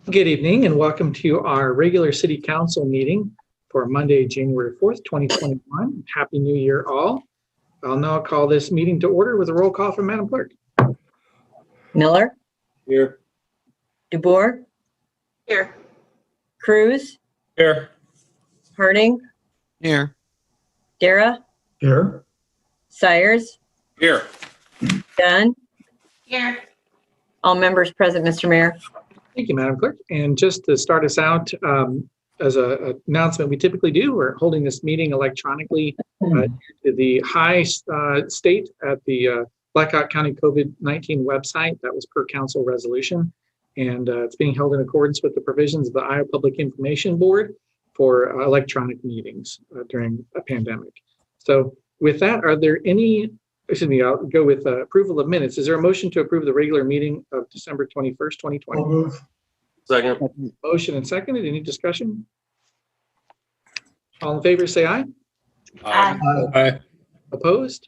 Good evening and welcome to our regular City Council meeting for Monday, January 4th, 2021. Happy New Year all. I'll now call this meeting to order with a roll call from Madam Clerk. Miller. Here. DeBoer. Here. Cruz. Here. Harding. Here. Dara. Here. Sires. Here. Dunn. Here. All members present, Mr. Mayor. Thank you, Madam Clerk. And just to start us out, as an announcement we typically do, we're holding this meeting electronically to the high state at the Blackhawk County COVID-19 website. That was per council resolution. And it's being held in accordance with the provisions of the Iowa Public Information Board for electronic meetings during a pandemic. So with that, are there any, I'll go with approval of minutes. Is there a motion to approve the regular meeting of December 21st, 2020? I'll move. Second. Motion and seconded. Any discussion? All in favor, say aye. Aye. Opposed?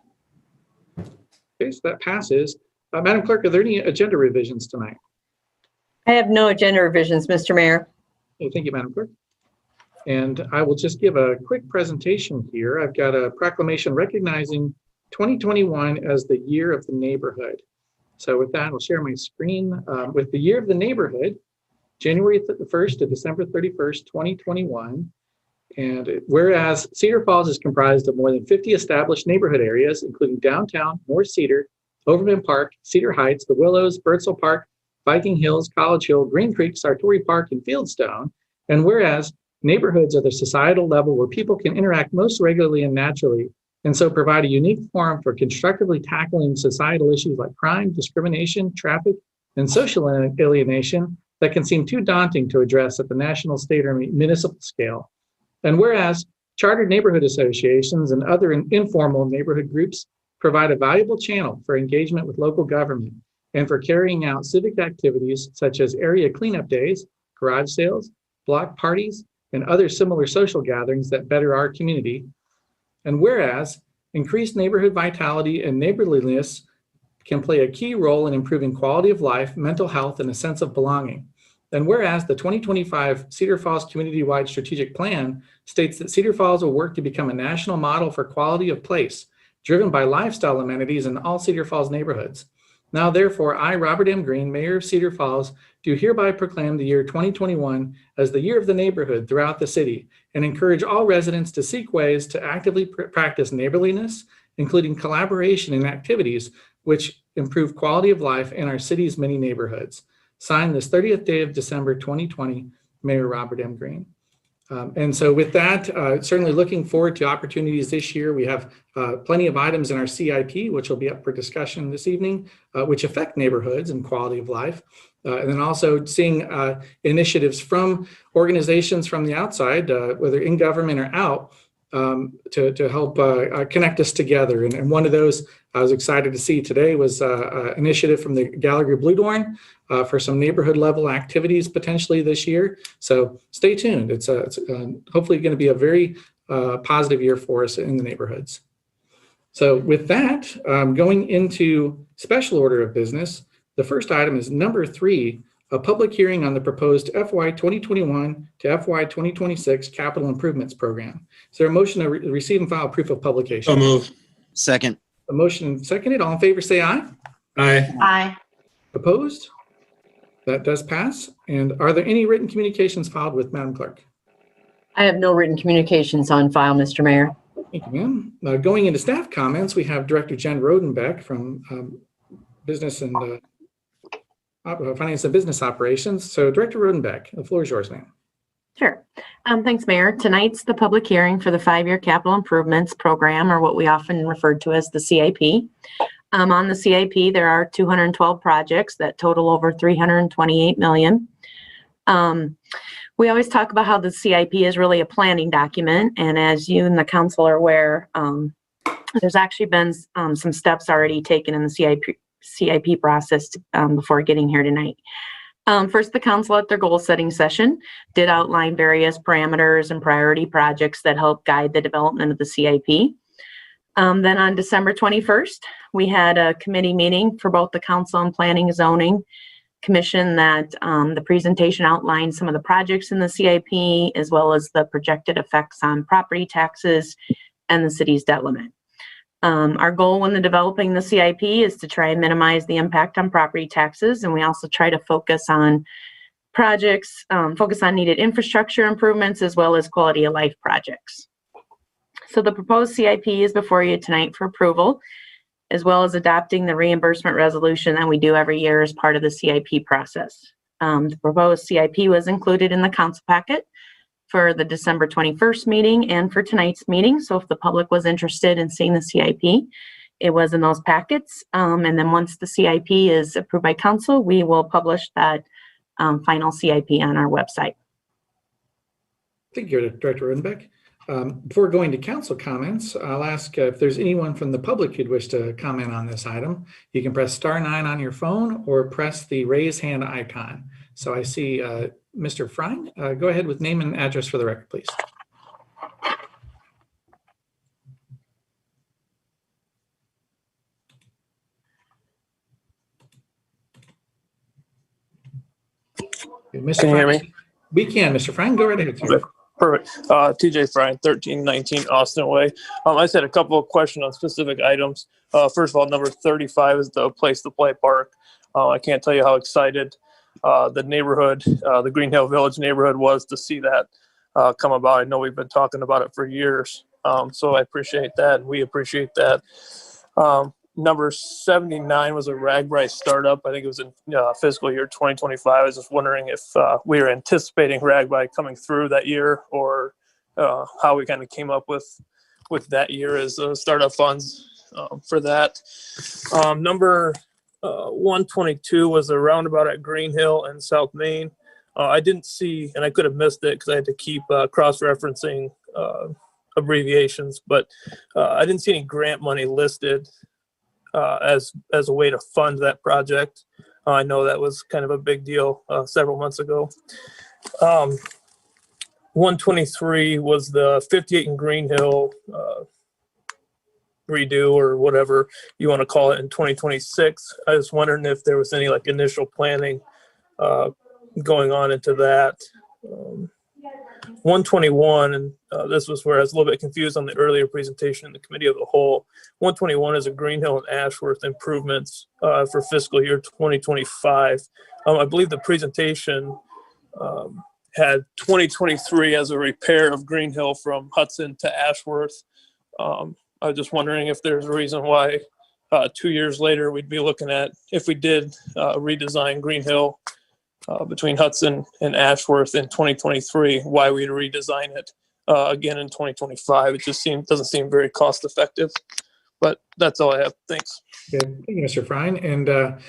Okay, so that passes. Madam Clerk, are there any agenda revisions tonight? I have no agenda revisions, Mr. Mayor. Okay, thank you, Madam Clerk. And I will just give a quick presentation here. I've got a proclamation recognizing 2021 as the Year of the Neighborhood. So with that, I'll share my screen. With the Year of the Neighborhood, January 1st to December 31st, 2021. And whereas Cedar Falls is comprised of more than 50 established neighborhood areas, including downtown, North Cedar, Overman Park, Cedar Heights, The Willows, Birdsell Park, Viking Hills, College Hill, Green Creek, Sartori Park, and Fieldstone. And whereas neighborhoods are the societal level where people can interact most regularly and naturally, and so provide a unique forum for constructively tackling societal issues like crime, discrimination, traffic, and social alienation that can seem too daunting to address at the national, state, or municipal scale. And whereas chartered neighborhood associations and other informal neighborhood groups provide a valuable channel for engagement with local government and for carrying out civic activities such as area cleanup days, garage sales, block parties, and other similar social gatherings that better our community. And whereas increased neighborhood vitality and neighborliness can play a key role in improving quality of life, mental health, and a sense of belonging. And whereas the 2025 Cedar Falls Community-Wide Strategic Plan states that Cedar Falls will work to become a national model for quality of place, driven by lifestyle amenities in all Cedar Falls neighborhoods. Now, therefore, I, Robert M. Green, Mayor of Cedar Falls, do hereby proclaim the year 2021 as the year of the neighborhood throughout the city and encourage all residents to seek ways to actively practice neighborliness, including collaboration and activities which improve quality of life in our city's many neighborhoods. Signed this 30th day of December 2020, Mayor Robert M. Green. And so with that, certainly looking forward to opportunities this year. We have plenty of items in our CIP, which will be up for discussion this evening, which affect neighborhoods and quality of life. And then also seeing initiatives from organizations from the outside, whether in government or out, to help connect us together. And one of those I was excited to see today was an initiative from the Gallagher Blue Dorn for some neighborhood level activities potentially this year. So stay tuned. It's hopefully going to be a very positive year for us in the neighborhoods. So with that, going into special order of business, the first item is number 3, a public hearing on the proposed FY 2021 to FY 2026 capital improvements program. Is there a motion to receive and file proof of publication? So move. Second. A motion seconded. All in favor, say aye. Aye. Aye. Opposed? That does pass. And are there any written communications filed with Madam Clerk? I have no written communications on file, Mr. Mayor. Thank you, ma'am. Going into staff comments, we have Director Jen Rodenbeck from Business and Finance and Business Operations. So Director Rodenbeck, the floor is yours, ma'am. Sure. Thanks, Mayor. Tonight's the public hearing for the 5-year capital improvements program, or what we often refer to as the CIP. On the CIP, there are 212 projects that total over $328 million. We always talk about how the CIP is really a planning document, and as you and the council are aware, there's actually been some steps already taken in the CIP process before getting here tonight. First, the council at their goal setting session did outline various parameters and priority projects that help guide the development of the CIP. Then on December 21st, we had a committee meeting for both the council and planning and zoning commission that the presentation outlined some of the projects in the CIP, as well as the projected effects on property taxes and the city's debt limit. Our goal when developing the CIP is to try and minimize the impact on property taxes, and we also try to focus on projects, focus on needed infrastructure improvements as well as quality of life projects. So the proposed CIP is before you tonight for approval, as well as adopting the reimbursement resolution that we do every year as part of the CIP process. The proposed CIP was included in the council packet for the December 21st meeting and for tonight's meeting. So if the public was interested in seeing the CIP, it was in those packets. And then once the CIP is approved by council, we will publish that final CIP on our website. Thank you, Director Rodenbeck. Before going to council comments, I'll ask if there's anyone from the public who'd wish to comment on this item. You can press *9 on your phone or press the raise hand icon. So I see Mr. Frein. Go ahead with name and address for the record, please. Mr. Can you hear Frein? me? We can, Mr. Frein. Go right ahead, sir. Perfect. TJ Fryan, 1319 Austin Way. I just had a couple of questions on specific items. First of all, number 35 is the Place to Play Park. I can't tell you how excited the neighborhood, the Green Hill Village neighborhood was to see that come about. I know we've been talking about it for years. So I appreciate that. We appreciate that. Number 79 was a RAGBRAI startup. I think it was in fiscal year 2025. I was just wondering if we were anticipating RAGBRAI coming through that year, or how we kind of came up with that year as startup funds for that. Number 122 was the roundabout at Green Hill and South Main. I didn't see, and I could have missed it because I had to keep cross-referencing abbreviations, but I didn't see any grant money listed as a way to fund that project. I know that was kind of a big deal several months ago. 123 was the 58 in Green Hill redo, or whatever you want to call it, in 2026. I was wondering if there was any like initial planning going on into that. 121, and this was where I was a little bit confused on the earlier presentation in the committee of the whole. 121 is a Green Hill and Ashworth improvements for fiscal year 2025. I believe the presentation had 2023 as a repair of Green Hill from Hudson to Ashworth. I was just wondering if there's a reason why 2 years later we'd be looking at, if we did redesign Green Hill between Hudson and Ashworth in 2023, why we'd redesign it again in 2025. It just doesn't seem very cost effective, but that's all I have. Thanks. Good. Thank you, Mr. Frein. And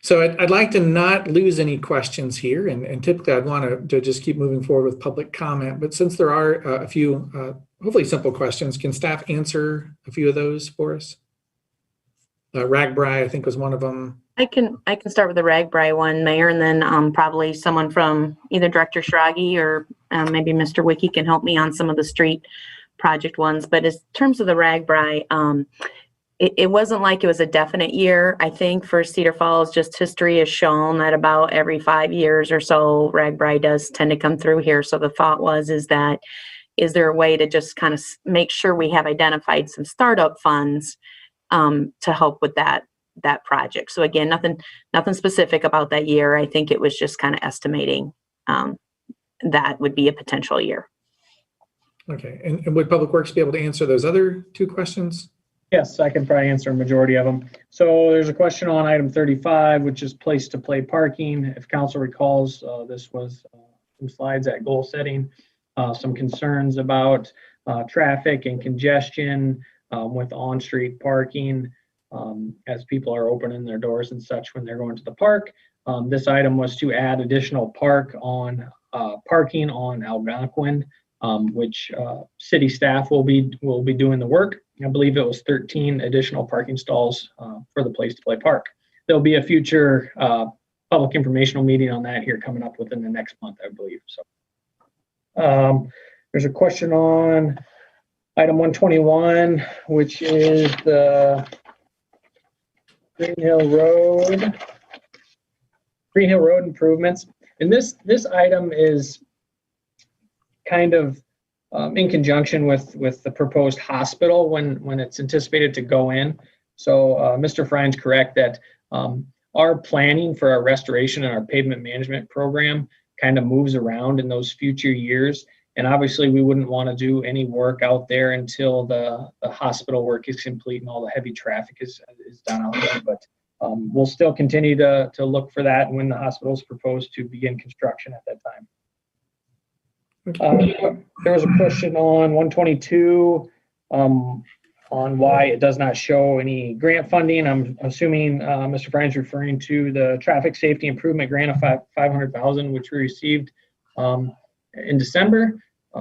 so I'd like to not lose any questions here. And typically I'd want to just keep moving forward with public comment. But since there are a few hopefully simple questions, can staff answer a few of those for us? Ragbri, I think, was one of them. I can start with the Ragbri one, Mayor, and then probably someone from either Director Schrage or maybe Mr. Wiki can help me on some of the street project ones. But in terms of the Ragbri, it wasn't like it was a definite year. I think for Cedar Falls, just history has shown that about every 5 years or so, Ragbri does tend to come through here. So the thought is there a way to just kind of make sure we have identified some startup funds to help with that project? So again, nothing specific about that year. I think it was just kind of estimating that would be a potential year. Okay, and would Public Works be able to answer those other two questions? Yes, I can probably answer a majority of them. So there's a question on item 35, which is place to play parking. If council recalls, this was some slides at goal setting, some concerns about traffic and congestion with on-street parking as people are opening their doors and such when they're going to the park. This item was to add additional parking on Algonquin, which city staff will be doing the work. I believe it was 13 additional parking stalls for the place to play park. There'll be a future public informational meeting on that here coming up within the next month, I believe. So there's a question on item 121, which is the Green Hill Road improvements. And this item is kind of in conjunction with the proposed hospital when it's anticipated to go in. So Mr. Frein's correct that our planning for our restoration and our pavement management program kind of moves around in those future years. And obviously we wouldn't want to do any work out there until the hospital work is complete and all the heavy traffic is done out there. But we'll still continue to look for that when the hospital is proposed to begin construction at that time. There was a question on 122 on why it does not show any grant funding. I'm assuming Mr. Bryan's referring to the traffic safety improvement grant of $500,000, which we received in December.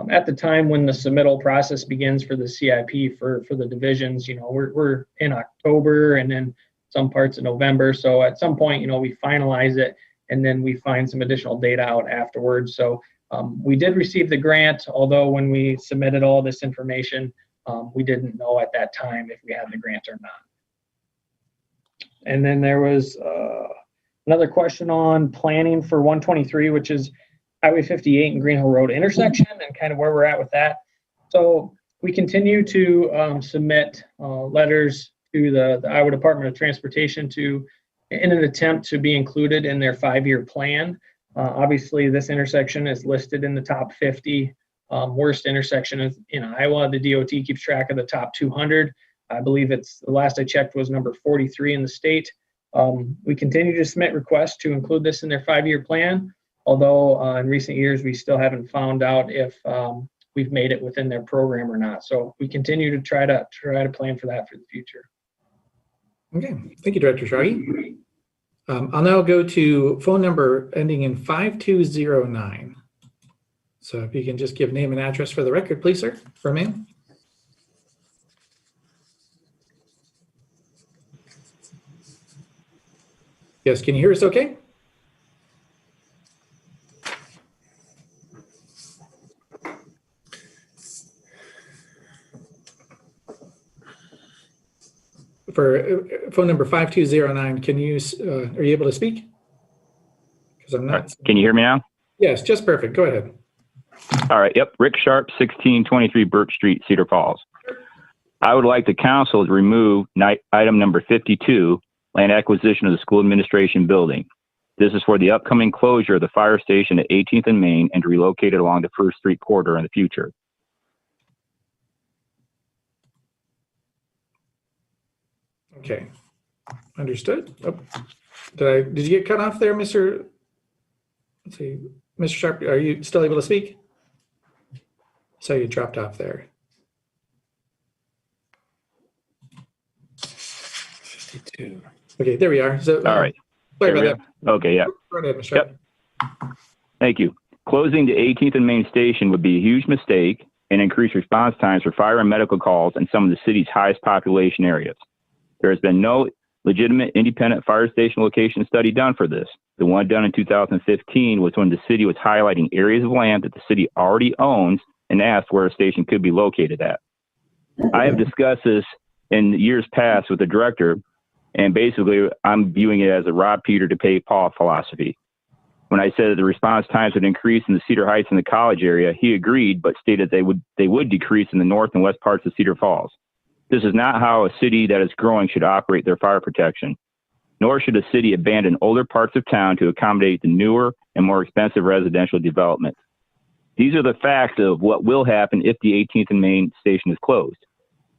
At the time when the submittal process begins for the CIP for the divisions, we're in October and then some parts of November. So at some point, we finalize it and then we find some additional data out afterwards. So we did receive the grant, although when we submitted all this information, we didn't know at that time if we had the grant or not. And then there was another question on planning for 123, which is Highway 58 and Green Hill Road intersection and kind of where we're at with that. So we continue to submit letters to the Iowa Department of Transportation in an attempt to be included in their 5-year plan. Obviously, this intersection is listed in the top 50 worst intersections in Iowa. The DOT keeps track of the top 200. I believe the last I checked was number 43 in the state. We continue to submit requests to include this in their 5-year plan, although in recent years, we still haven't found out if we've made it within their program or not. So we continue to try to plan for that for the future. Okay, thank you, Director Schrage. I'll now go to phone number ending in 5209. So if you can just give name and address for the record, please, sir, for a ma'am. Yes, can you hear us okay? For phone number 5209, can you, are you able to speak? Because I'm not. Can you hear me now? Yes, just perfect. Go ahead. All right. Yep. Rick Sharp, 1623 Birch Street, Cedar Falls. I would like the council to remove item number 52, land acquisition of the school administration building. This is for the upcoming closure of the fire station at 18th and Main and to relocate it along the First Street corridor in the future. Okay, understood. Oh, did you get cut off there, Mr. Let's see, Mr. Sharp, are you still able to speak? So you dropped off there. 52. Okay, there we are. So, All right. sorry about that. Okay. Yeah. Go ahead, Mr. Sharp. Yep. Thank you. Closing the 18th and Main station would be a huge mistake and increase response times for fire and medical calls in some of the city's highest population areas. There has been no legitimate independent fire station location study done for this. The one done in 2015 was when the city was highlighting areas of land that the city already owns and asked where a station could be located at. I have discussed this in years past with the director, and basically I'm viewing it as a rob Peter to pay Paul philosophy. When I said that the response times would increase in the Cedar Heights and the college area, he agreed, but stated they would decrease in the north and west parts of Cedar Falls. This is not how a city that is growing should operate their fire protection, nor should a city abandon older parts of town to accommodate the newer and more expensive residential development. These are the facts of what will happen if the 18th and Main station is closed.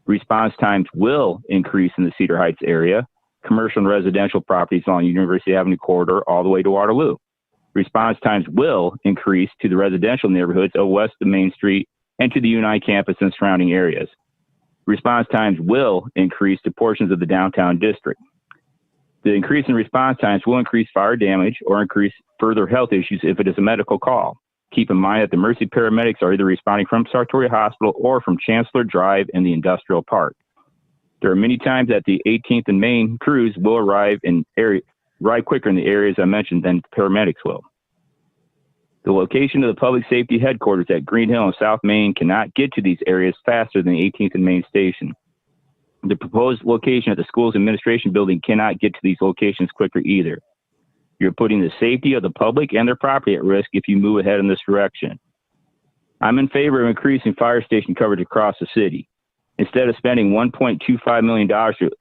Response times will increase in the Cedar Heights area, commercial and residential properties along University Avenue corridor all the way to Waterloo. Response times will increase to the residential neighborhoods of west of Main Street and to the UNI campus and surrounding areas. Response times will increase to portions of the downtown district. The increase in response times will increase fire damage or increase further health issues if it is a medical call. Keep in mind that the Mercy paramedics are either responding from Sartoria Hospital or from Chancellor Drive in the industrial park. There are many times that the 18th and Main crews will arrive quicker in the areas I mentioned than the paramedics will. The location of the public safety headquarters at Green Hill and South Main cannot get to these areas faster than the 18th and Main station. The proposed location at the school's administration building cannot get to these locations quicker either. You're putting the safety of the public and their property at risk if you move ahead in this direction. I'm in favor of increasing fire station coverage across the city. Instead of spending $1.25 million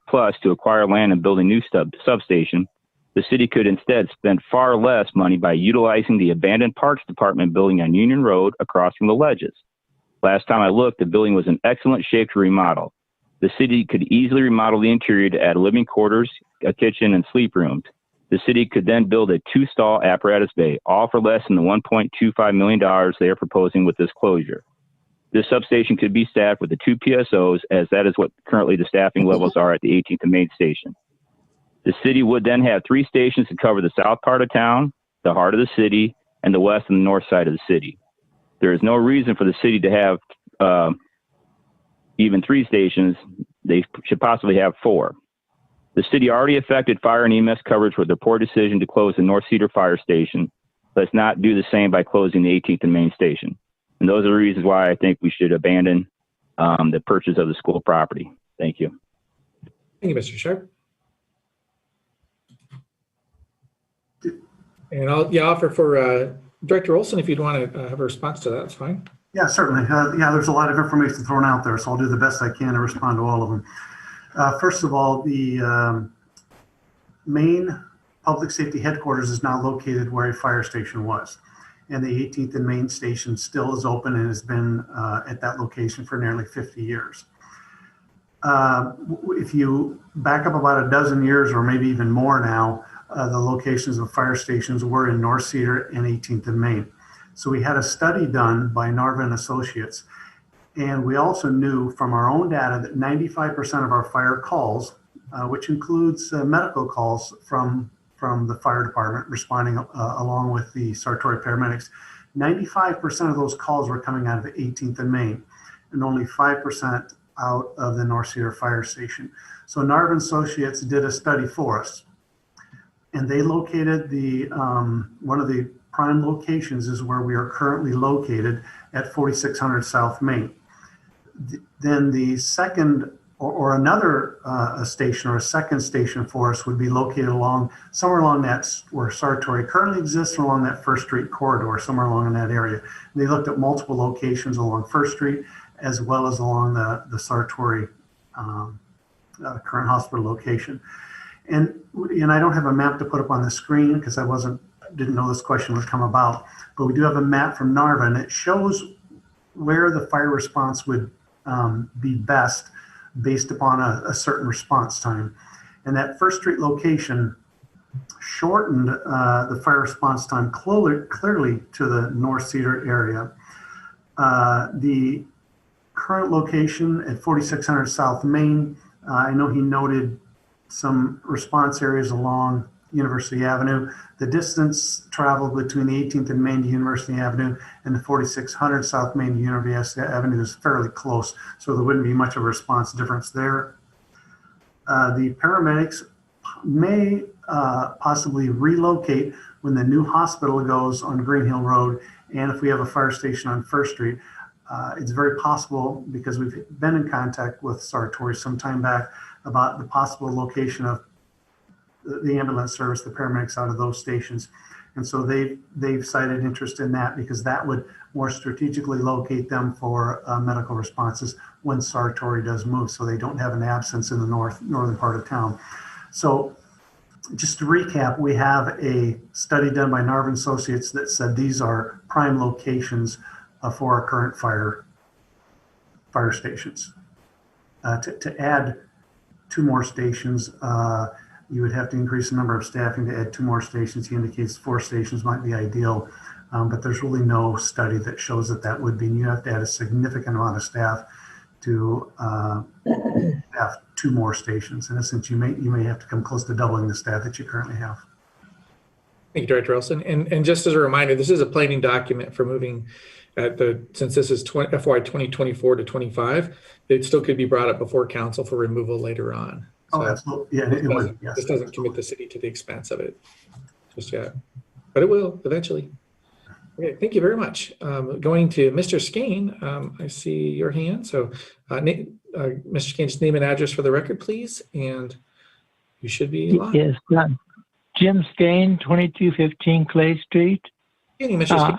plus to acquire land and build a new substation, the city could instead spend far less money by utilizing the abandoned Parks Department building on Union Road across from the Ledges. Last time I looked, the building was in excellent shape to remodel. The city could easily remodel the interior to add living quarters, a kitchen, and sleep rooms. The city could then build a 2-stall apparatus bay, all for less than the $1.25 million they are proposing with this closure. This substation could be staffed with the 2 PSOs, as that is what currently the staffing levels are at the 18th and Main station. The city would then have 3 stations to cover the south part of town, the heart of the city, and the west and the north side of the city. There is no reason for the city to have even 3 stations. They should possibly have 4. The city already affected fire and EMS coverage with their poor decision to close the North Cedar Fire Station. Let's not do the same by closing the 18th and Main station. And those are the reasons why I think we should abandon the purchase of the school property. Thank you. Thank you, Mr. Sharp. And I'll offer for Director Olson, if you'd want to have a response to that, that's fine. Yeah, certainly. Yeah, there's a lot of information thrown out there, so I'll do the best I can to respond to all of them. First of all, the main public safety headquarters is now located where a fire station was. And the 18th and Main station still is open and has been at that location for nearly 50 years. If you back up about a dozen years or maybe even more now, the locations of fire stations were in North Cedar and 18th and Main. So we had a study done by Narva and Associates. And we also knew from our own data that 95% of our fire calls, which includes medical calls from from the fire department responding along with the Sartori paramedics. 95% of those calls were coming out of the 18th and Main, and only 5% out of the North Cedar Fire Station. So Narvin Associates did a study for us, and they located the one of the prime locations is where we are currently located at 4600 South Main. Then the second or another station or a second station for us would be located somewhere along that where Sartori currently exists, along that First Street corridor, somewhere along in that area. And they looked at multiple locations along First Street as well as along the Sartori current hospital location. And I don't have a map to put up on the screen because didn't know this question would come about, but we do have a map from Narvin. It shows where the fire response would be best based upon a certain response time. And that First Street location shortened the fire response time clearly to the North Cedar area. The current location at 4600 South Main, I know he noted some response areas along University Avenue. The distance traveled between the 18th and Main to University Avenue and the 4600 South Main to University Avenue is fairly close, so there wouldn't be much of a response difference there. The paramedics may possibly relocate when the new hospital goes on Green Hill Road, and if we have a fire station on First Street. It's very possible, because we've been in contact with Sartori some time back about the possible location of the ambulance service, the paramedics out of those stations. And so they've cited interest in that because that would more strategically locate them for medical responses when Sartori does move, so they don't have an absence in the northern part of town. So just to recap, we have a study done by Narvin Associates that said these are prime locations for our current fire stations. To add 2 more stations, you would have to increase the number of staffing to add 2 more stations. He indicates 4 stations might be ideal, but there's really no study that shows that would be. And you have to add a significant amount of staff to staff 2 more stations. In essence, you may have to come close to doubling the staff that you currently have. Thank you, Director Elson. And just as a reminder, this is a planning document for moving since this is FY 2024 to 25, it still could be brought up before council for removal later on. Oh, absolutely. Yeah, it would. Yes. This doesn't commit the city to the expense of it just yet, but it will eventually. Okay, thank you very much. Going to Mr. Skane, I see your hand. So Mr. Skane, just name and address for the record, please. And you should be live. Yes, Jim Skane, 2215 Clay Street. Hey, Mr. Skane,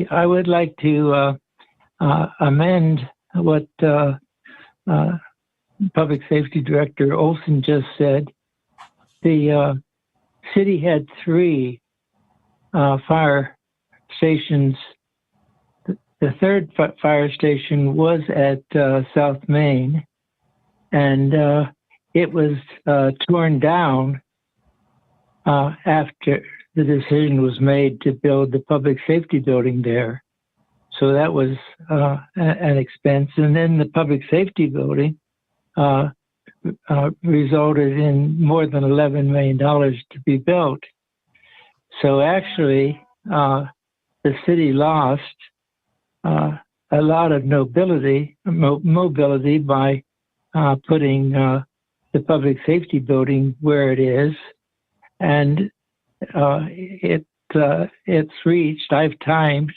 I would like to amend what Public Safety Director Olson just said. The city had 3 fire stations. The third fire station was at South Main, and it was torn down after the decision was made to build the public safety building there. So that was an expense. And then the public safety building resulted in more than $11 million to be built. So actually, the city lost a lot of mobility by putting the public safety building where it is. And it's reached, I've timed,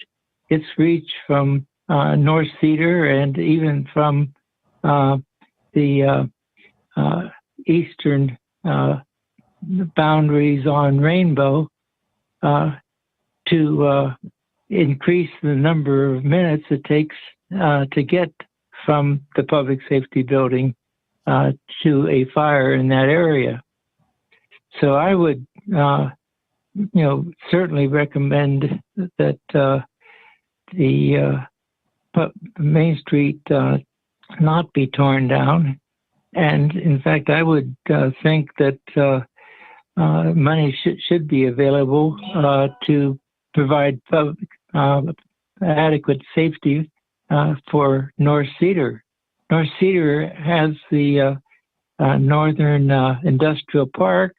it's reached from North Cedar and even from the eastern boundaries on Rainbow to increase the number of minutes it takes to get from the public safety building to a fire in that area. So I would, certainly recommend that the Main Street not be torn down. And in fact, I would think that money should be available to provide adequate safety for North Cedar. North Cedar has the northern industrial park.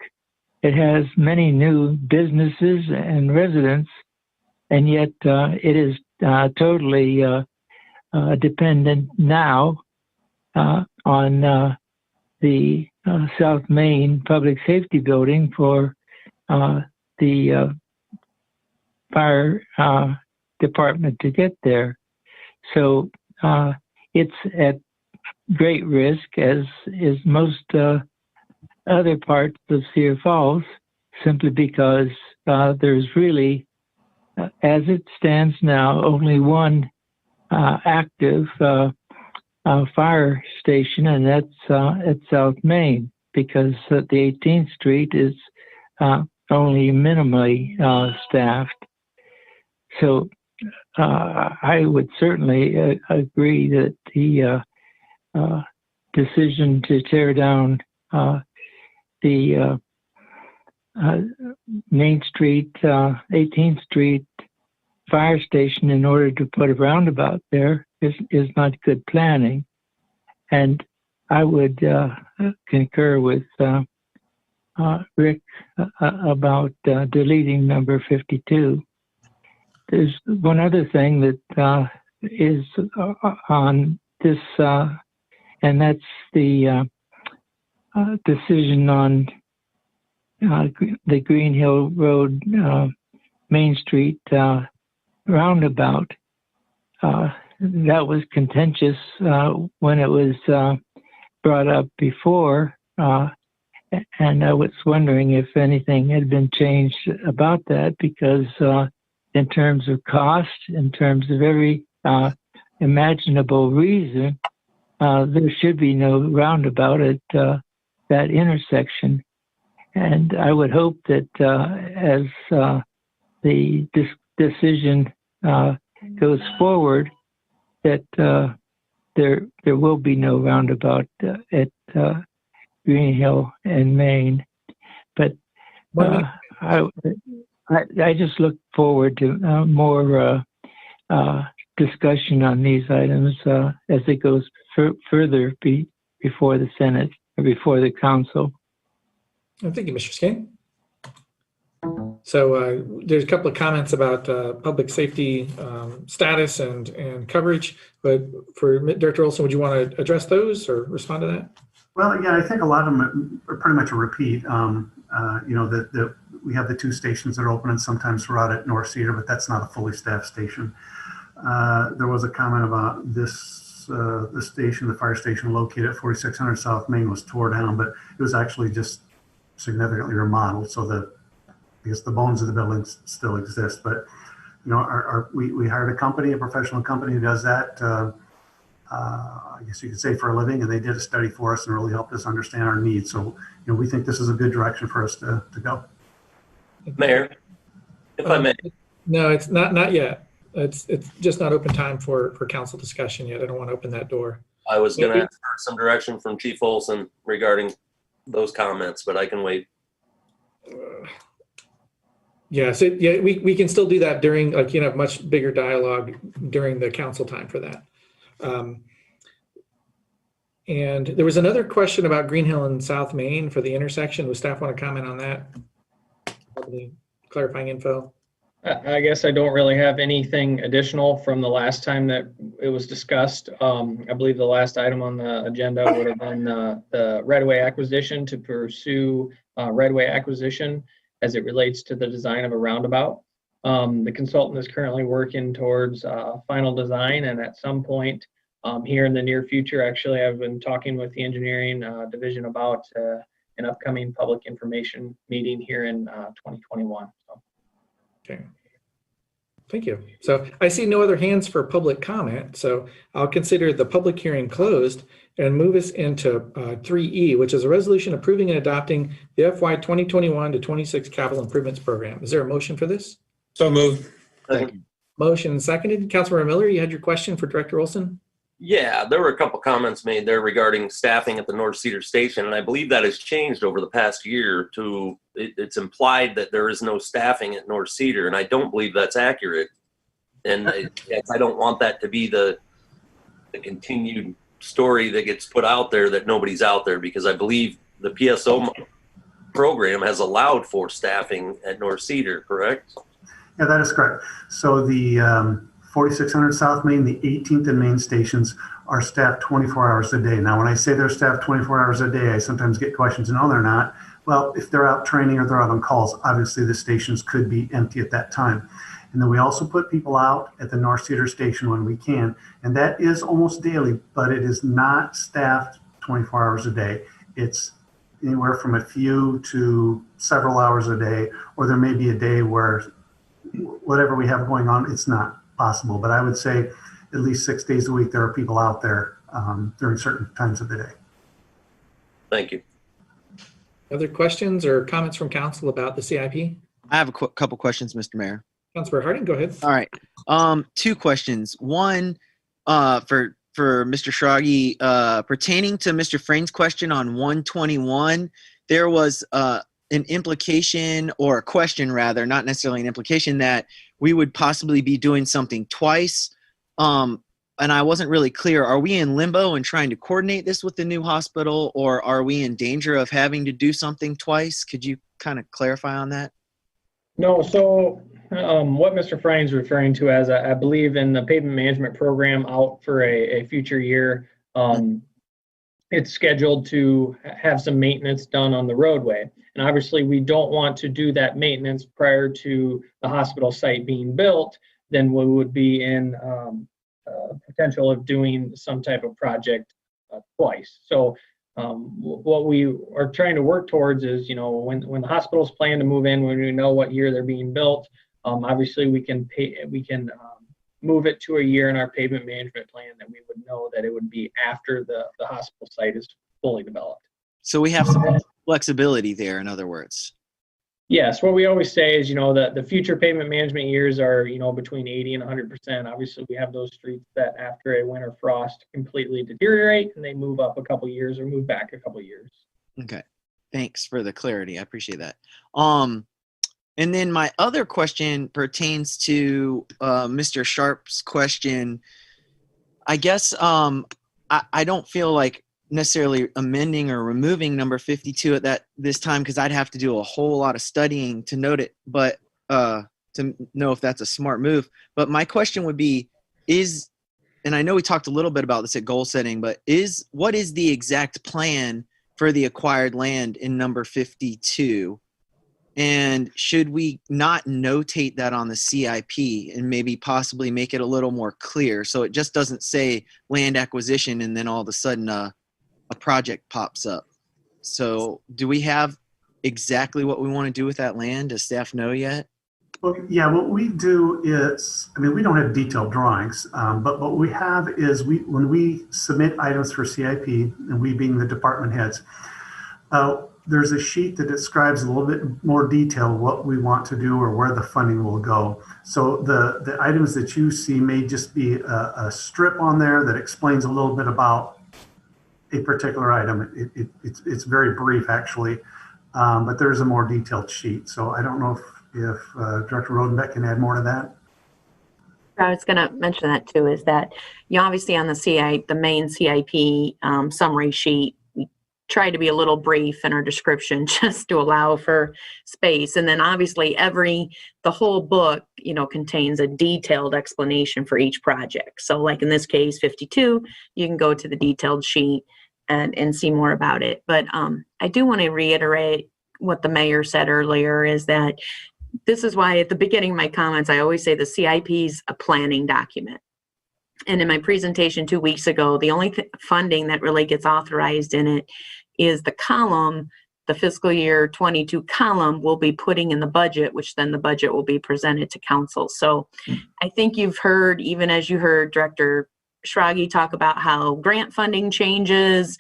It has many new businesses and residents, and yet it is totally dependent now on the South Main Public Safety Building for the fire department to get there. So it's at great risk, as is most other parts of Cedar Falls, simply because there's really, as it stands now, only one active fire station, and that's at South Main, because the 18th Street is only minimally staffed. So I would certainly agree that the decision to tear down the Main Street, 18th Street fire station in order to put a roundabout there is not good planning. And I would concur with Rick about deleting number 52. There's one other thing that is on this, and that's the decision on the Green Hill Road Main Street roundabout. That was contentious when it was brought up before, and I was wondering if anything had been changed about that, because in terms of cost, in terms of every imaginable reason, there should be no roundabout at that intersection. And I would hope that as the decision goes forward, that there will be no roundabout at Green Hill and Main. But I just look forward to more discussion on these items as it goes further before the Senate or before the Council. Thank you, Mr. Skane. So there's a couple of comments about public safety status and coverage, but for Director Olson, would you want to address those or respond to that? Well, yeah, I think a lot of them are pretty much a repeat. You know, that we have the two stations that are open, and sometimes we're out at North Cedar, but that's not a fully staffed station. There was a comment about this, the station, the fire station located at 4600 South Main was tore down, but it was actually just significantly remodeled, so that I guess the bones of the buildings still exist. But you know, we hired a company, a professional company who does that. I guess you could say for a living, and they did a study for us and really helped us understand our needs. So, you know, we think this is a good direction for us to go. Mayor, if I may. No, it's not yet. It's just not open time for council discussion yet. I don't want to open that door. I was going to ask for some direction from Chief Olson regarding those comments, but I can wait. Yeah, so yeah, we can still do that during, like, you know, much bigger dialogue during the council time for that. And there was another question about Green Hill and South Main for the intersection. Would staff want to comment on that? Any clarifying info? I guess I don't really have anything additional from the last time that it was discussed. I believe the last item on the agenda would have been the right-of-way acquisition, to pursue right-of-way acquisition as it relates to the design of a roundabout. The consultant is currently working towards final design, and at some point here in the near future, actually, I've been talking with the engineering division about an upcoming public information meeting here in 2021. So. Okay. Thank you. So I see no other hands for public comment, so I'll consider the public hearing closed and move us into 3E, which is a resolution approving and adopting the FY 2021 to 26 capital improvements program. Is there a motion for this? So moved. Thank you. Motion seconded. Councilmember Miller, you had your question for Director Olson? Yeah, there were a couple comments made there regarding staffing at the North Cedar Station, and I believe that has changed over the past year to, it's implied that there is no staffing at North Cedar, and I don't believe that's accurate. And I don't want that to be the continued story that gets put out there that nobody's out there, because I believe the PSO program has allowed for staffing at North Cedar, correct? Yeah, that is correct. So the 4600 South Main, the 18th and Main stations are staffed 24 hours a day. Now, when I say they're staffed 24 hours a day, I sometimes get questions, no, they're not. Well, if they're out training or they're out on calls, obviously the stations could be empty at that time. And then we also put people out at the North Cedar station when we can, and that is almost daily, but it is not staffed 24 hours a day. It's anywhere from a few to several hours a day, or there may be a day where whatever we have going on, it's not possible. But I would say at least 6 days a week, there are people out there during certain times of the day. Thank you. Other questions or comments from council about the CIP? I have a couple questions, Mr. Mayor. Councilor Harding, go ahead. All right. Two questions. One, for Mr. Schrage, pertaining to Mr. Frain's question on 121, there was an implication, or a question rather, not necessarily an implication, that we would possibly be doing something twice. And I wasn't really clear. Are we in limbo and trying to coordinate this with the new hospital, or are we in danger of having to do something twice? Could you kind of clarify on that? No, so what Mr. Frein's referring to as, I believe in the pavement management program out for a future year, it's scheduled to have some maintenance done on the roadway. And obviously we don't want to do that maintenance prior to the hospital site being built. Then we would be in potential of doing some type of project twice. So what we are trying to work towards is, when the hospitals plan to move in, when we know what year they're being built, obviously we can move it to a year in our pavement management plan that we would know that it would be after the hospital site is fully developed. So we have some flexibility there, in other words. Yes, what we always say is, that the future pavement management years are, between 80 and 100%. Obviously, we have those streets that after a winter frost completely deteriorate and they move up a couple years or move back a couple years. Okay. Thanks for the clarity. I appreciate that. And then my other question pertains to Mr. Sharp's question. I guess I don't feel like necessarily amending or removing number 52 at this time, because I'd have to do a whole lot of studying to note it, but to know if that's a smart move. But my question would be, and I know we talked a little bit about this at goal setting, but what is the exact plan for the acquired land in number 52? And should we not notate that on the CIP and maybe possibly make it a little more clear, so it just doesn't say land acquisition and then all of a sudden a project pops up? So do we have exactly what we want to do with that land? Does staff know yet? Well, yeah, what we do is, we don't have detailed drawings, but what we have is when we submit items for CIP, and we being the department heads, there's a sheet that describes a little bit more detail what we want to do or where the funding will go. So the items that you see may just be a strip on there that explains a little bit about a particular item. It's very brief, actually, but there's a more detailed sheet. So I don't know if Director Rodenbeck can add more to that. I was going to mention that too, is that obviously on the main CIP summary sheet, we try to be a little brief in our description just to allow for space. And then obviously the whole book, contains a detailed explanation for each project. So like in this case, 52, you can go to the detailed sheet and see more about it. But I do want to reiterate what the mayor said earlier, is that this is why at the beginning of my comments, I always say the CIP is a planning document. And in my presentation 2 weeks ago, the only funding that really gets authorized in it is the column, the fiscal year 22 column we'll be putting in the budget, which then the budget will be presented to council. So I think you've heard, even as you heard Director Schrage talk about how grant funding changes,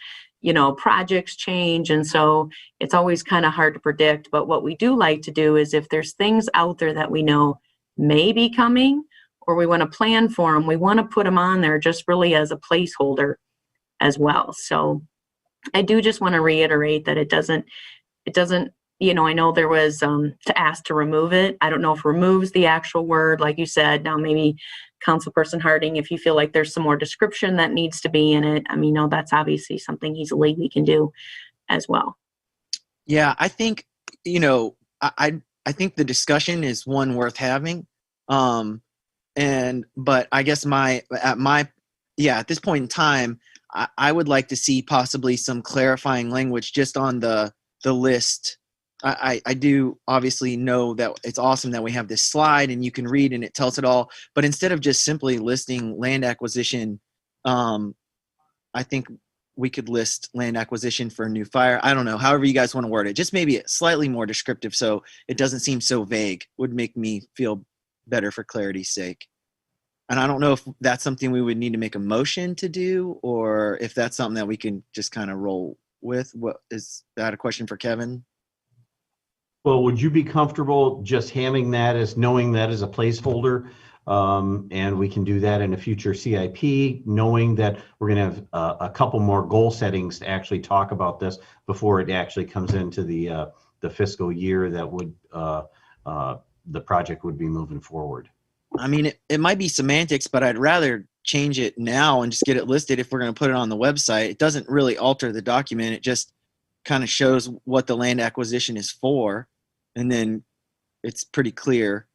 projects change. And so it's always kind of hard to predict. But what we do like to do is, if there's things out there that we know may be coming, or we want to plan for them, we want to put them on there just really as a placeholder as well. So I do just want to reiterate that it doesn't, I know there was to ask to remove it. I don't know if removes the actual word, like you said. Now maybe Councilperson Harding, if you feel like there's some more description that needs to be in it, I mean, no, that's obviously something easily we can do as well. Yeah, I think, I think the discussion is one worth having. But I guess at this point in time, I would like to see possibly some clarifying language just on the list. I do obviously know that it's awesome that we have this slide and you can read and it tells it all, but instead of just simply listing land acquisition, I think we could list land acquisition for a new fire. I don't know, however you guys want to word it, just maybe slightly more descriptive so it doesn't seem so vague would make me feel better for clarity's sake. And I don't know if that's something we would need to make a motion to do, or if that's something that we can just kind of roll with. What is that a question for Kevin? Well, would you be comfortable just having that as knowing that as a placeholder? And we can do that in a future CIP, knowing that we're going to have a couple more goal settings to actually talk about this before it actually comes into the fiscal year that would the project would be moving forward. I mean, it might be semantics, but I'd rather change it now and just get it listed if we're going to put it on the website. It doesn't really alter the document. It just kind of shows what the land acquisition is for, and then it's pretty clear.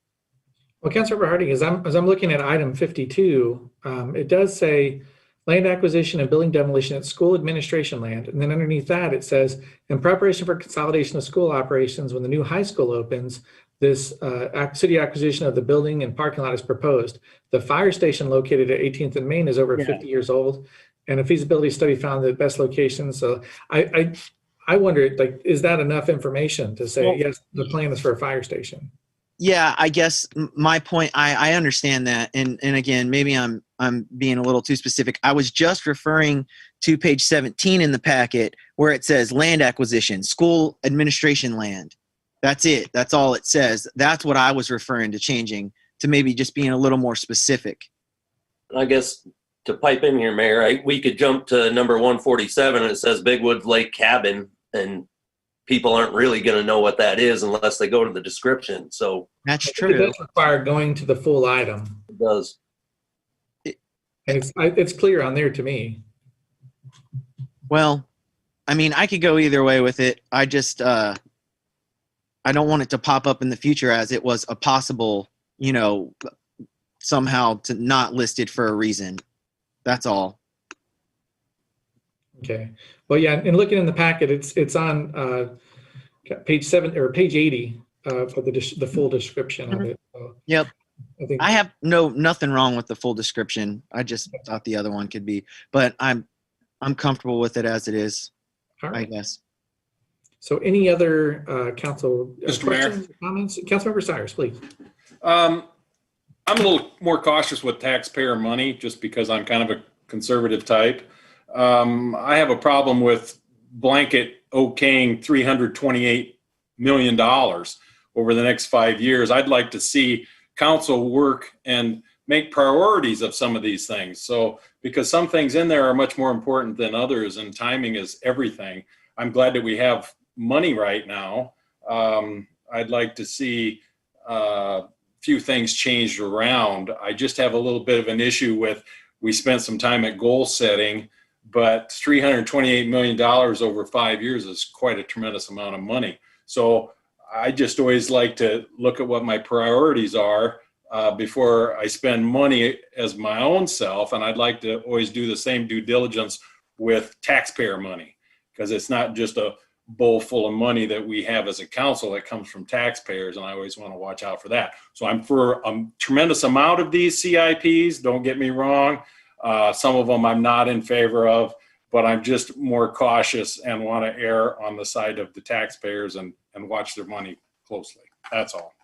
Well, Councilmember Harding, as I'm looking at item 52, it does say land acquisition and building demolition at school administration land. And then underneath that, it says, in preparation for consolidation of school operations, when the new high school opens, this city acquisition of the building and parking lot is proposed. The fire station located at 18th and Main is over 50 years old, and a feasibility study found the best location. So I wonder, like, is that enough information to say, yes, the plan is for a fire station? Yeah, I guess my point, I understand that. And again, maybe I'm being a little too specific. I was just referring to page 17 in the packet where it says land acquisition, school administration land. That's it. That's all it says. That's what I was referring to changing, to maybe just being a little more specific. I guess to pipe in here, Mayor, we could jump to number 147 and it says Big Woods Lake Cabin, and people aren't really going to know what that is unless they go to the description. So that's true. It does require going to the full item. It does. And it's clear on there to me. Well, I mean, I could go either way with it. I just, I don't want it to pop up in the future as it was a possible, somehow to not listed for a reason. That's all. Okay. Well, yeah, and looking in the packet, it's on page 7 or page 80 for the full description of it. So yep. I have nothing wrong with the full description. I just thought the other one could be, but I'm comfortable with it as it is, I guess. So any other council questions or comments? Councilmember Cyrus, please. I'm a little more cautious with taxpayer money just because I'm kind of a conservative type. I have a problem with blanket okaying $328 million over the next 5 years. I'd like to see council work and make priorities of some of these things. So, because some things in there are much more important than others, and timing is everything. I'm glad that we have money right now. I'd like to see a few things changed around. I just have a little bit of an issue with, we spent some time at goal setting, but $328 million over 5 years is quite a tremendous amount of money. So I just always like to look at what my priorities are before I spend money as my own self. And I'd like to always do the same due diligence with taxpayer money, because it's not just a bowl full of money that we have as a council that comes from taxpayers, and I always want to watch out for that. So I'm for a tremendous amount of these CIPs, don't get me wrong. Some of them I'm not in favor of, but I'm just more cautious and want to err on the side of the taxpayers and watch their money closely. That's all.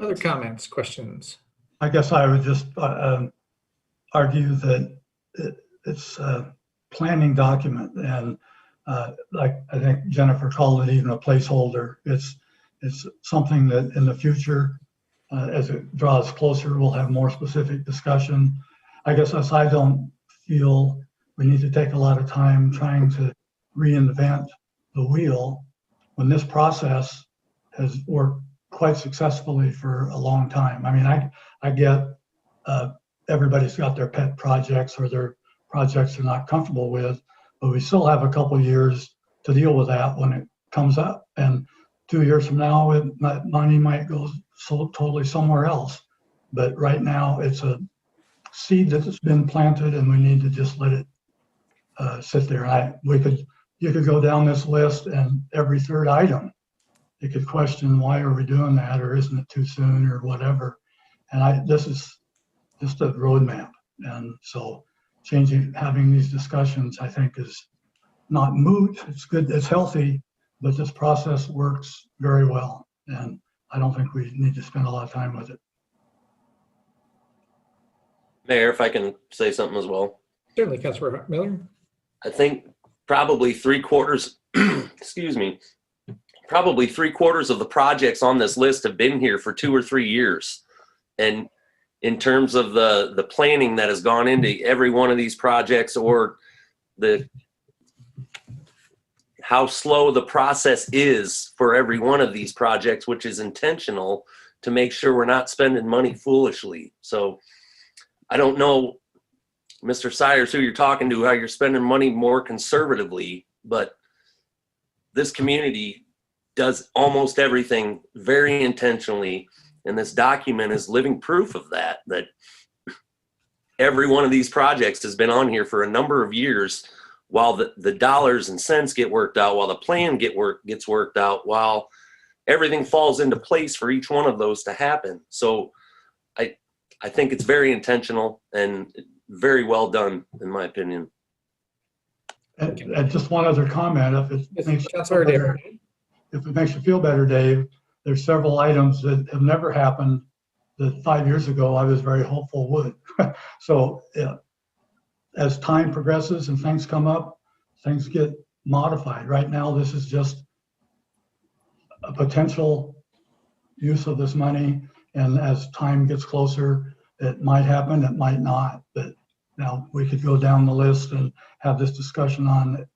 Other comments, questions? I guess I would just argue that it's a planning document, and like I think Jennifer called it even a placeholder. It's something that in the future, as it draws closer, we'll have more specific discussion. I guess as I don't feel we need to take a lot of time trying to reinvent the wheel when this process has worked quite successfully for a long time. I mean, I get everybody's got their pet projects or their projects they're not comfortable with, but we still have a couple years to deal with that when it comes up. And 2 years from now, money might go totally somewhere else. But right now, it's a seed that's been planted, and we need to just let it sit there. You could go down this list, and every third item, you could question why are we doing that, or isn't it too soon, or whatever. And this is just a roadmap, and so having these discussions, I think, is not moot. It's good, it's healthy, but this process works very well, and I don't think we need to spend a lot of time with it. Mayor, if I can say something as well. Certainly, Councilor Miller. I think probably 3/4, excuse me, probably 3/4 of the projects on this list have been here for 2 or 3 years. And in terms of the planning that has gone into every one of these projects, or how slow the process is for every one of these projects, which is intentional to make sure we're not spending money foolishly. So I don't know, Mr. Sayers, who you're talking to, how you're spending money more conservatively, but this community does almost everything very intentionally. And this document is living proof of that every one of these projects has been on here for a number of years while the dollars and cents get worked out, while the plan gets worked out, while everything falls into place for each one of those to happen. So I think it's very intentional and very well done, in my opinion. And just one other comment, if it makes you feel better, Dave, there's several items that have never happened that 5 years ago I was very hopeful would. So as time progresses and things come up, things get modified. Right now, this is just a potential use of this money. And as time gets closer, it might happen, it might not. But now we could go down the list and have this discussion on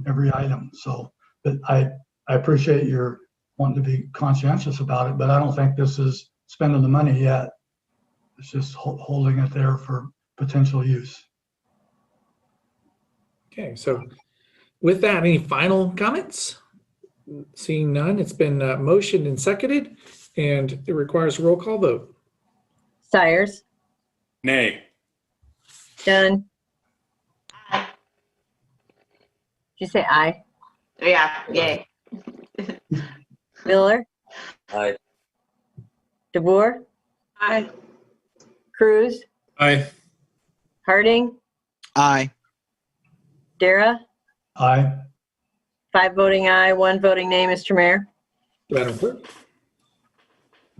every item. So, but I appreciate your wanting to be conscientious about it, but I don't think this is spending the money yet. It's just holding it there for potential use. Okay, so with that, any final comments? Seeing none, it's been motioned and seconded, and it requires a roll call vote. Sayers, Nay. Dunn. Did you say aye? Yeah, yay. Miller, Aye. DeBoer, Aye. Cruz, Aye. Harding, Aye. Dara, Aye. 5 voting aye, 1 voting nay, Mr. Mayor. Madam Clerk.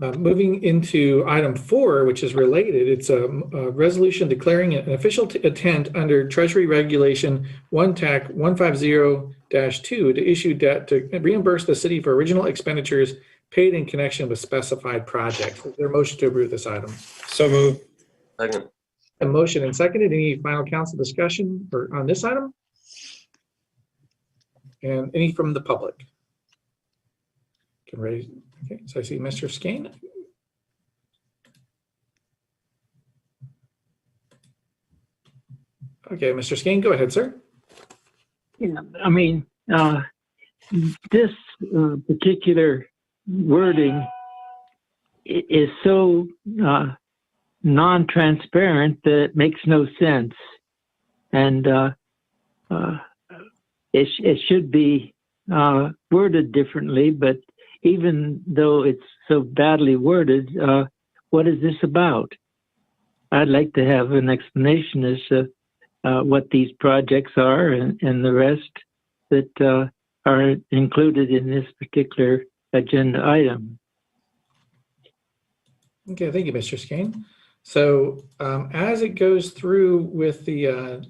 Moving into item 4, which is related, it's a resolution declaring an official intent under Treasury Regulation 1-TAC 150-2 to issue debt to reimburse the city for original expenditures paid in connection with specified projects. Is there a motion to approve this item? So moved. Second. A motion and seconded. Any final council discussion on this item? And any from the public? Can raise. Okay, so I see Mr. Skane. Okay, Mr. Skane, go ahead, sir. Yeah, I mean, this particular wording is so non-transparent that it makes no sense. And it should be worded differently, but even though it's so badly worded, what is this about? I'd like to have an explanation as to what these projects are and the rest that are included in this particular agenda item. Okay, thank you, Mr. Skane. So as it goes through with the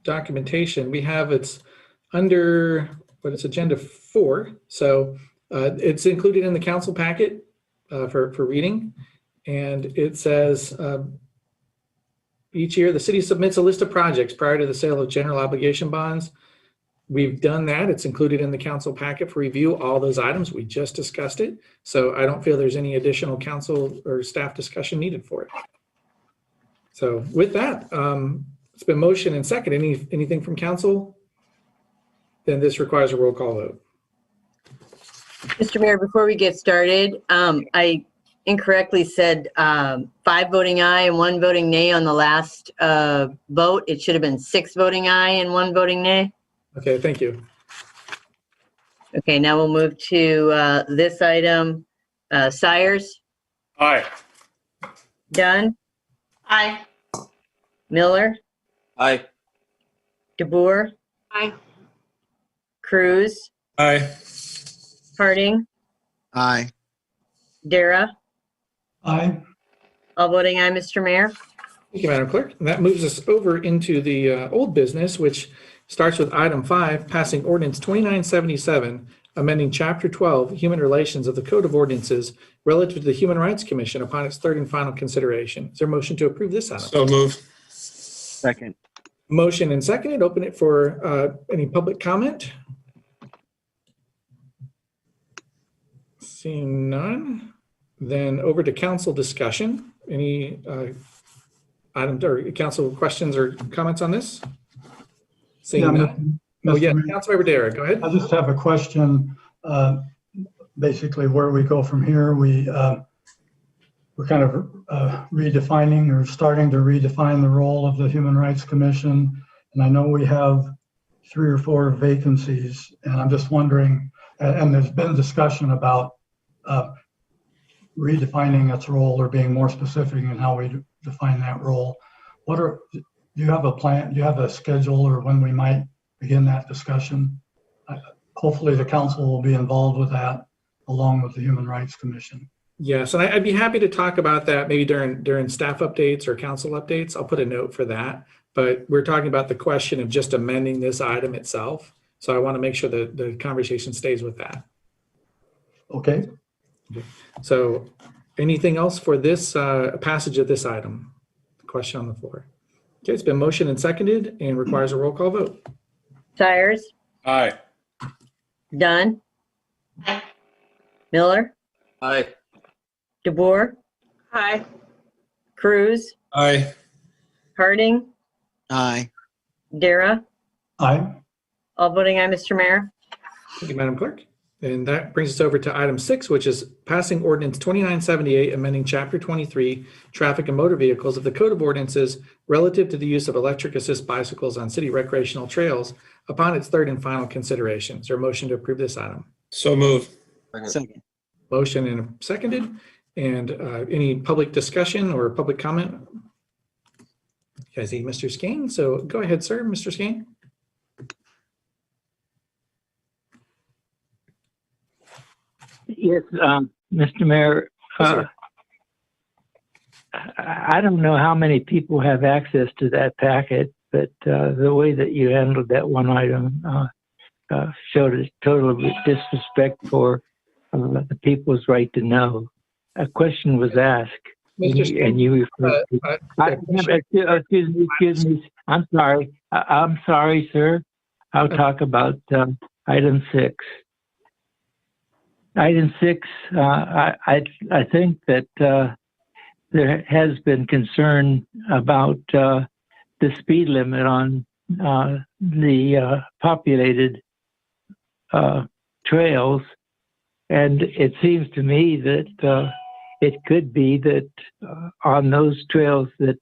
documentation, we have it's under what is agenda 4. So it's included in the council packet for reading. And it says each year the city submits a list of projects prior to the sale of general obligation bonds. we've done that. It's included in the council packet for review, all those items. We just discussed it. So I don't feel there's any additional council or staff discussion needed for it. So with that, it's been motion and second. Anything from council? Then this requires a roll call vote. Mr. Mayor, before we get started, I incorrectly said 5 voting aye and 1 voting nay on the last vote. It should have been 6 voting aye and 1 voting nay. Okay, thank you. Okay, now we'll move to this item. Sires, Aye. Dunn, Aye. Miller, Aye. DeBoer, Aye. Cruz, Aye. Harding, Aye. Dara. Aye. All voting aye, Mr. Mayor. Thank you, Madam Clerk. And that moves us over into the old business, which starts with item 5, passing ordinance 2977, amending Chapter 12, Human Relations of the Code of Ordinances relative to the Human Rights Commission upon its third and final consideration. Is there a motion to approve this item? So move. Second. Motion and seconded. Open it for any public comment. Seeing none, then over to council discussion. Any items or council questions or comments on this? Seeing Yeah, none. Oh, Mr. yeah, Mayor, Councilmember Dara, go ahead. I just have a question. Basically, where we go from here, we're kind of redefining or starting to redefine the role of the Human Rights Commission. And I know we have 3 or 4 vacancies, and I'm just wondering, and there's been discussion about redefining its role or being more specific in how we define that role. Do you have a plan? Do you have a schedule or when we might begin that discussion? Hopefully the council will be involved with that along with the Human Rights Commission. Yes, and I'd be happy to talk about that maybe during staff updates or council updates. I'll put a note for that. But we're talking about the question of just amending this item itself. So I want to make sure that the conversation stays with that. Okay. So anything else for this passage of this item? Question on the floor. Okay, it's been motioned and seconded and requires a roll call vote. Sires, Aye. Dunn, Aye. Miller, Aye. DeBoer, Aye. Cruz, Aye. Harding, Aye. Dara. Aye. All voting aye, Mr. Mayor. Thank you, Madam Clerk. And that brings us over to item 6, which is passing ordinance 2978, amending Chapter 23, Traffic and Motor Vehicles of the Code of Ordinances relative to the use of electric assist bicycles on city recreational trails upon its third and final consideration. Is there a motion to approve this item? So move. Second. Motion and seconded. And any public discussion or public comment? I see Mr. Skane. So go ahead, sir, Mr. Skane. Yes, Mr. Mayor, Yes, sir. I don't know how many people have access to that packet, but the way that you handled that one item showed a total disrespect for the people's right to know. A question was asked, Mr. and you referred to. Excuse me. I'm sorry. I'm sorry, sir. I'll talk about item 6. Item 6, I think that there has been concern about the speed limit on the populated trails. And it seems to me that it could be that on those trails that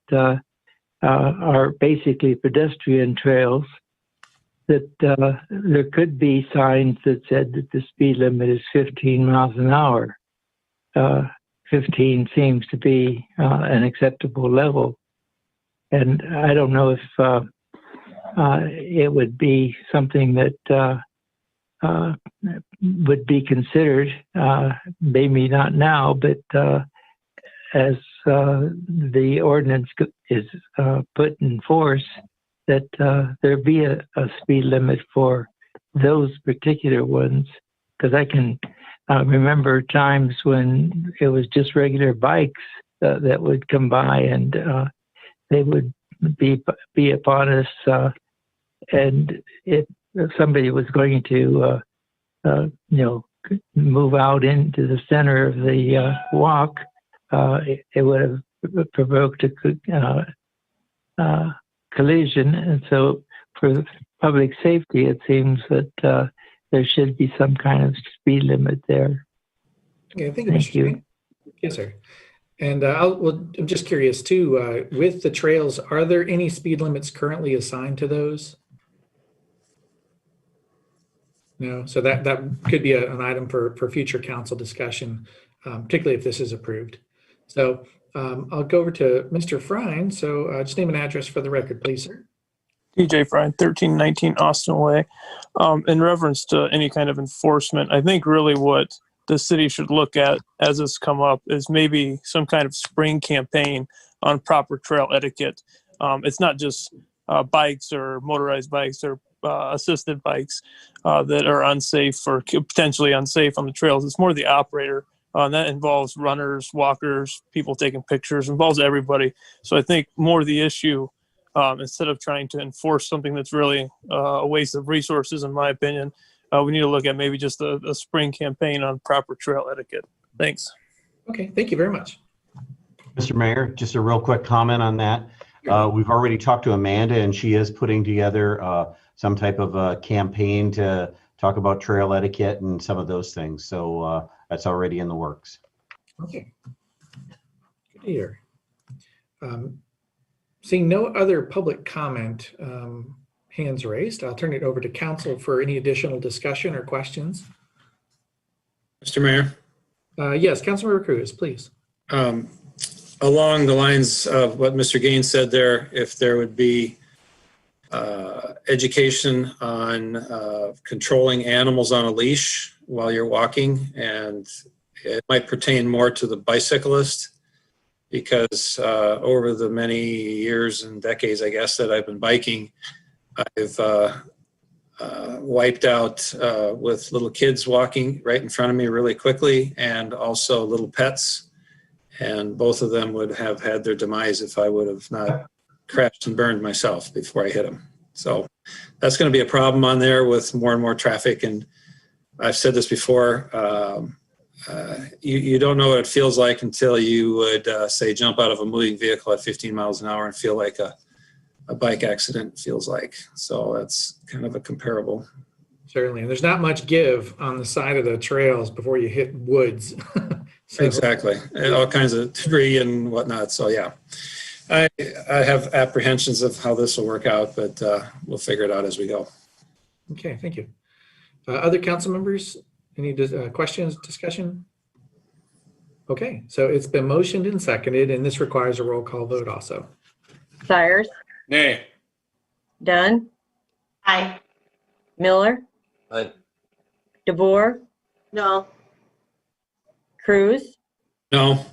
are basically pedestrian trails, that there could be signs that said that the speed limit is 15 miles an hour. 15 seems to be an acceptable level. And I don't know if it would be something that would be considered, maybe not now, but as the ordinance is put in force, that there be a speed limit for those particular ones. Because I can remember times when it was just regular bikes that would come by and they would be upon us, and it somebody was going to, move out into the center of the walk, it would have provoked a collision. And so for public safety, it seems that there should be some kind of speed limit there. Okay, thank you, Thank Mr. you. Chairman. Yes, sir. And I'm just curious too, with the trails, are there any speed limits currently assigned to those? No, so that could be an item for future council discussion, particularly if this is approved. So I'll go over to Mr. Frine. So just name and address for the record, please, sir. TJ Frine, 1319 Austin Way. In reference to any kind of enforcement, I think really what the city should look at as this come up is maybe some kind of spring campaign on proper trail etiquette. It's not just bikes or motorized bikes or assisted bikes that are unsafe or potentially unsafe on the trails. It's more the operator. That involves runners, walkers, people taking pictures, involves everybody. So I think more the issue, instead of trying to enforce something that's really a waste of resources, in my opinion, we need to look at maybe just a spring campaign on proper trail etiquette. Thanks. Okay, thank you very much. Mr. Mayor, just a real quick comment on that. We've already talked to Amanda, and she is putting together some type of a campaign to talk about trail etiquette and some of those things. So that's already in the works. Okay, good to hear. Seeing no other public comment, hands raised, I'll turn it over to council for any additional discussion or questions. Mr. Mayor? Yes, Councilmember Cruz, please. Along the lines of what Mr. Gaines said there, if there would be education on controlling animals on a leash while you're walking, and it might pertain more to the bicyclist, because over the many years and decades, I guess, that I've been biking, I've wiped out with little kids walking right in front of me really quickly, and also little pets. And both of them would have had their demise if I would have not crashed and burned myself before I hit them. So that's going to be a problem on there with more and more traffic. And I've said this before, you don't know what it feels like until you would say jump out of a moving vehicle at 15 miles an hour and feel like a bike accident feels like. So that's kind of a comparable. Certainly, and there's not much give on the side of the trails before you hit woods. So, exactly, and all kinds of debris and whatnot. So yeah, I have apprehensions of how this will work out, but we'll figure it out as we go. Okay, thank you. Other council members, any questions, discussion? Okay, so it's been motioned and seconded, and this requires a roll call vote also. Cyrus, Nay. Dunn, Aye. Miller, Aye. DeVore, No. Cruz, No.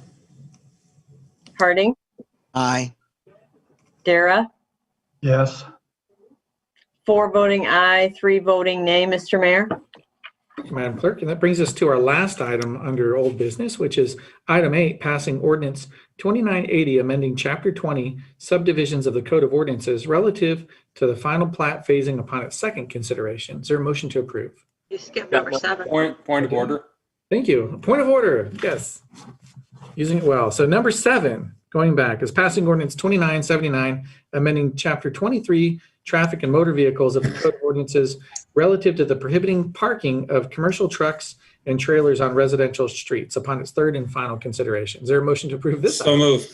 Harding, Aye. Dara, Yes. 4 voting aye, 3 voting nay, Mr. Mayor. Thank you, Madam Clerk, and that brings us to our last item under old business, which is item 8, passing ordinance 2980, amending chapter 20 subdivisions of the Code of Ordinances relative to the final plat phasing upon its second consideration. Is there a motion to approve? You skipped number 7. Point of order. Thank you. Point of order. Yes. Using it well. So number 7, going back, is passing ordinance 2979, amending chapter 23, traffic and motor vehicles of the Code of Ordinances relative to the prohibiting parking of commercial trucks and trailers on residential streets upon its third and final consideration. Is there a motion to approve this? So moved.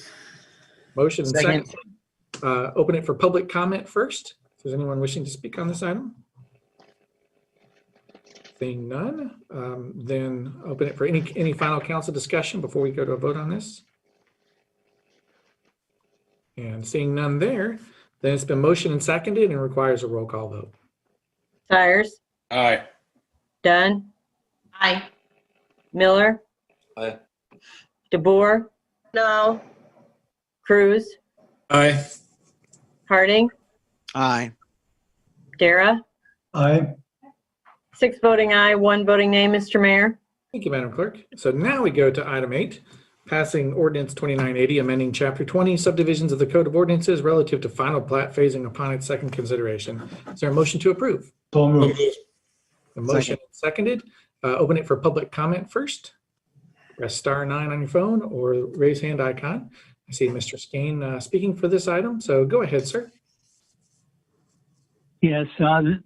Motion and second. Second. Open it for public comment first. If there's anyone wishing to speak on this item. Seeing none, then open it for any final council discussion before we go to a vote on this. And seeing none there, then it's been motioned and seconded and requires a roll call vote. Cyrus, Aye. Dunn, Aye. Miller, Aye. DeBoer, No. Cruz, Aye. Harding, Aye. Dara, Aye. 6 voting aye, 1 voting nay, Mr. Mayor. Thank you, Madam Clerk. So now we go to item 8, passing ordinance 2980, amending chapter 20 subdivisions of the Code of Ordinances relative to final plat phasing upon its second consideration. Is there a motion to approve? So moved. A motion seconded. Open it for public comment first. Press star 9 on your phone or raise hand icon. I see Mr. Skane speaking for this item, so go ahead, sir. Yes,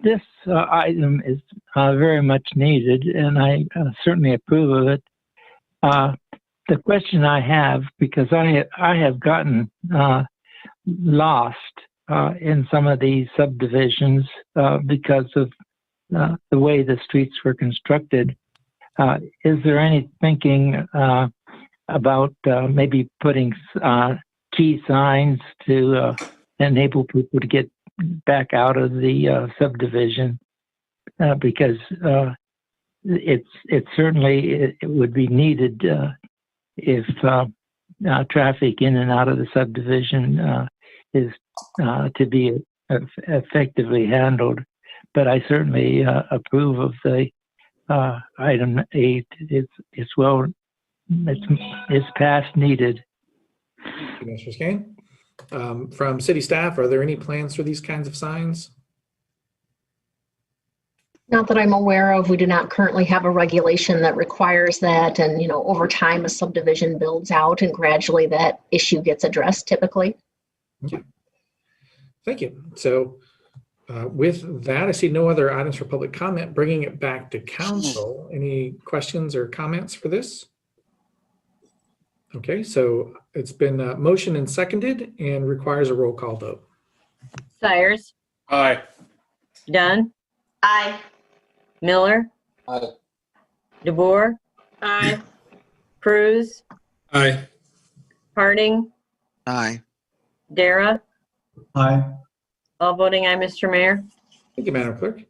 this item is very much needed, and I certainly approve of it. The question I have, because I have gotten lost in some of these subdivisions because of the way the streets were constructed. Is there any thinking about maybe putting key signs to enable people to get back out of the subdivision? Because it certainly would be needed if traffic in and out of the subdivision is to be effectively handled. But I certainly approve of the item 8. It's past needed. Thank you, Mr. Skane. From city staff, are there any plans for these kinds of signs? Not that I'm aware of. We do not currently have a regulation that requires that. And, over time, a subdivision builds out and gradually that issue gets addressed typically. Okay. Thank you. So with that, I see no other items for public comment. Bringing it back to council, any questions or comments for this? Okay, so it's been motioned and seconded and requires a roll call vote. Sires, Aye. Dunn, Aye. Miller, Aye. DeBoer, Aye. Cruz, Aye. Harding, Aye. Dara, Aye. all voting aye, Mr. Mayor. Thank you, Madam Clerk.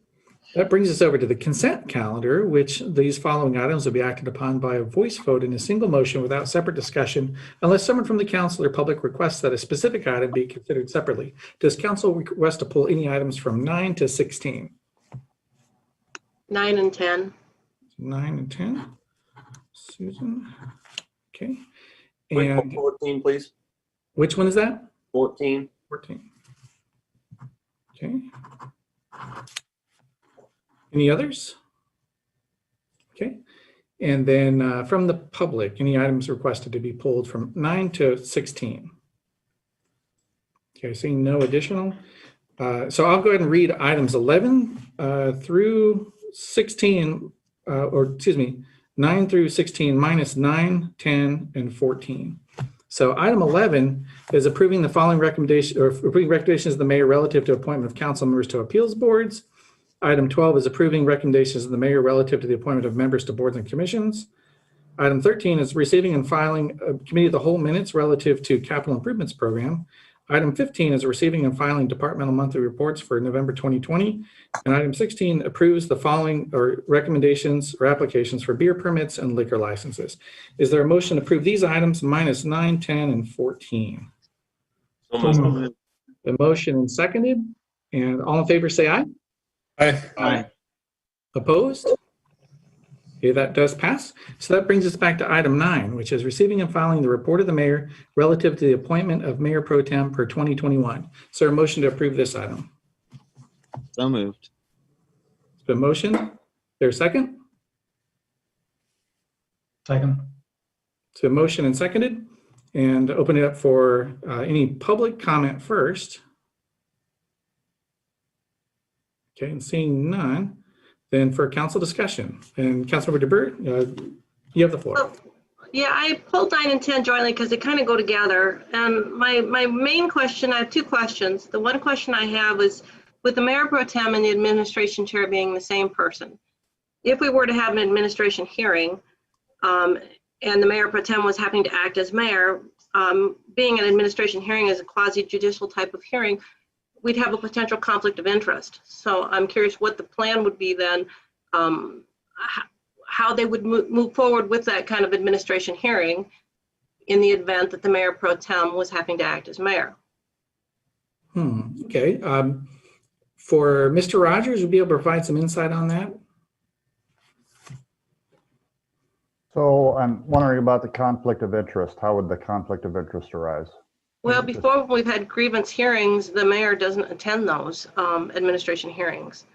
That brings us over to the consent calendar, which these following items will be acted upon by a voice vote in a single motion without separate discussion, unless someone from the council or public requests that a specific item be considered separately. Does council request to pull any items from 9 to 16? 9 and 10. 9 and 10. Susan. Okay. Wait, And 14, please. which one is that? 14. 14. Okay. Any others? Okay. And then from the public, any items requested to be pulled from 9 to 16? Okay, seeing no additional. So I'll go ahead and read items 11 through 16, or excuse me, 9 through 16 minus 9, 10, and 14. So item 11 is approving the following recommendation, or approving recommendations of the mayor relative to appointment of council members to appeals boards. Item 12 is approving recommendations of the mayor relative to the appointment of members to boards and commissions. Item 13 is receiving and filing committee of the whole minutes relative to capital improvements program. Item 15 is receiving and filing departmental monthly reports for November 2020. And item 16 approves the following or recommendations or applications for beer permits and liquor licenses. Is there a motion to approve these items minus 9, 10, and 14? So moved. The motion and seconded. And all in favor say aye. Aye. Aye. Opposed? Okay, that does pass. So that brings us back to item 9, which is receiving and filing the report of the mayor relative to the appointment of Mayor Pro Tem per 2021. Is there a motion to approve this item? So moved. It's been motioned. There's a second? Second. It's been motioned and seconded. And open it up for any public comment first. Okay, and seeing none, then for council discussion. And Councilmember DeBert, you have the floor. Yeah, I pulled 9 and 10 jointly because they kind of go together. And my main question, I have 2 questions. The one question I have is, with the Mayor Pro Tem and the administration chair being the same person, if we were to have an administration hearing and the Mayor Pro Tem was having to act as mayor, being an administration hearing is a quasi-judicial type of hearing, we'd have a potential conflict of interest. So I'm curious what the plan would be then, how they would move forward with that kind of administration hearing in the event that the Mayor Pro Tem was having to act as mayor. Okay. For Mr. Rogers, would you be able to provide some insight on that? So I'm wondering about the conflict of interest. How would the conflict of interest arise? Well, before we've had grievance hearings, the mayor doesn't attend those administration hearings.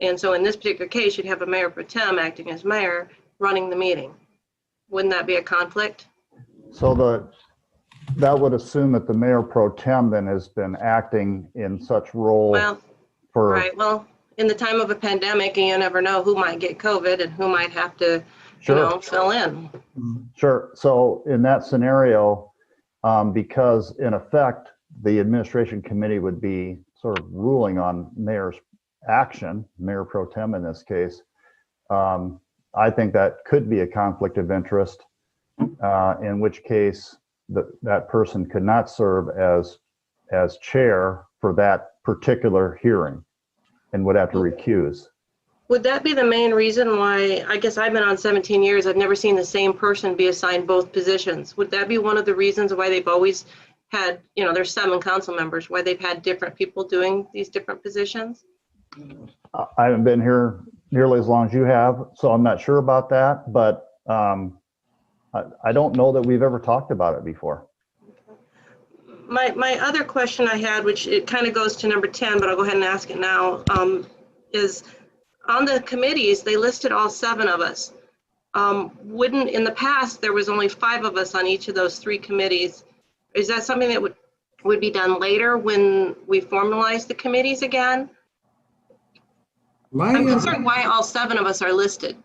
And so in this particular case, you'd have a mayor pro tem acting as mayor running the meeting. Wouldn't that be a conflict? So that would assume that the mayor pro tem then has been acting in such role Well, for. right. Well, in the time of a pandemic, you never know who might get COVID and who might have to, Sure. fill in. Sure. So in that scenario, because in effect, the administration committee would be sort of ruling on mayor's action, mayor pro tem in this case, I think that could be a conflict of interest, in which case that person could not serve as chair for that particular hearing and would have to recuse. Would that be the main reason why, I guess I've been on 17 years, I've never seen the same person be assigned both positions. Would that be one of the reasons why they've always had, there's 7 council members, why they've had different people doing these different positions? I haven't been here nearly as long as you have, so I'm not sure about that, but I don't know that we've ever talked about it before. My other question I had, which it kind of goes to number 10, but I'll go ahead and ask it now, is on the committees, they listed all 7 of us. Wouldn't, in the past, there was only 5 of us on each of those 3 committees. Is that something that would be done later when we formalize the committees again? I'm concerned why all 7 of us are listed.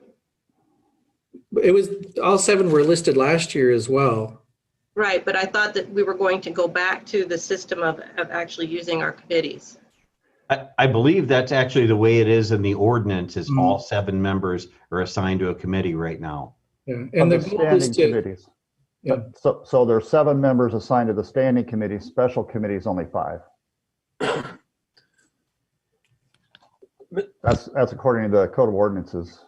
It was, all 7 were listed last year as well. Right, but I thought that we were going to go back to the system of actually using our committees. I believe that's actually the way it is in the ordinance, is all 7 members are assigned to a committee right now. Yeah, and the goal is to, committees. Yeah. So there's 7 members assigned to the standing committee, special committees only 5. That's according to the code of ordinances.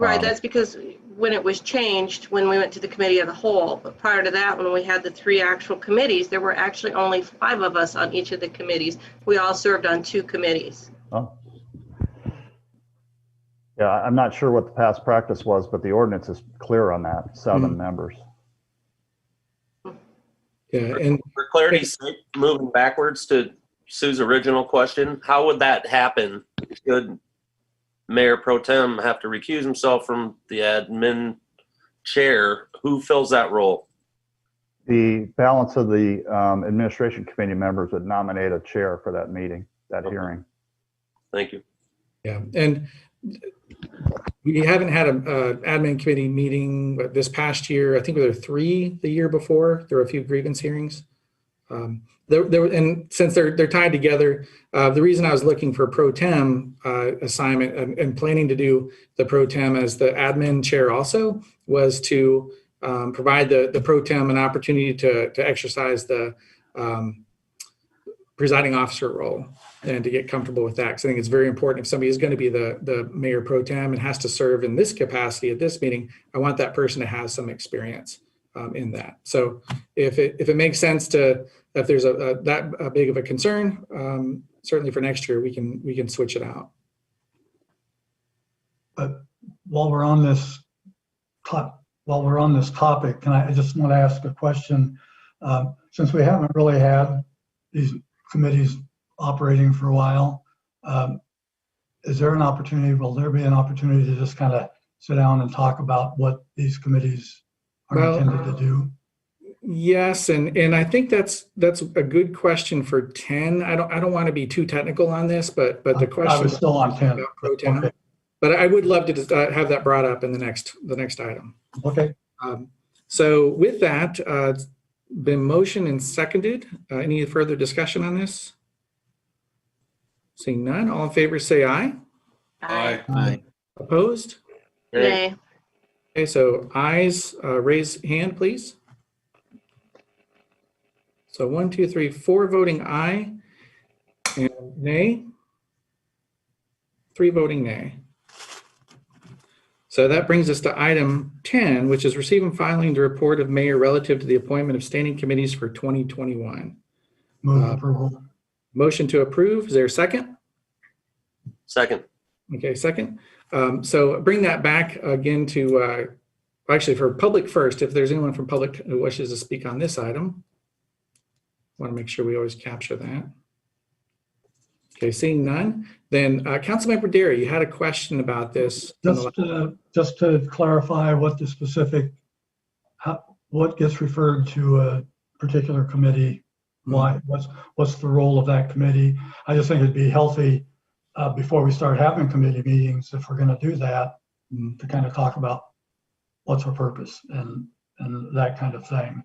Right, that's because when it was changed, when we went to the committee of the whole, but prior to that, when we had the 3 actual committees, there were actually only 5 of us on each of the committees. We all served on 2 committees. Oh. Yeah, I'm not sure what the past practice was, but the ordinance is clear on that, 7 members. yeah, and For clarity's sake, moving backwards to Sue's original question, how would that happen? Should Mayor Pro Tem have to recuse himself from the admin chair? Who fills that role? The balance of the administration committee members would nominate a chair for that meeting, that hearing. Thank you. yeah, and we haven't had an admin committee meeting this past year. I think there were 3 the year before. There were a few grievance hearings. And since they're tied together, the reason I was looking for pro tem assignment and planning to do the pro tem as the admin chair also was to provide the pro tem an opportunity to exercise the presiding officer role and to get comfortable with that. Because I think it's very important if somebody is going to be the mayor pro tem and has to serve in this capacity at this meeting, I want that person to have some experience in that. So if it makes sense if there's that big of a concern, certainly for next year, we can switch it out. But while we're on this topic, I just want to ask a question. Since we haven't really had these committees operating for a while, is there an opportunity, will there be an opportunity to just kind of sit down and talk about what these committees are intended to do? Yes, and I think that's a good question for 10. I don't want to be too technical on this, but the question I was still on 10. Pro tem. Okay. But I would love to just, have that brought up in the next item. Okay. So with that, it's been motioned and seconded. Any further discussion on this? Seeing none, all in favor say aye. Aye. Opposed? Nay. Okay, so ayes, raise hand, please. So 1, 2, 3, 4 voting aye, and nay. 3 voting nay. So that brings us to item 10, which is receive and filing the report of mayor relative to the appointment of standing committees for 2021. Move approval. Motion to approve. Is there a second? Second. Okay, second. So bring that back again to actually for public first, if there's anyone from public who wishes to speak on this item. Want to make sure we always capture that. Okay, seeing none, then Councilmember Derry, you had a question about this. Just to clarify what the specific, what gets referred to a particular committee, why, what's the role of that committee? I just think it'd be healthy before we start having committee meetings, if we're going to do that, to kind of talk about what's our purpose and that kind of thing.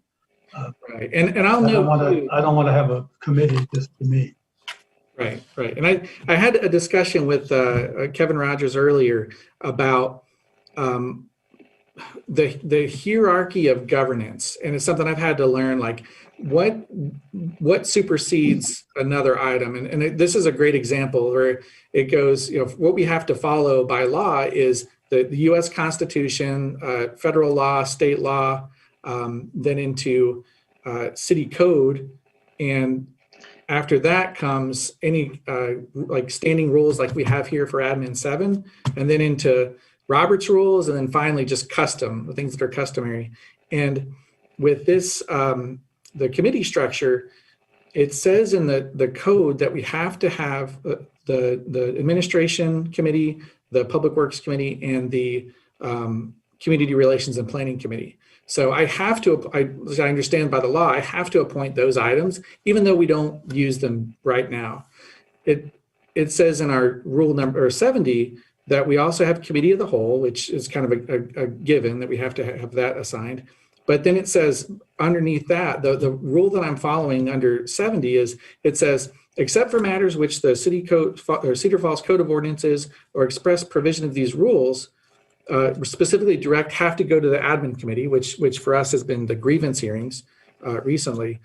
Right, and I'll note I don't want to have a committee just to meet. Right. And I had a discussion with Kevin Rogers earlier about the hierarchy of governance, and it's something I've had to learn, like what supersedes another item, and this is a great example where it goes, what we have to follow by law is the U.S. Constitution, federal law, state law, then into city code, and after that comes any like standing rules like we have here for admin 7, and then into Robert's rules, and then finally just custom, the things that are customary. And with this, the committee structure, it says in the code that we have to have the administration committee, the public works committee, and the community relations and planning committee. So I have to, as I understand by the law, I have to appoint those items, even though we don't use them right now. It says in our rule number 70 that we also have committee of the whole, which is kind of a given that we have to have that assigned. But then it says underneath that, the rule that I'm following under 70 is, it says, except for matters which the city code or Cedar Falls Code of Ordinances or express provision of these rules specifically direct, have to go to the admin committee, which for us has been the grievance hearings recently,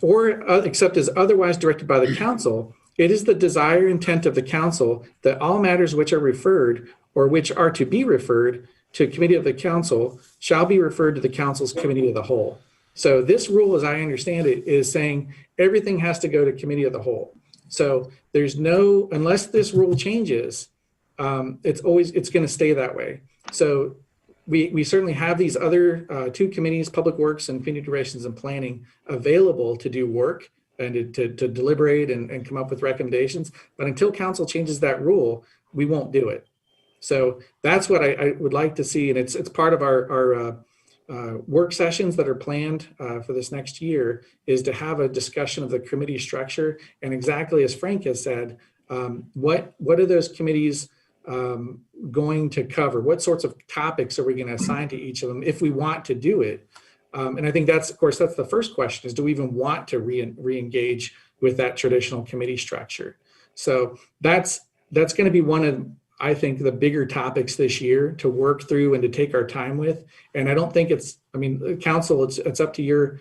or except as otherwise directed by the council. It is the desire intent of the council that all matters which are referred or which are to be referred to committee of the council shall be referred to the council's committee of the whole. So this rule, as I understand it, is saying everything has to go to committee of the whole. So there's no, unless this rule changes, it's going to stay that way. So we certainly have these other 2 committees, public works and community relations and planning, available to do work and to deliberate and come up with recommendations. But until council changes that rule, we won't do it. So that's what I would like to see. And it's part of our work sessions that are planned for this next year, is to have a discussion of the committee structure. And exactly as Frank has said, what are those committees going to cover? What sorts of topics are we going to assign to each of them if we want to do it? And I think that's the first question, is do we even want to re-engage with that traditional committee structure? So that's going to be one of, I think, the bigger topics this year to work through and to take our time with. And I don't think council, it's up to your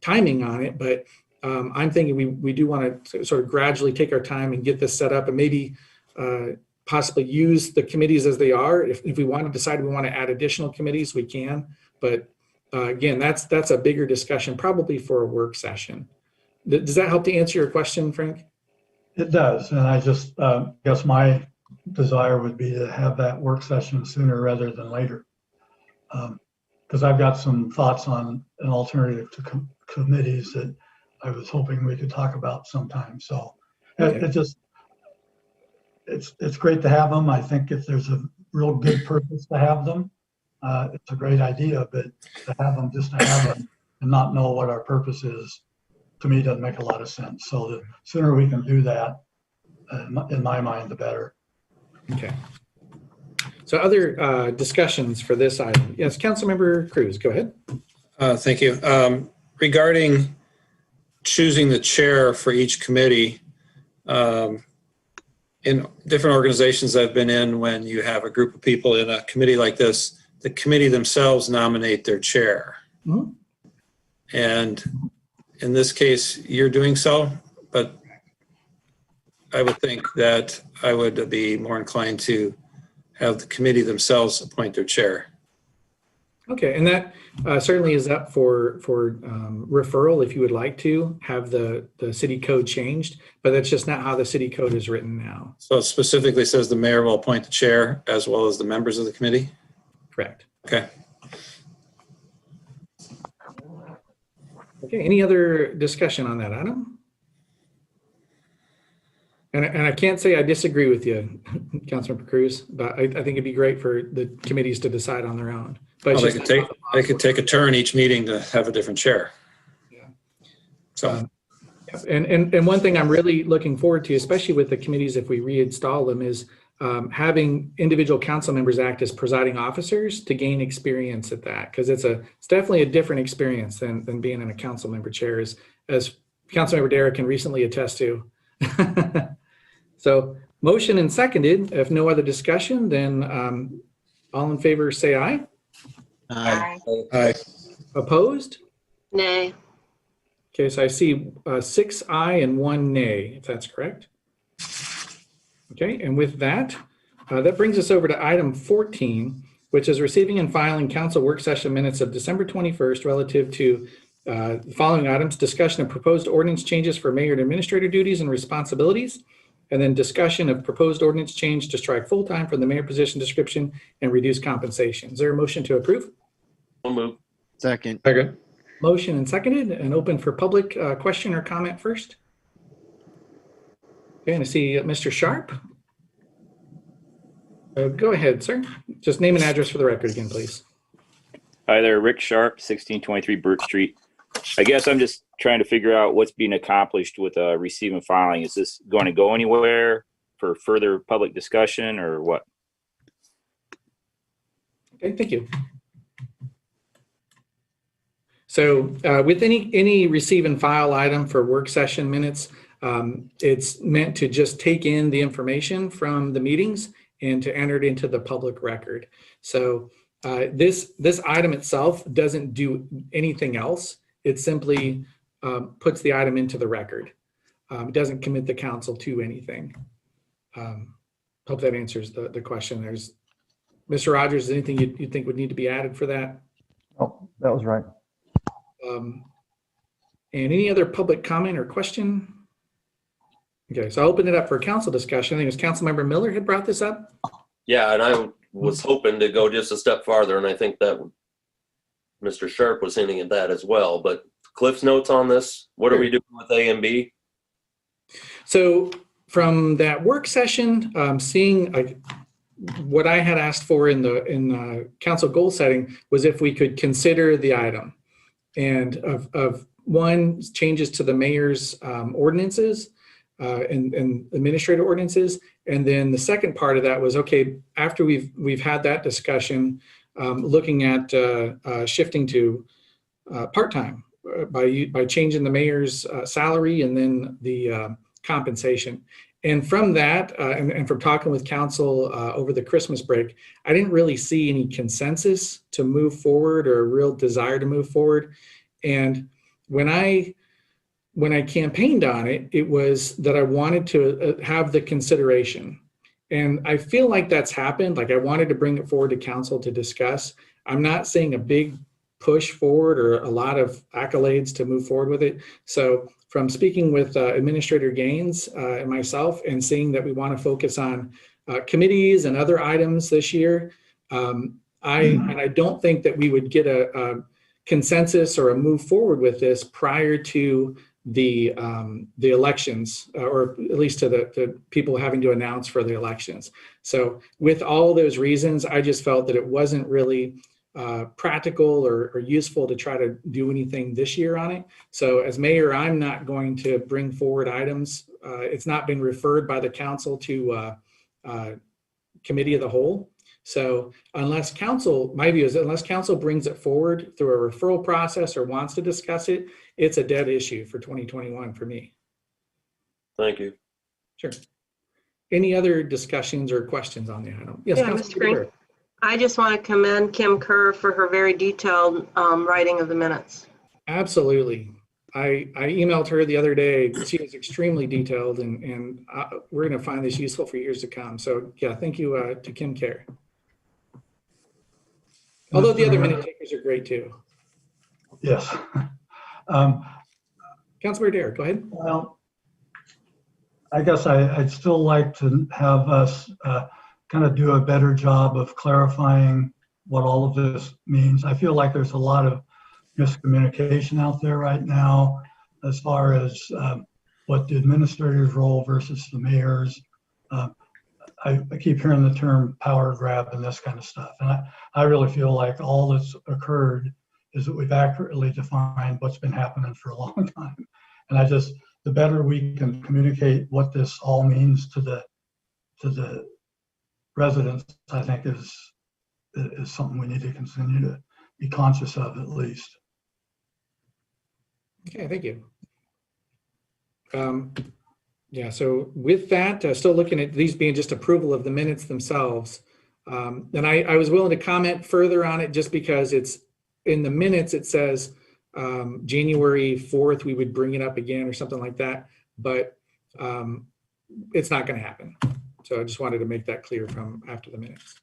timing on it, but I'm thinking we do want to sort of gradually take our time and get this set up, and maybe possibly use the committees as they are. If we want to decide we want to add additional committees, we can. But again, that's a bigger discussion, probably for a work session. Does that help to answer your question, Frank? It does. And I just guess my desire would be to have that work session sooner rather than later. Because I've got some thoughts on an alternative to committees that I was hoping we could talk about sometime. So okay. It's great to have them. I think if there's a real good purpose to have them, it's a great idea, but to have them just to have them and not know what our purpose is, to me, doesn't make a lot of sense. So the sooner we can do that, in my mind, the better. Okay. So other discussions for this item. Yes, Councilmember Cruz, go ahead. Thank you. Regarding choosing the chair for each committee, in different organizations I've been in, when you have a group of people in a committee like this, the committee themselves nominate their chair. Mm-hmm. And in this case, you're doing so, but I would think that I would be more inclined to have the committee themselves appoint their chair. Okay, and that certainly is up for referral if you would like to have the city code changed, but that's just not how the city code is written now. So it specifically says the mayor will appoint the chair as well as the members of the committee? Correct. Okay. Okay, any other discussion on that item? And I can't say I disagree with you, Councilmember Cruz, but I think it'd be great for the committees to decide on their own. But Well, it's just they could take a turn each meeting to have a different chair. Yeah. So. And one thing I'm really looking forward to, especially with the committees, if we reinstall them, is having individual council members act as presiding officers to gain experience at that, because it's definitely a different experience than being in a council member chair, as Councilmember Derrick can recently attest to. So motion and seconded. If no other discussion, then all in favor say aye. Aye. Aye. Opposed? Nay. Okay, so I see 6 aye and 1 nay, if that's correct. Okay, and with that, that brings us over to item 14, which is receiving and filing council work session minutes of December 21st relative to the following items: discussion of proposed ordinance changes for mayor and administrator duties and responsibilities, and then discussion of proposed ordinance change to strike full-time from the mayor position description and reduce compensation. Is there a motion to approve? I'll move. Second. Second. Motion and seconded, and open for public question or comment first. Okay, and I see Mr. Sharp. Go ahead, sir. Just name and address for the record again, please. Hi there, Rick Sharp, 1623 Burt Street. I guess I'm just trying to figure out what's being accomplished with receive and filing. Is this going to go anywhere for further public discussion or what? Okay, thank you. So with any receive and file item for work session minutes, it's meant to just take in the information from the meetings and to enter it into the public record. So this item itself doesn't do anything else. It simply puts the item into the record. It doesn't commit the council to anything. Hope that answers the question. There's Mr. Rogers, anything you think would need to be added for that? Oh, that was right. And any other public comment or question? Okay, so I'll open it up for council discussion. I think it was Councilmember Miller had brought this up. Yeah, and I was hoping to go just a step farther, and I think that Mr. Sharp was hinting at that as well. But Cliff's notes on this, what are we doing with A and B? So from that work session, seeing what I had asked for in the council goal setting was if we could consider the item, and of one, changes to the mayor's ordinances and administrative ordinances. And then the second part of that was, okay, after we've had that discussion, looking at shifting to part-time by changing the mayor's salary and then the compensation. And from that, and from talking with council over the Christmas break, I didn't really see any consensus to move forward or a real desire to move forward. And when I campaigned on it, it was that I wanted to have the consideration. And I feel like that's happened. Like I wanted to bring it forward to council to discuss. I'm not seeing a big push forward or a lot of accolades to move forward with it. So from speaking with Administrator Gaines and myself and seeing that we want to focus on committees and other items this year, I don't think that we would get a consensus or a move forward with this prior to the elections, or at least to the people having to announce for the elections. So with all those reasons, I just felt that it wasn't really practical or useful to try to do anything this year on it. So as mayor, I'm not going to bring forward items. It's not been referred by the council to committee of the whole. So unless council, my view is unless council brings it forward through a referral process or wants to discuss it, it's a dead issue for 2021 for me. Thank you. Sure. Any other discussions or questions on the item? Yes, Yeah, Mr. Green. I just want to commend Kim Kerr for her very detailed writing of the minutes. Absolutely. I emailed her the other day. She was extremely detailed, and we're going to find this useful for years to come. So yeah, thank you to Kim Kerr. Although the other minute takers are great too. Yes. Councilor Dare, go ahead. Well, I guess I'd still like to have us kind of do a better job of clarifying what all of this means. I feel like there's a lot of miscommunication out there right now as far as what the administrator's role versus the mayor's. I keep hearing the term power grab and this kind of stuff. And I really feel like all that's occurred is that we've accurately defined what's been happening for a long time. And the better we can communicate what this all means to the residents, I think is something we need to continue to be conscious of at least. Okay, thank you. Yeah, so with that, still looking at these being just approval of the minutes themselves. And I was willing to comment further on it just because it's in the minutes, it says January 4th, we would bring it up again or something like that, but it's not going to happen. So I just wanted to make that clear from after the minutes.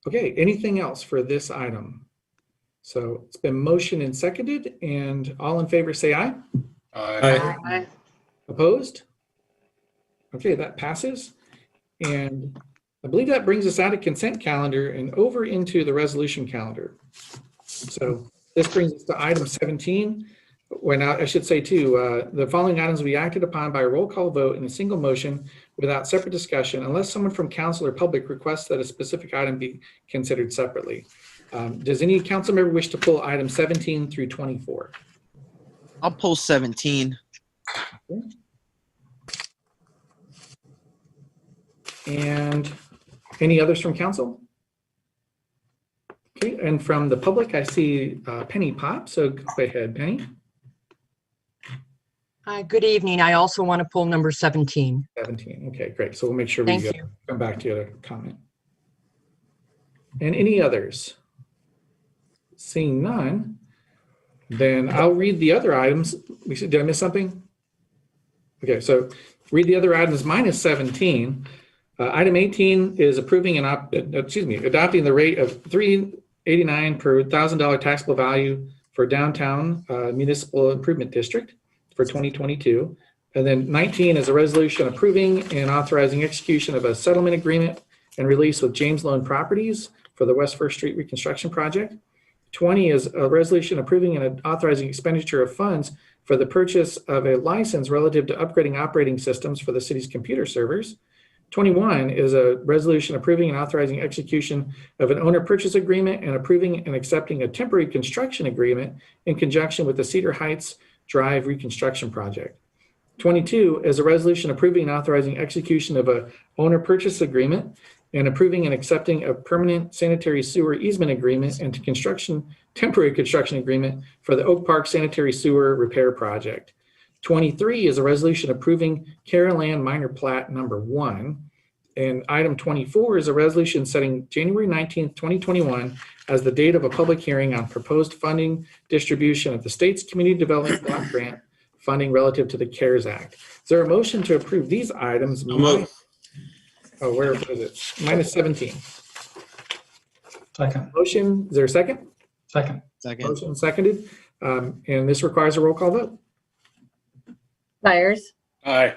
Okay, anything else for this item? So it's been motioned and seconded, and all in favor say aye. Aye. Opposed? Okay, that passes. And I believe that brings us out of consent calendar and over into the resolution calendar. So this brings us to item 17. When I should say too, the following items will be acted upon by a roll call vote in a single motion without separate discussion unless someone from council or public requests that a specific item be considered separately. Does any council member wish to pull item 17 through 24? I'll pull 17. Okay. And any others from council? Okay, and from the public, I see Penny Pop, so go ahead, Penny. Good evening. I also want to pull number 17. 17, okay, great. So we'll make sure we Thank you. come back to you to comment. And any others? Seeing none, then I'll read the other items. Did I miss something? Okay, so read the other items minus 17. Item 18 is approving adopting the rate of $3.89 per $1,000 taxable value for downtown municipal improvement district for 2022. And then 19 is a resolution approving and authorizing execution of a settlement agreement and release with James Loan Properties for the West First Street reconstruction project. 20 is a resolution approving and authorizing expenditure of funds for the purchase of a license relative to upgrading operating systems for the city's computer servers. 21 is a resolution approving and authorizing execution of an owner purchase agreement and approving and accepting a temporary construction agreement in conjunction with the Cedar Heights Drive reconstruction project. 22 is a resolution approving and authorizing execution of a owner purchase agreement and approving and accepting a permanent sanitary sewer easement agreement and temporary construction agreement for the Oak Park sanitary sewer repair project. 23 is a resolution approving Carolan minor plat number 1. And item 24 is a resolution setting January 19th, 2021 as the date of a public hearing on proposed funding distribution of the state's community development block grant funding relative to the CARES Act. Is there a motion to approve these items? Where is it? Minus 17. Second. Motion, is there a second? Second. Motion seconded. And this requires a roll call vote. Myers, Aye.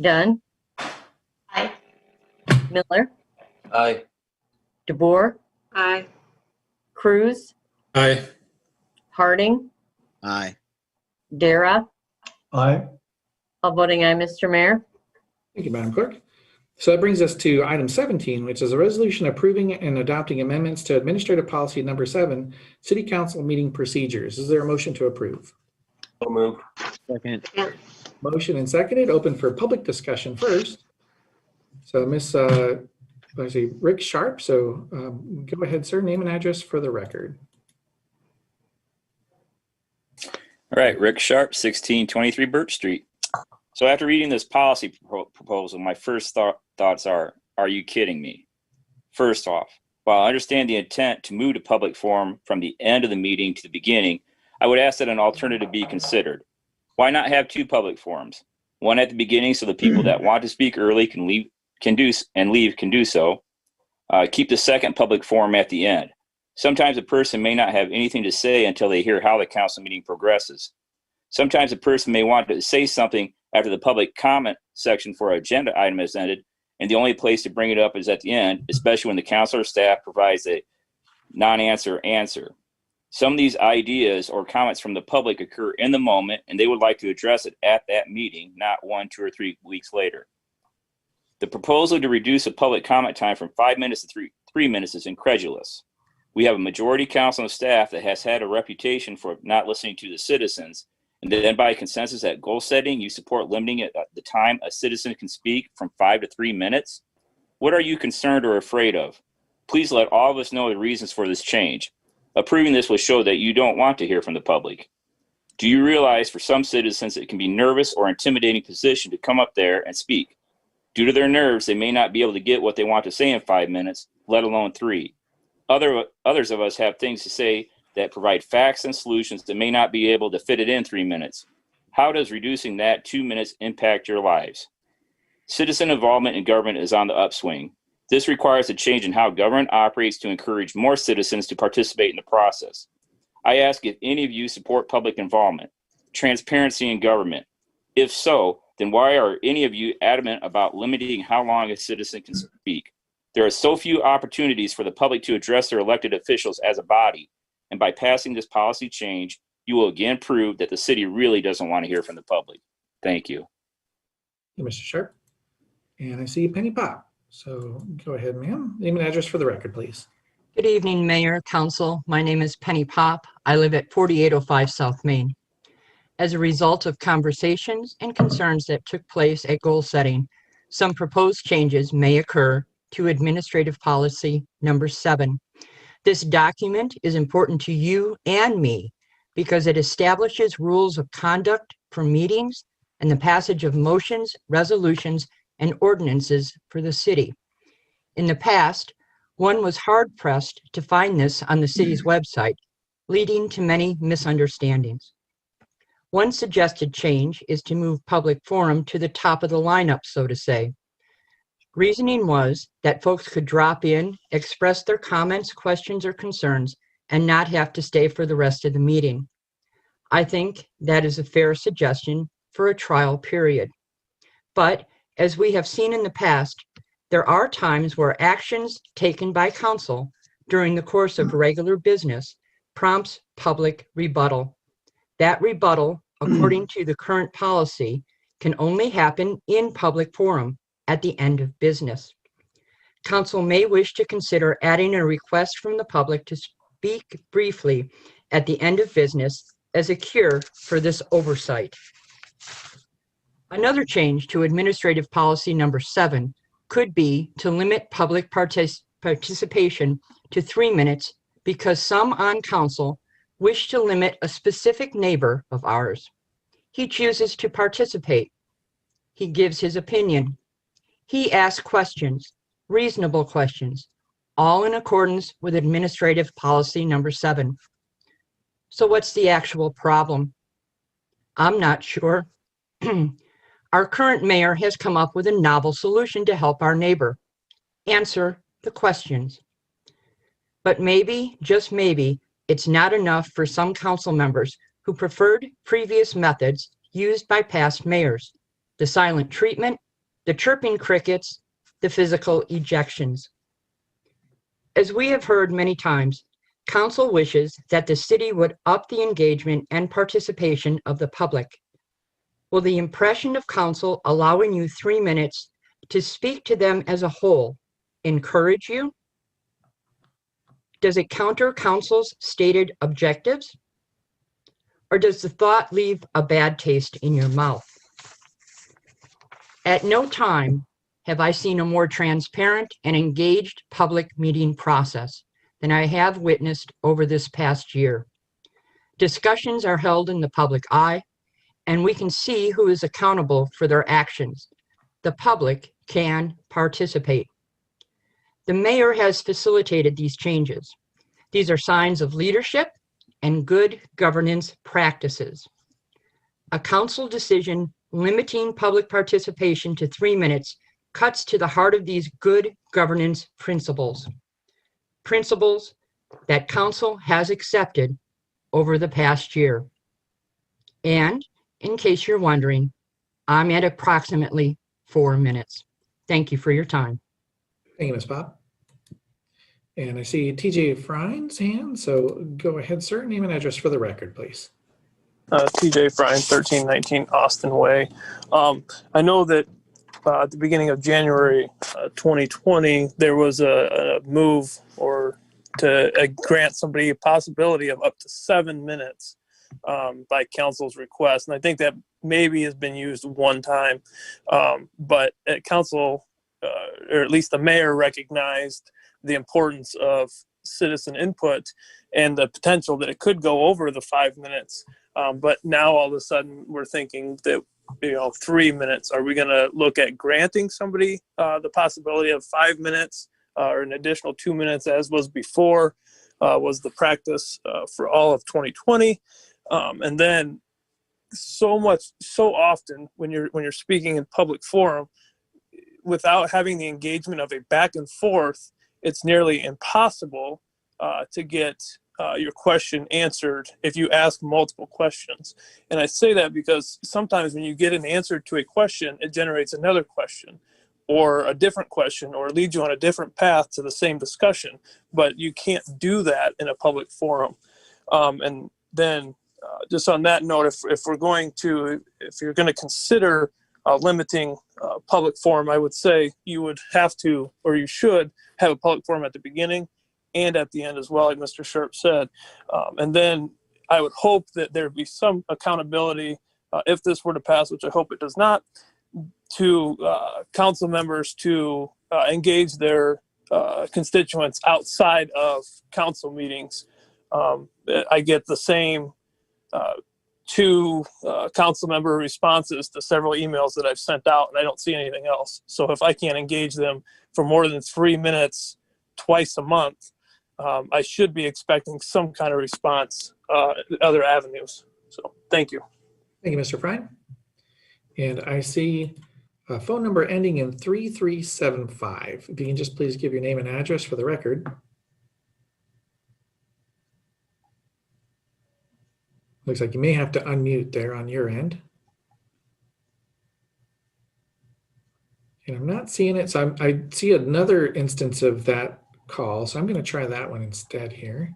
Dunn. Aye. Miller, Aye. DeBoer, Aye. Cruz, Aye. Harding, Aye. Dara. Aye. All voting aye, Mr. Mayor. Thank you, Madam Clerk. So that brings us to item 17, which is a resolution approving and adopting amendments to Administrative Policy Number 7, City Council Meeting Procedures. Is there a motion to approve? So moved. Second. Motion and seconded. Open for public discussion first. So Rick Sharp. So go ahead, sir. Name and address for the record. All right, Rick Sharp, 1623 Birch Street. So after reading this policy proposal, my first thoughts are you kidding me? First off, while I understand the intent to move to public forum from the end of the meeting to the beginning, I would ask that an alternative be considered. Why not have 2 public forums? One at the beginning so the people that want to speak early can do so. Keep the second public forum at the end. Sometimes a person may not have anything to say until they hear how the council meeting progresses. Sometimes a person may want to say something after the public comment section for an agenda item has ended, and the only place to bring it up is at the end, especially when the council or staff provides a non-answer, answer. Some of these ideas or comments from the public occur in the moment, and they would like to address it at that meeting, not 1, 2, or 3 weeks later. The proposal to reduce the public comment time from 5 minutes to 3 minutes is incredulous. We have a majority council and staff that has had a reputation for not listening to the citizens, and then by consensus at goal setting, you support limiting it at the time a citizen can speak from 5 to 3 minutes? What are you concerned or afraid of? Please let all of us know the reasons for this change. Approving this will show that you don't want to hear from the public. Do you realize for some citizens it can be nervous or intimidating position to come up there and speak? Due to their nerves, they may not be able to get what they want to say in 5 minutes, let alone 3. Others of us have things to say that provide facts and solutions that may not be able to fit it in 3 minutes. How does reducing that 2 minutes impact your lives? Citizen involvement in government is on the upswing. This requires a change in how government operates to encourage more citizens to participate in the process. I ask if any of you support public involvement, transparency in government. If so, then why are any of you adamant about limiting how long a citizen can speak? There are so few opportunities for the public to address their elected officials as a body, and by passing this policy change, you will again prove that the city really doesn't want to hear from the public. Thank you. Thank you, Mr. Sharp. And I see Penny Pop. So go ahead, ma'am. Name and address for the record, please. Good evening, Mayor, Council. My name is Penny Pop. I live at 4805 South Main. As a result of conversations and concerns that took place at goal setting, some proposed changes may occur to Administrative Policy Number 7. This document is important to you and me because it establishes rules of conduct for meetings and the passage of motions, resolutions, and ordinances for the city. In the past, one was hard-pressed to find this on the city's website, leading to many misunderstandings. One suggested change is to move public forum to the top of the lineup, so to say. Reasoning was that folks could drop in, express their comments, questions, or concerns, and not have to stay for the rest of the meeting. I think that is a fair suggestion for a trial period. But as we have seen in the past, there are times where actions taken by council during the course of regular business prompts public rebuttal. That rebuttal, according to the current policy, can only happen in public forum at the end of business. Council may wish to consider adding a request from the public to speak briefly at the end of business as a cure for this oversight. Another change to Administrative Policy Number 7 could be to limit public participation to 3 minutes because some on council wish to limit a specific neighbor of ours. He chooses to participate. He gives his opinion. He asks questions, reasonable questions, all in accordance with Administrative Policy Number 7. So what's the actual problem? I'm not sure. Our current mayor has come up with a novel solution to help our neighbor answer the questions. But maybe, just maybe, it's not enough for some council members who preferred previous methods used by past mayors, the silent treatment, the chirping crickets, the physical ejections. As we have heard many times, council wishes that the city would up the engagement and participation of the public. Will the impression of council allowing you 3 minutes to speak to them as a whole encourage you? Does it counter council's stated objectives? Or does the thought leave a bad taste in your mouth? At no time have I seen a more transparent and engaged public meeting process than I have witnessed over this past year. Discussions are held in the public eye, and we can see who is accountable for their actions. The public can participate. The mayor has facilitated these changes. These are signs of leadership and good governance practices. A council decision limiting public participation to 3 minutes cuts to the heart of these good governance principles. Principles that council has accepted over the past year. And in case you're wondering, I'm at approximately 4 minutes. Thank you for your time. Thank you, Ms. Bob. And I see TJ Frien's hand, so go ahead, sir. Name and address for the record, please. TJ Frine, 1319 Austin Way. I know that at the beginning of January 2020, there was a move or to grant somebody a possibility of up to 7 minutes by council's request. And I think that maybe has been used one time. But at council, or at least the mayor, recognized the importance of citizen input and the potential that it could go over the 5 minutes. But now all of a sudden we're thinking that 3 minutes. Are we going to look at granting somebody the possibility of 5 minutes or an additional 2 minutes, as was before, was the practice for all of 2020? And then so often when you're speaking in public forum, without having the engagement of a back and forth, it's nearly impossible to get your question answered if you ask multiple questions. And I say that because sometimes when you get an answer to a question, it generates another question or a different question or leads you on a different path to the same discussion. But you can't do that in a public forum. And then just on that note, if you're going to consider limiting public forum, I would say you would have to, or you should have a public forum at the beginning and at the end as well, like Mr. Sharp said. And then I would hope that there'd be some accountability if this were to pass, which I hope it does not, to council members to engage their constituents outside of council meetings. I get the same two council member responses to several emails that I've sent out, and I don't see anything else. So if I can't engage them for more than 3 minutes twice a month, I should be expecting some kind of response other avenues. So thank you. Thank you, Mr. Frine. And I see a phone number ending in 3375. If you can just please give your name and address for the record. Looks like you may have to unmute there on your end. And I'm not seeing it, so I see another instance of that call, so I'm going to try that one instead here.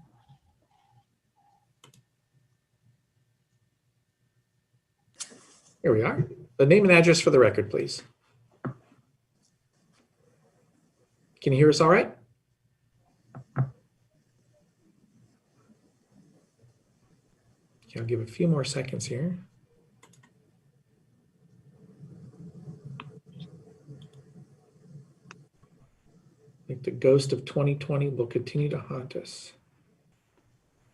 Here we are. The name and address for the record, please. Can you hear us all right? Okay, I'll give a few more seconds here. I think the ghost of 2020 will continue to haunt us.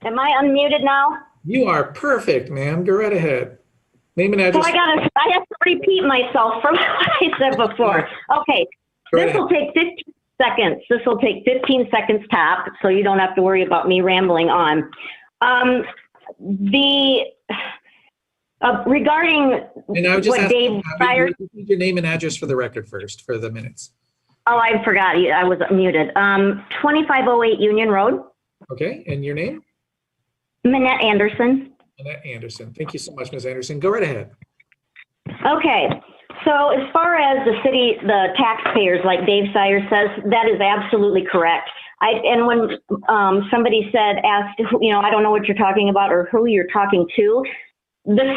Am I unmuted now? You are perfect, ma'am. Go right ahead. Name and address. So I have to repeat myself from what I said before. Okay, this will take 15 seconds. This will take 15 seconds top, so you don't have to worry about me rambling on. Regarding what Dave fired. Your name and address for the record first, for the minutes. Oh, I forgot. I was muted. 2508 Union Road. Okay, and your name? Minette Anderson. Minette Anderson. Thank you so much, Ms. Anderson. Go right ahead. Okay, so as far as the taxpayers, like Dave Sire says, that is absolutely correct. And when somebody asked, I don't know what you're talking about or who you're talking to, the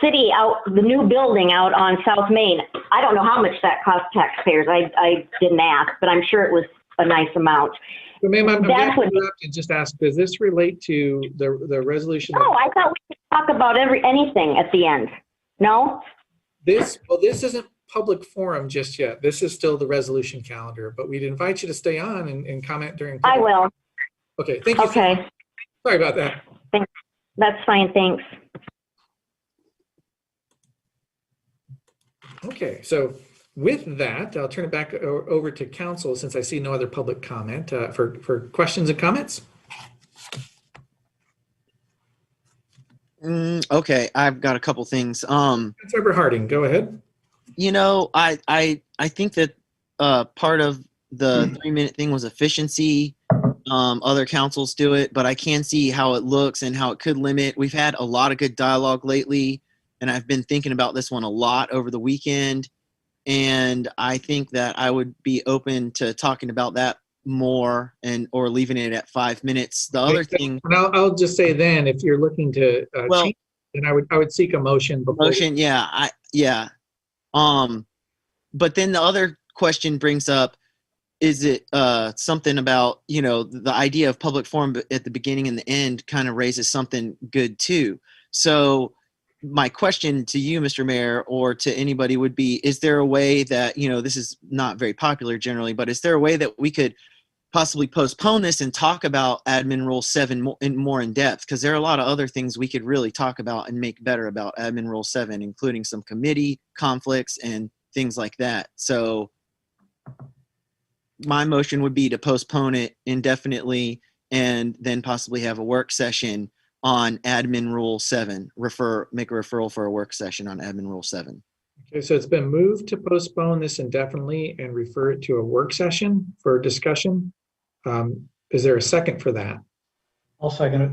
city out, the new building out on South Main, I don't know how much that cost taxpayers. I didn't ask, but I'm sure it was a nice amount. So, ma'am, I'm going to interrupt and just ask, does this relate to the resolution? Oh, I thought we could talk about anything at the end. No? This isn't public forum just yet. This is still the resolution calendar, but we'd invite you to stay on and comment during. I will. Okay, thank you. Okay. Sorry about that. Thanks. That's fine, thanks. Okay, so with that, I'll turn it back over to council since I see no other public comment for questions and comments. Okay, I've got a couple things. Councilmember Harding, go ahead. I think that part of the 3-minute thing was efficiency. Other councils do it, but I can see how it looks and how it could limit. We've had a lot of good dialogue lately, and I've been thinking about this one a lot over the weekend. And I think that I would be open to talking about that more and or leaving it at 5 minutes. The other thing, And I'll just say then, if you're looking to well, change, then I would seek a motion before. motion, yeah. But then the other question brings up, is it something about, the idea of public forum at the beginning and the end kind of raises something good too. So my question to you, Mr. Mayor, or to anybody would be, is there a way that, this is not very popular generally, but is there a way that we could possibly postpone this and talk about Admin Rule 7 more in depth? Because there are a lot of other things we could really talk about and make better about Admin Rule 7, including some committee conflicts and things like that. So my motion would be to postpone it indefinitely and then possibly have a work session on Admin Rule 7, make a referral for a work session on Admin Rule 7. Okay, so it's been moved to postpone this indefinitely and refer it to a work session for discussion. Is there a second for that? I'll second it.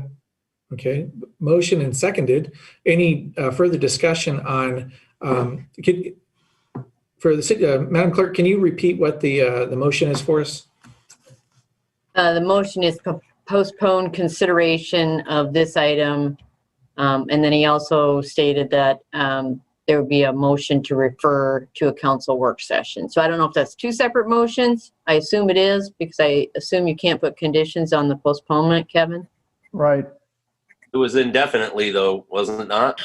Okay, motion and seconded. Any further discussion on, for the city, Madam Clerk, can you repeat what the motion is for us? The motion is postpone consideration of this item. And then he also stated that there would be a motion to refer to a council work session. So I don't know if that's two separate motions. I assume it is, because I assume you can't put conditions on the postponement, Kevin? Right. It was indefinitely though, wasn't it not?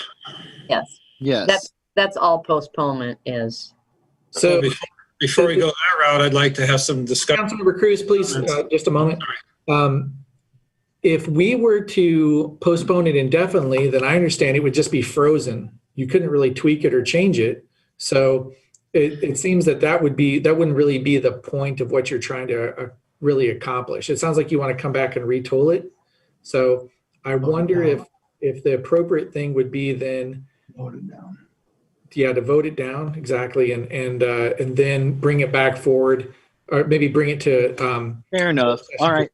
Yes. Yes. That's all postponement is. So before we go that route, I'd like to have some discussion. Councilmember Cruz, please, just a moment. If we were to postpone it indefinitely, then I understand it would just be frozen. You couldn't really tweak it or change it. So it seems that wouldn't really be the point of what you're trying to really accomplish. It sounds like you want to come back and retool it. So I wonder if the appropriate thing would be then Vote it down. Yeah, to vote it down, exactly, and then bring it back forward, or maybe bring it to. Fair enough. All right.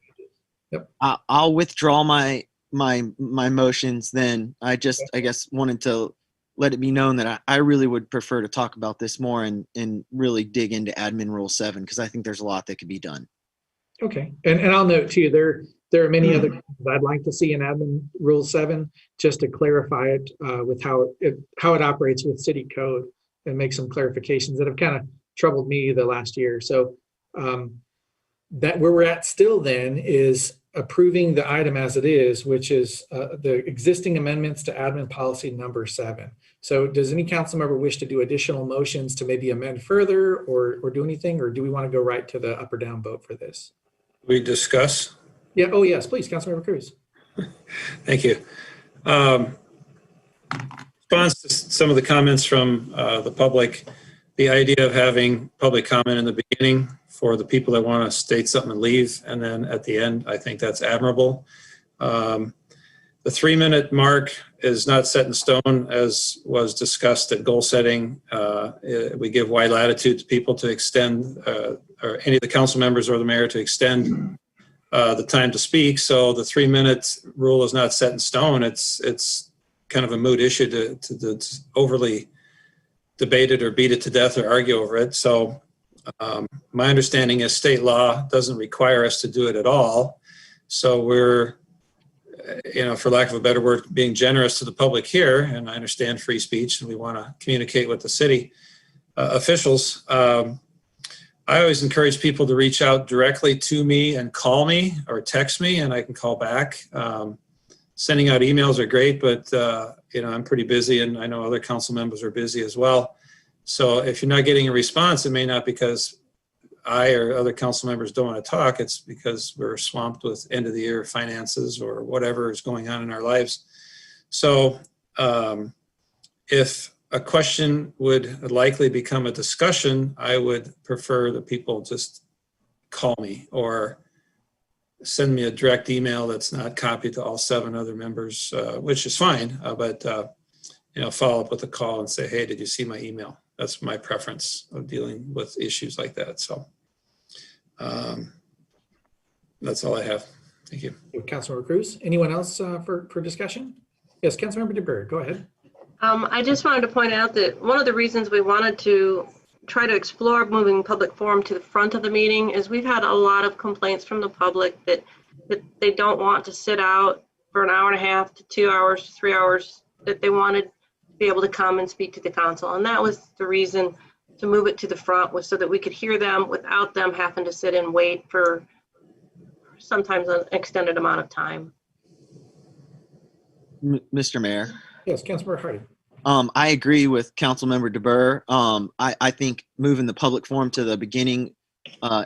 Yep. I'll withdraw my motions then. I guess wanted to let it be known that I really would prefer to talk about this more and really dig into Admin Rule 7, because I think there's a lot that could be done. Okay, and I'll note too, there are many other things I'd like to see in Admin Rule 7, just to clarify it with how it operates with city code and make some clarifications that have kind of troubled me the last year. So that where we're at still then is approving the item as it is, which is the existing amendments to admin policy number 7. So does any council member wish to do additional motions to maybe amend further or do anything, or do we want to go right to the up or down vote for this? We discuss. Yeah. Oh, yes, please, Councilmember Cruz. Thank you. Response to some of the comments from the public, the idea of having public comment in the beginning for the people that want to state something and leave, and then at the end, I think that's admirable. The 3-minute mark is not set in stone, as was discussed at goal setting. We give wide latitude to people to extend, or any of the council members or the mayor to extend the time to speak. So the 3-minute rule is not set in stone. It's kind of a moot issue to overly debate it or beat it to death or argue over it. So my understanding is state law doesn't require us to do it at all. So we're, for lack of a better word, being generous to the public here, and I understand free speech and we want to communicate with the city officials. I always encourage people to reach out directly to me and call me or text me, and I can call back. Sending out emails are great, but I'm pretty busy, and I know other council members are busy as well. So if you're not getting a response, it may not because I or other council members don't want to talk. It's because we're swamped with end of the year finances or whatever is going on in our lives. So if a question would likely become a discussion, I would prefer that people just call me or send me a direct email that's not copied to all 7 other members, which is fine, but follow up with a call and say, hey, did you see my email? That's my preference of dealing with issues like that. So that's all I have. Thank you. Councilmember Cruz. Anyone else for discussion? Yes, Councilmember DeBerg, go ahead. I just wanted to point out that one of the reasons we wanted to try to explore moving public forum to the front of the meeting is we've had a lot of complaints from the public that they don't want to sit out for an hour and a half to 2 hours, 3 hours, that they wanted to be able to come and speak to the council. And that was the reason to move it to the front, was so that we could hear them without them having to sit and wait for sometimes an extended amount of time. Mr. Mayor. Yes, Councilmember Hardy. I agree with Councilmember DeBurr. I think moving the public forum to the beginning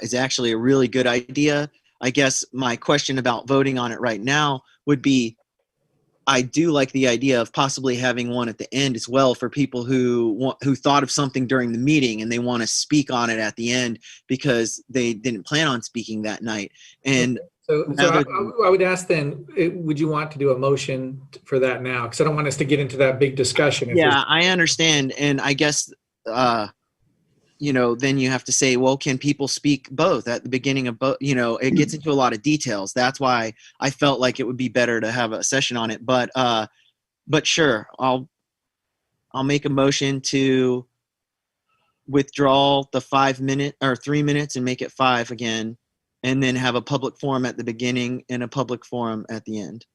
is actually a really good idea. I guess my question about voting on it right now would be, I do like the idea of possibly having one at the end as well for people who thought of something during the meeting and they want to speak on it at the end because they didn't plan on speaking that night. And so I would ask then, would you want to do a motion for that now? Because I don't want us to get into that big discussion. Yeah, I understand. And I guess, then you have to say, well, can people speak both at the beginning of both? It gets into a lot of details. That's why I felt like it would be better to have a session on it. But sure, I'll make a motion to withdraw the 5 minute or 3 minutes and make it 5 again, and then have a public forum at the beginning and a public forum at the end.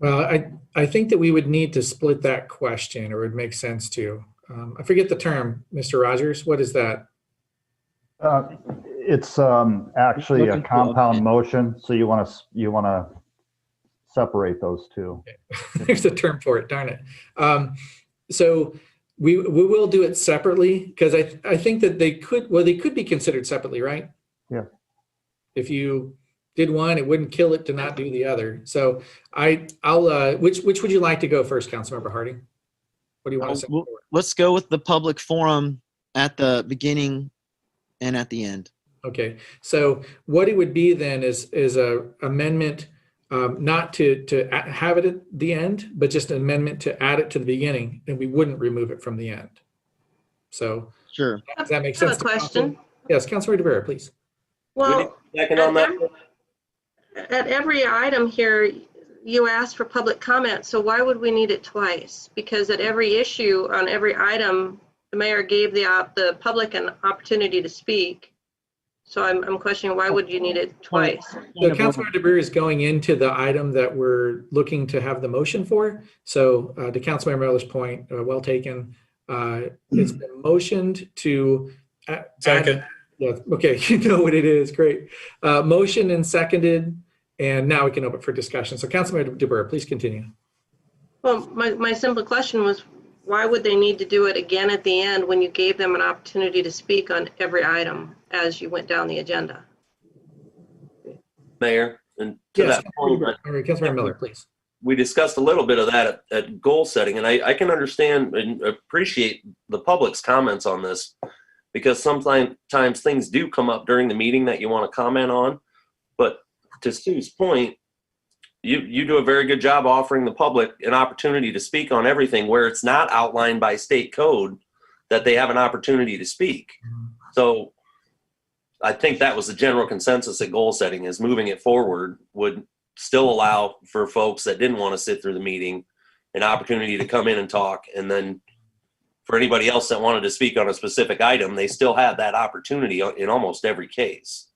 Well, I think that we would need to split that question, or it would make sense to. I forget the term, Mr. Rogers. What is that? It's actually a compound motion, so you want to separate those two. There's a term for it, darn it. So we will do it separately, because I think that they could be considered separately, right? Yeah. If you did one, it wouldn't kill it to not do the other. So I'll which would you like to go first, Councilmember Harding? What do you want to say? Let's go with the public forum at the beginning and at the end. Okay. So what it would be then is a amendment, not to have it at the end, but just an amendment to add it to the beginning, and we wouldn't remove it from the end. So sure. Does that make I have sense? a question. Yes, Councilor DeVera, please. Well, second on that. At every item here, you asked for public comment, so why would we need it twice? Because at every issue on every item, the mayor gave the public an opportunity to speak. So I'm questioning, why would you need it twice? So Councilor DeVere is going into the item that we're looking to have the motion for. So to Councilmember Miller's point, well taken. It's been motioned to Second. Yeah, okay, you know what it is. Great. Motion and seconded, and now we can open for discussion. So Councilmember DeBurr, please continue. Well, my simple question was, why would they need to do it again at the end when you gave them an opportunity to speak on every item as you went down the agenda? Mayor, and to Yes, that point, Councilmember Miller, please. we discussed a little bit of that at goal setting, and I can understand and appreciate the public's comments on this, because sometimes things do come up during the meeting that you want to comment on. But to Sue's point, you do a very good job offering the public an opportunity to speak on everything where it's not outlined by state code that they have an opportunity to speak. So I think that was the general consensus at goal setting, is moving it forward would still allow for folks that didn't want to sit through the meeting an opportunity to come in and talk, and then for anybody else that wanted to speak on a specific item, they still had that opportunity in almost every case.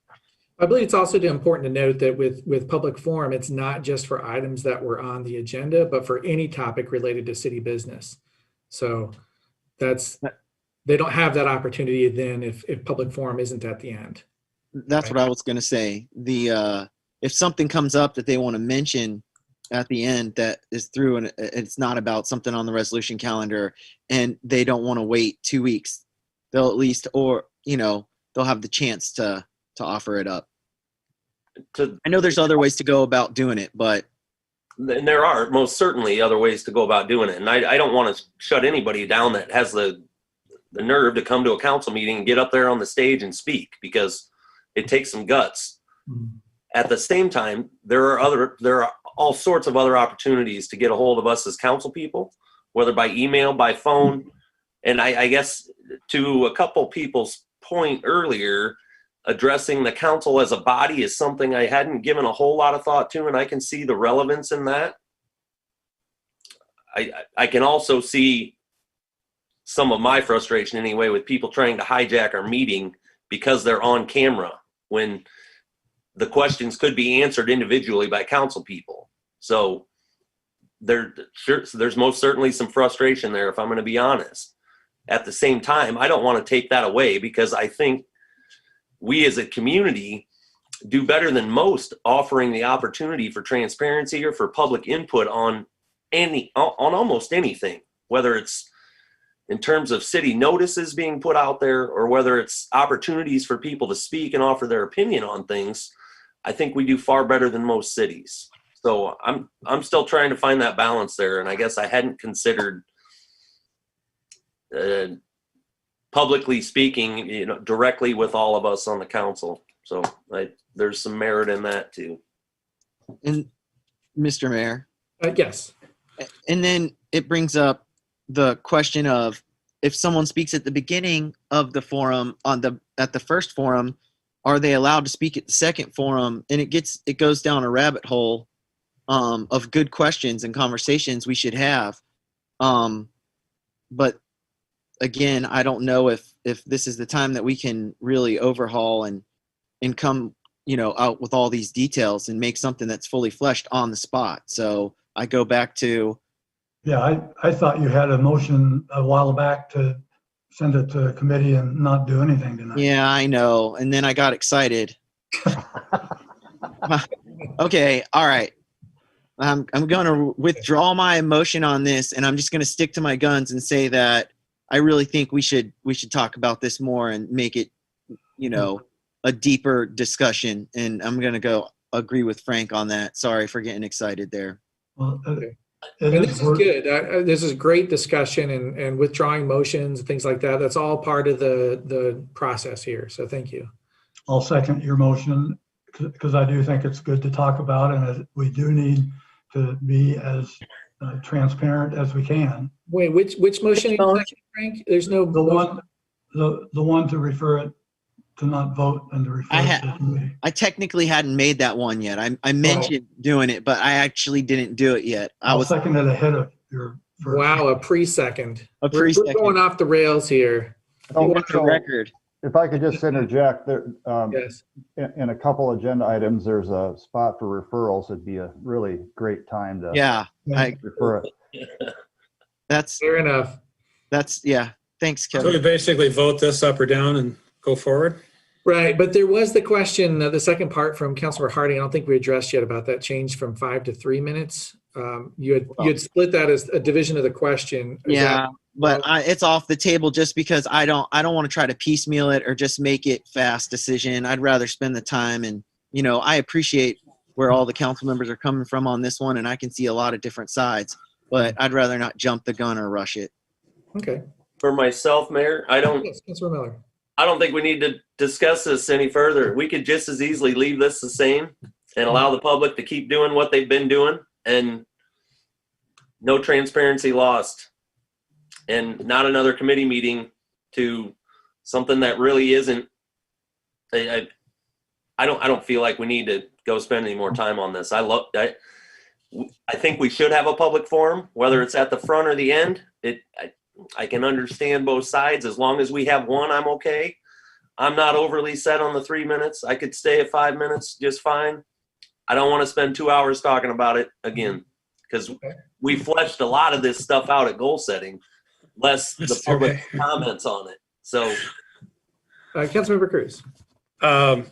I believe it's also important to note that with public forum, it's not just for items that were on the agenda, but for any topic related to city business. So they don't have that opportunity then if public forum isn't at the end. That's right. What I was going to say. If something comes up that they want to mention at the end that is through, and it's not about something on the resolution calendar, and they don't want to wait 2 weeks, they'll at least, or they'll have the chance to offer it up. I know there's other ways to go about doing it, but and there are most certainly other ways to go about doing it. And I don't want to shut anybody down that has the nerve to come to a council meeting and get up there on the stage and speak, because it takes some guts. Mm-hmm. At the same time, there are all sorts of other opportunities to get a hold of us as council people, whether by email, by phone. And I guess to a couple people's point earlier, addressing the council as a body is something I hadn't given a whole lot of thought to, and I can see the relevance in that. I can also see some of my frustration anyway with people trying to hijack our meeting because they're on camera when the questions could be answered individually by council people. So there's most certainly some frustration there, if I'm going to be honest. At the same time, I don't want to take that away, because I think we as a community do better than most offering the opportunity for transparency or for public input on almost anything, whether it's in terms of city notices being put out there or whether it's opportunities for people to speak and offer their opinion on things. I think we do far better than most cities. So I'm still trying to find that balance there, and I guess I hadn't considered publicly speaking, directly with all of us on the council. So there's some merit in that too. And Mr. Mayor. Yes. And then it brings up the question of, if someone speaks at the beginning of the forum at the first forum, are they allowed to speak at the second forum? And it goes down a rabbit hole of good questions and conversations we should have. But again, I don't know if this is the time that we can really overhaul and come, out with all these details and make something that's fully fleshed on the spot. So I go back to. Yeah, I thought you had a motion a while back to send it to committee and not do anything tonight. Yeah, I know. And then I got excited. Okay, all right. I'm going to withdraw my motion on this, and I'm just going to stick to my guns and say that I really think we should talk about this more and make it, a deeper discussion. And I'm going to go agree with Frank on that. Sorry for getting excited there. Well, and this is good. This is great discussion and withdrawing motions and things like that. That's all part of the process here. So thank you. I'll second your motion, because I do think it's good to talk about, and we do need to be as transparent as we can. Wait, which motion, Frank? There's no the one to refer it, to not vote and to refer it to committee. I technically hadn't made that one yet. I mentioned doing it, but I actually didn't do it yet. I'll second it ahead of your first. Wow, a pre-second. We're going off the rails here. Record. If I could just interject, there, yes. in a couple agenda items, there's a spot for referrals. It'd be a really great time to refer it. That's fair enough. Thanks, Kevin. So we basically vote this up or down and go forward? Right, but there was the question, the second part from Councilor Harding. I don't think we addressed yet about that change from 5 to 3 minutes. You had split that as a division of the question. But it's off the table just because I don't want to try to piecemeal it or just make it fast decision. I'd rather spend the time, and I appreciate where all the council members are coming from on this one, and I can see a lot of different sides, but I'd rather not jump the gun or rush it. Okay. For myself, Mayor, Yes, Councilor Miller. I don't think we need to discuss this any further. We could just as easily leave this the same and allow the public to keep doing what they've been doing, and no transparency lost, and not another committee meeting to something that really isn't. I don't feel like we need to go spend any more time on this. I think we should have a public forum, whether it's at the front or the end. I can understand both sides. As long as we have one, I'm okay. I'm not overly set on the 3 minutes. I could stay at 5 minutes just fine. I don't want to spend 2 hours talking about it again, because we fleshed a lot of this stuff out at goal setting, less the public comments on it. So, Councilmember Cruz. I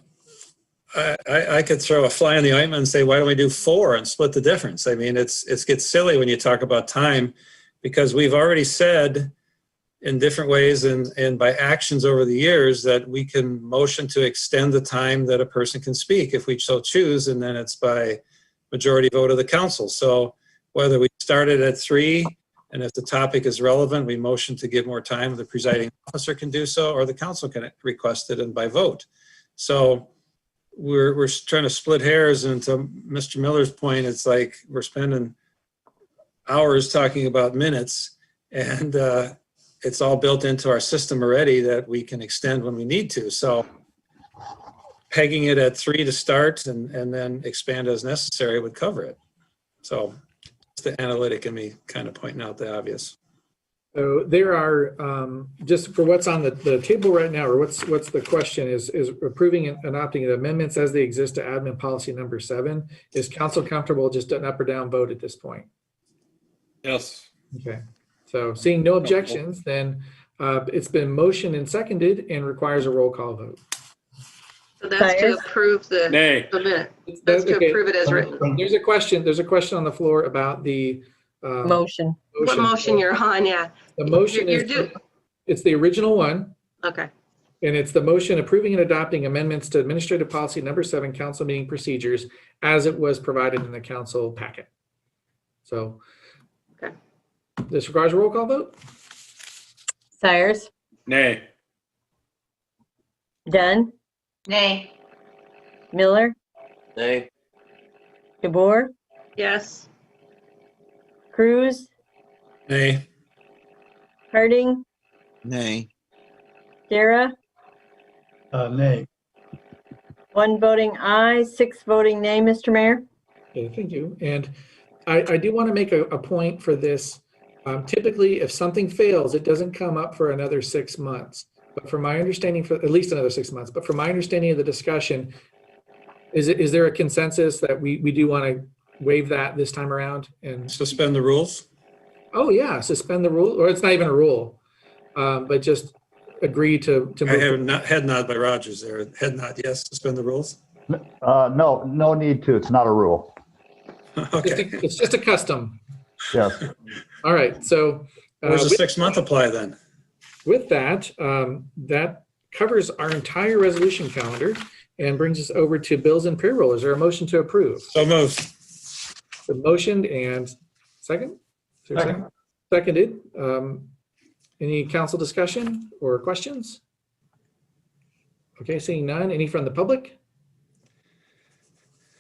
could throw a fly in the ointment and say, why don't we do 4 and split the difference? I mean, it gets silly when you talk about time, because we've already said in different ways and by actions over the years that we can motion to extend the time that a person can speak if we so choose, and then it's by majority vote of the council. So whether we started at 3, and if the topic is relevant, we motion to give more time, the presiding officer can do so, or the council can request it and by vote. So we're trying to split hairs, and to Mr. Miller's point, it's like we're spending hours talking about minutes, and it's all built into our system already that we can extend when we need to. So pegging it at 3 to start and then expand as necessary would cover it. So it's the analytic in me kind of pointing out the obvious. So there are, just for what's on the table right now, or what's the question is approving and adopting the amendments as they exist to admin policy number 7. Is council comfortable just an up or down vote at this point? Yes. Okay. So seeing no objections, then it's been motioned and seconded and requires a roll call vote. So that's to approve the Nay. minute. That's to Okay. approve it as written. There's a question on the floor about the Motion. What motion you're on, yeah. The motion it's the original one. Okay. And it's the motion approving and adopting amendments to administrative policy number 7, council meeting procedures, as it was provided in the council packet. So. Okay. This requires a roll call vote? Cyrus? Nay. Dunn? Nay. Miller? Nay. DeBoer? Yes. Cruz? Nay. Harding? Nay. Dara? Nay. 1 voting aye, 6 voting nay, Mr. Mayor. Okay, thank you. And I do want to make a point for this. Typically, if something fails, it doesn't come up for another 6 months. But from my understanding, for at least another 6 months, but from my understanding of the discussion, is there a consensus that we do want to waive that this time around and suspend the rules? Oh yeah, suspend the rule, or it's not even a rule, but just agree to. I have not head nod by Rogers there. Head nod, yes, suspend the rules. No need to. It's not a rule. Okay. It's just a custom. Yes. All right. So. Where's the 6 month apply then? With that, that covers our entire resolution calendar and brings us over to bills and payroll. Is there a motion to approve? So moved. The motion and second? Is there a second? Seconded. Any council discussion or questions? Okay, seeing none. Any from the public?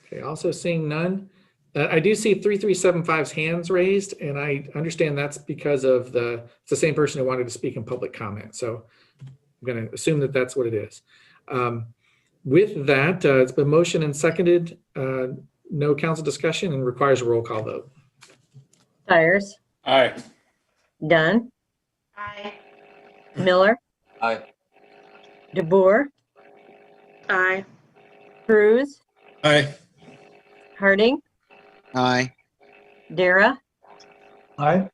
Okay, also seeing none. I do see 3375's hands raised, and I understand that's because of it's the same person who wanted to speak in public comment. So I'm going to assume that that's what it is. With that, it's been motioned and seconded. No council discussion and requires a roll call vote. Cyrus? Aye. Dunn? Aye. Miller? Aye. DeBoer? Aye. Cruz? Aye. Harding? Aye. Dara? Aye.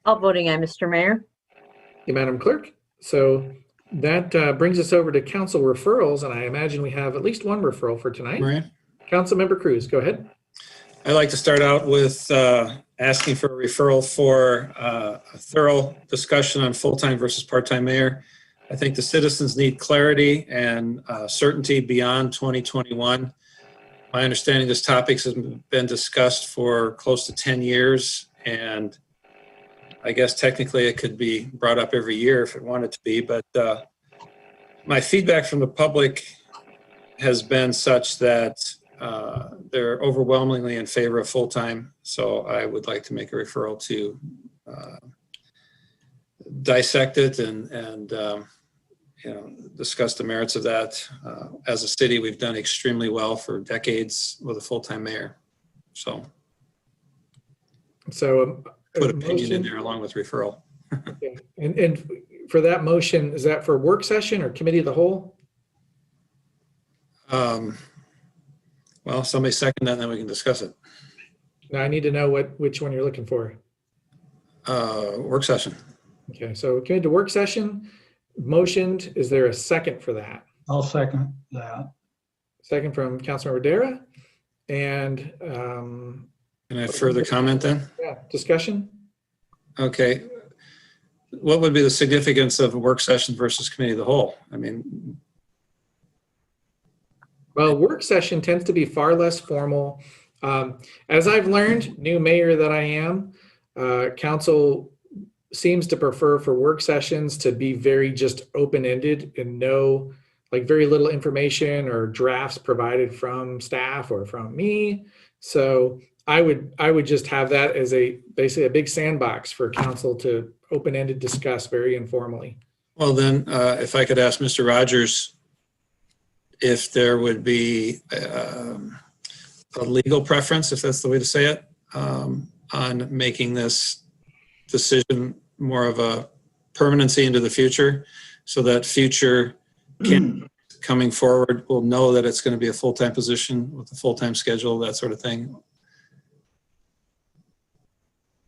All voting aye, Mr. Mayor. Thank you, Madam Clerk. So that brings us over to council referrals, and I imagine we have at least one referral for tonight. Right. Councilmember Cruz, go ahead. I'd like to start out with asking for a referral for a thorough discussion on full-time versus part-time mayor. I think the citizens need clarity and certainty beyond 2021. My understanding, this topic has been discussed for close to 10 years, and I guess technically it could be brought up every year if it wanted to be, but my feedback from the public has been such that they're overwhelmingly in favor of full-time. So I would like to make a referral to dissect it and discuss the merits of that. As a city, we've done extremely well for decades with a full-time mayor. So put opinion in there along with referral. Okay. And for that motion, is that for work session or committee of the whole? Well, somebody second that, and then we can discuss it. Now I need to know which one you're looking for. Work session. Okay, so committee to work session motioned. Is there a second for that? I'll second that. Second from Councilmember Dara. And Can I have further comment then? yeah, discussion. Okay. What would be the significance of a work session versus committee of the whole? I mean, well, work session tends to be far less formal. As I've learned, new mayor that I am, council seems to prefer for work sessions to be very just open-ended and very little information or drafts provided from staff or from me. So I would just have that as basically a big sandbox for council to open-ended discuss very informally. well then, if I could ask Mr. Rogers if there would be a legal preference, if that's the way to say it, on making this decision more of a permanency into the future, so that future coming forward will know that it's going to be a full-time position with a full-time schedule, that sort of thing.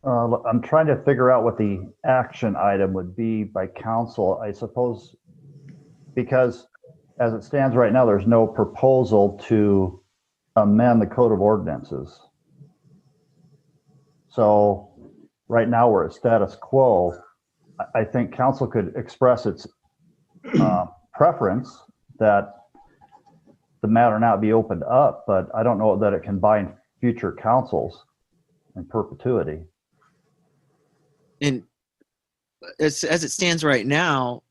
I'm trying to figure out what the action item would be by council, I suppose, because as it stands right now, there's no proposal to amend the code of ordinances. So right now we're at status quo. I think council could express its preference that the matter not be opened up, but I don't know that it can bind future councils in perpetuity. And as it stands right now,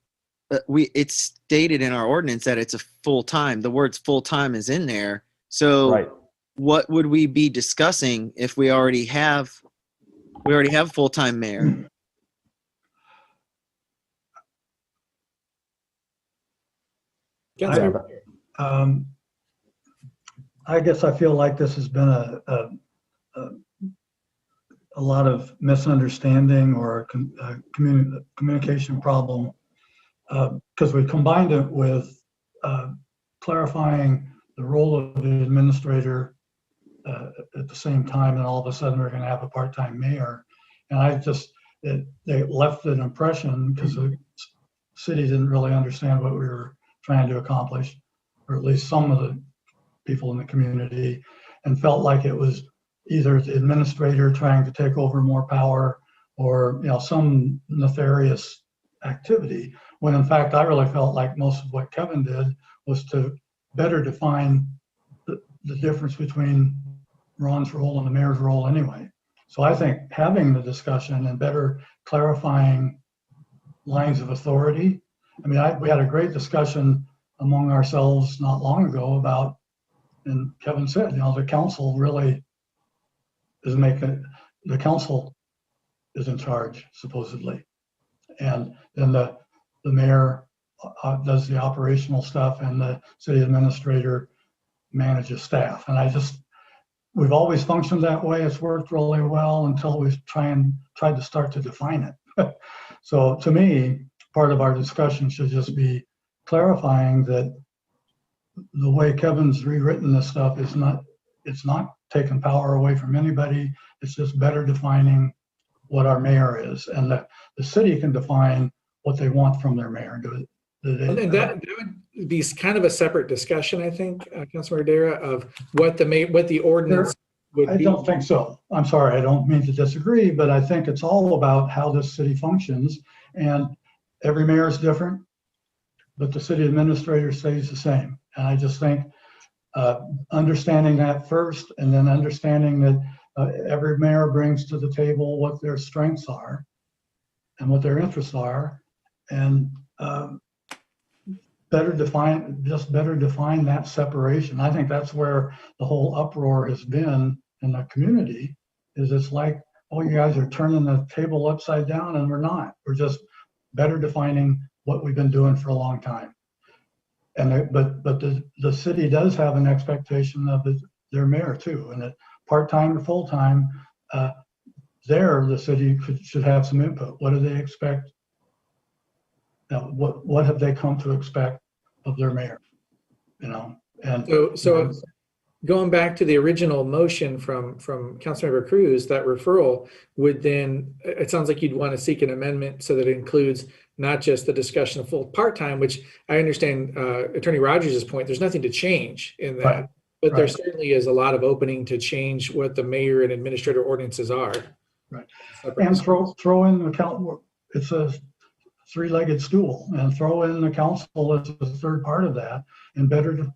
it's stated in our ordinance that it's a full-time. The words full-time is in there. So right. What would we be discussing if we already have a full-time mayor? I guess I feel like this has been a lot of misunderstanding or a communication problem, because we combined it with clarifying the role of the administrator at the same time, and all of a sudden we're going to have a part-time mayor. And they left an impression because the city didn't really understand what we were trying to accomplish, or at least some of the people in the community, and felt like it was either the administrator trying to take over more power or some nefarious activity, when in fact I really felt like most of what Kevin did was to better define the difference between Ron's role and the mayor's role anyway. So I think having the discussion and better clarifying lines of authority. I mean, we had a great discussion among ourselves not long ago about, and Kevin said, the council really is the council is in charge, supposedly. And then the mayor does the operational stuff, and the city administrator manages staff. And we've always functioned that way. It's worked really well until we tried to start to define it. So to me, part of our discussion should just be clarifying that the way Kevin's rewritten this stuff it's not taking power away from anybody. It's just better defining what our mayor is, and that the city can define what they want from their mayor. And that would be kind of a separate discussion, I think, Councilor Dara, of what the ordinance would be. I don't think so. I'm sorry, I don't mean to disagree, but I think it's all about how this city functions, and every mayor is different, but the city administrator stays the same. And I just think understanding that first, and then understanding that every mayor brings to the table what their strengths are and what their interests are, and better define that separation. I think that's where the whole uproar has been in the community, is it's like, oh, you guys are turning the table upside down, and we're not. We're just better defining what we've been doing for a long time. And but the city does have an expectation of their mayor too, and that part-time or full-time, the city should have some input. What do they expect? What have they come to expect of their mayor? And so going back to the original motion from Councilmember Cruz, that referral would then, it sounds like you'd want to seek an amendment so that it includes not just the discussion of full part-time, which I understand Attorney Rogers' point, there's nothing to change in that, right. But there certainly is a lot of opening to change what the mayor and administrator ordinances are. Right. And throw in the council. It's a three-legged stool, and throw in the council as a third part of that, and better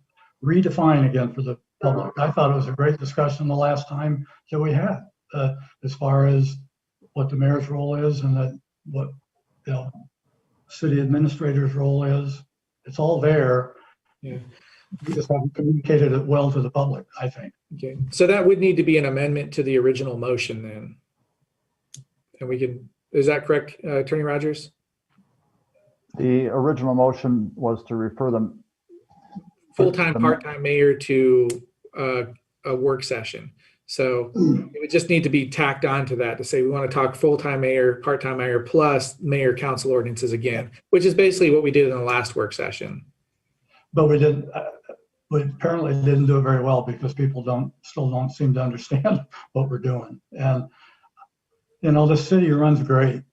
redefine again for the public. I thought it was a great discussion the last time that we had, as far as what the mayor's role is, and what city administrator's role is. It's all there. Yeah. We just haven't communicated it well to the public, I think. Okay, so that would need to be an amendment to the original motion then. And is that correct, Attorney Rogers? The original motion was to refer them full-time, part-time mayor to a work session. So it would just need to be tacked on to that to say we want to talk full-time mayor, part-time mayor, plus mayor council ordinances again, which is basically what we did in the last work session. But we apparently didn't do it very well because people still don't seem to understand what we're doing. And, you know, the city runs great.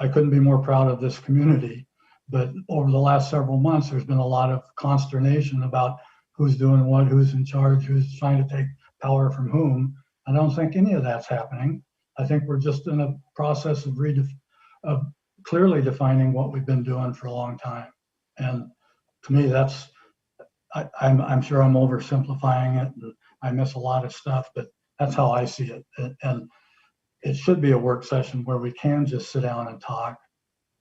I couldn't be more proud of this community. But over the last several months, there's been a lot of consternation about who's doing what, who's in charge, who's trying to take power from whom. I don't think any of that's happening. I think we're just in a process of clearly defining what we've been doing for a long time. And to me, I'm sure I'm oversimplifying it, and I miss a lot of stuff, but that's how I see it. And it should be a work session where we can just sit down and talk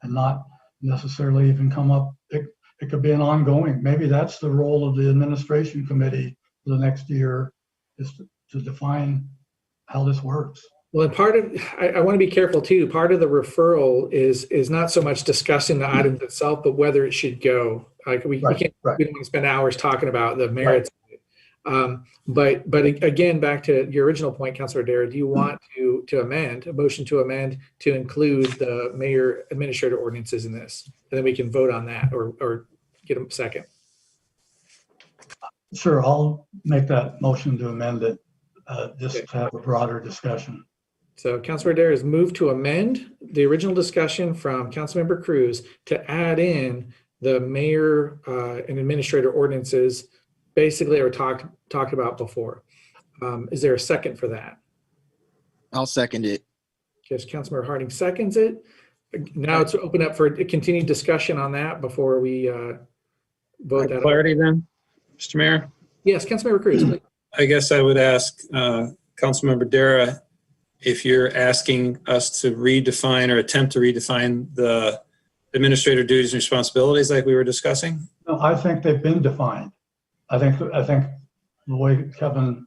and not necessarily even come up. It could be an ongoing, maybe that's the role of the administration committee for the next year, is to define how this works. Well, and part of, I want to be careful too, part of the referral is not so much discussing the items itself, but whether it should go. Like we don't want to spend hours talking about the merits of it. But again, back to your original point, Councilor Dara, do you want to amend, a motion to amend to include the mayor administrator ordinances in this? And then we can vote on that or get a second. Sure, I'll make that motion to amend it, just to have a broader discussion. So Councilor Dara has moved to amend the original discussion from Councilmember Cruz to add in the mayor and administrator ordinances, basically, or talked about before. Is there a second for that? I'll second it. Yes, Councilmember Harding seconds it. Now it's open up for a continued discussion on that before we vote that. Clarity then, Mr. Mayor? Yes, Councilmember Cruz, please. I guess I would ask Councilmember Dara if you're asking us to redefine or attempt to redefine the administrator duties and responsibilities like we were discussing? No, I think they've been defined. I think the way Kevin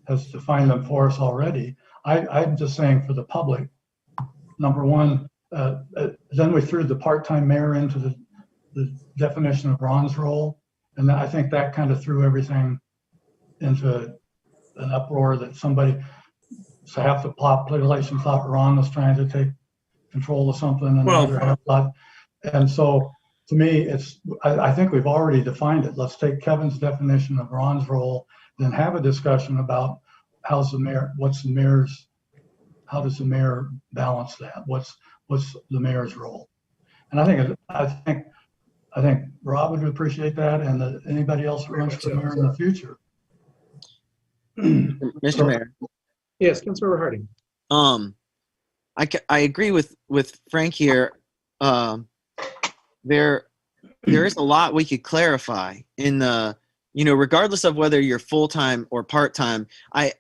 has defined them for us already. I'm just saying for the public, number one, then we threw the part-time mayor into the definition of Ron's role. And I think that kind of threw everything into an uproar that so half the population thought Ron was trying to take control of something, and another half thought. And so to me, I think we've already defined it. Let's take Kevin's definition of Ron's role, then have a discussion about how does the mayor balance that? What's the mayor's role? And I think Rob would appreciate that, and anybody else who runs for mayor in the future. Mr. Mayor. Yes, Councilmember Harding. I agree with Frank here. There is a lot we could clarify in the, regardless of whether you're full-time or part-time. I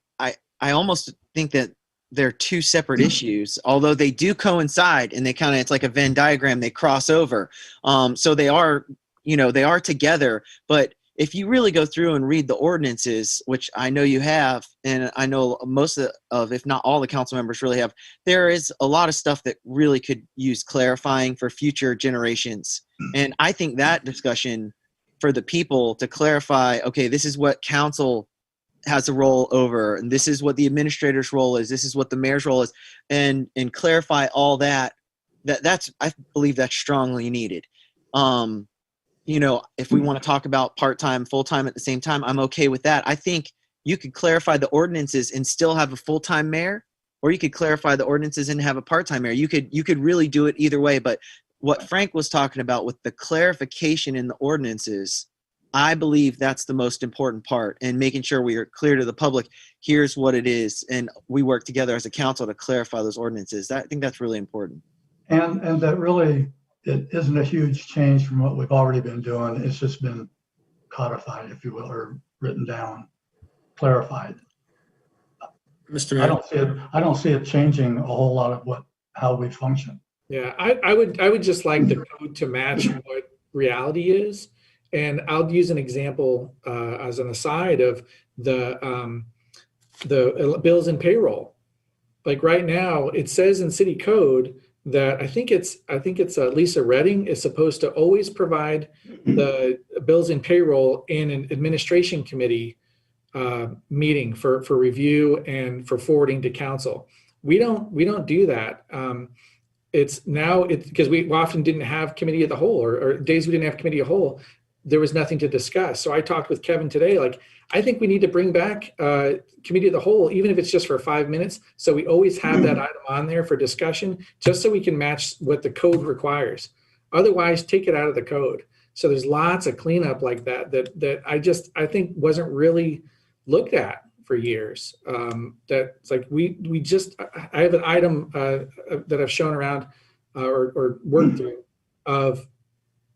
almost think that they're two separate issues, although they do coincide, and it's like a Venn diagram, they cross over. So they are together, but if you really go through and read the ordinances, which I know you have, and I know most of, if not all the council members really have, there is a lot of stuff that really could use clarifying for future generations. And I think that discussion for the people to clarify, okay, this is what council has a role over, and this is what the administrator's role is, this is what the mayor's role is, and clarify all that's, I believe that's strongly needed. If we want to talk about part-time, full-time at the same time, I'm okay with that. I think you could clarify the ordinances and still have a full-time mayor, or you could clarify the ordinances and have a part-time mayor. You could really do it either way. But what Frank was talking about with the clarification in the ordinances, I believe that's the most important part, and making sure we are clear to the public, here's what it is. And we work together as a council to clarify those ordinances. I think that's really important. And that really, it isn't a huge change from what we've already been doing. It's just been codified, if you will, or written down, clarified. Mr. Mayor. I don't see it changing a whole lot of how we function. Yeah, I would just like the code to match what reality is. And I'll use an example as an aside of the bills and payroll. Like right now, it says in city code that I think it's Lisa Redding is supposed to always provide the bills and payroll in an administration committee meeting for review and for forwarding to council. We don't do that. It's because we often didn't have committee of the whole, or days we didn't have committee of the whole, there was nothing to discuss. So I talked with Kevin today, like, I think we need to bring back committee of the whole, even if it's just for 5 minutes. So we always have that item on there for discussion, just so we can match what the code requires. Otherwise, take it out of the code. So there's lots of cleanup like that I think wasn't really looked at for years. That's like I have an item that I've shown around or worked through of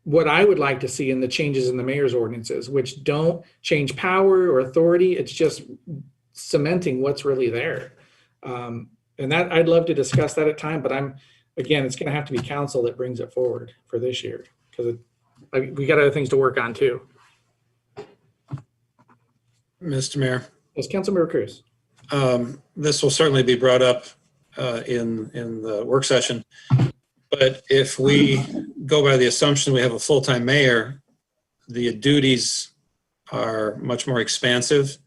what I would like to see in the changes in the mayor's ordinances, which don't change power or authority. It's just cementing what's really there. And that I'd love to discuss that at time, but it's going to have to be council that brings it forward for this year, because we got other things to work on too. Mr. Mayor. Yes, Councilmember Cruz. This will certainly be brought up in the work session. But if we go by the assumption we have a full-time mayor, the duties are much more expansive,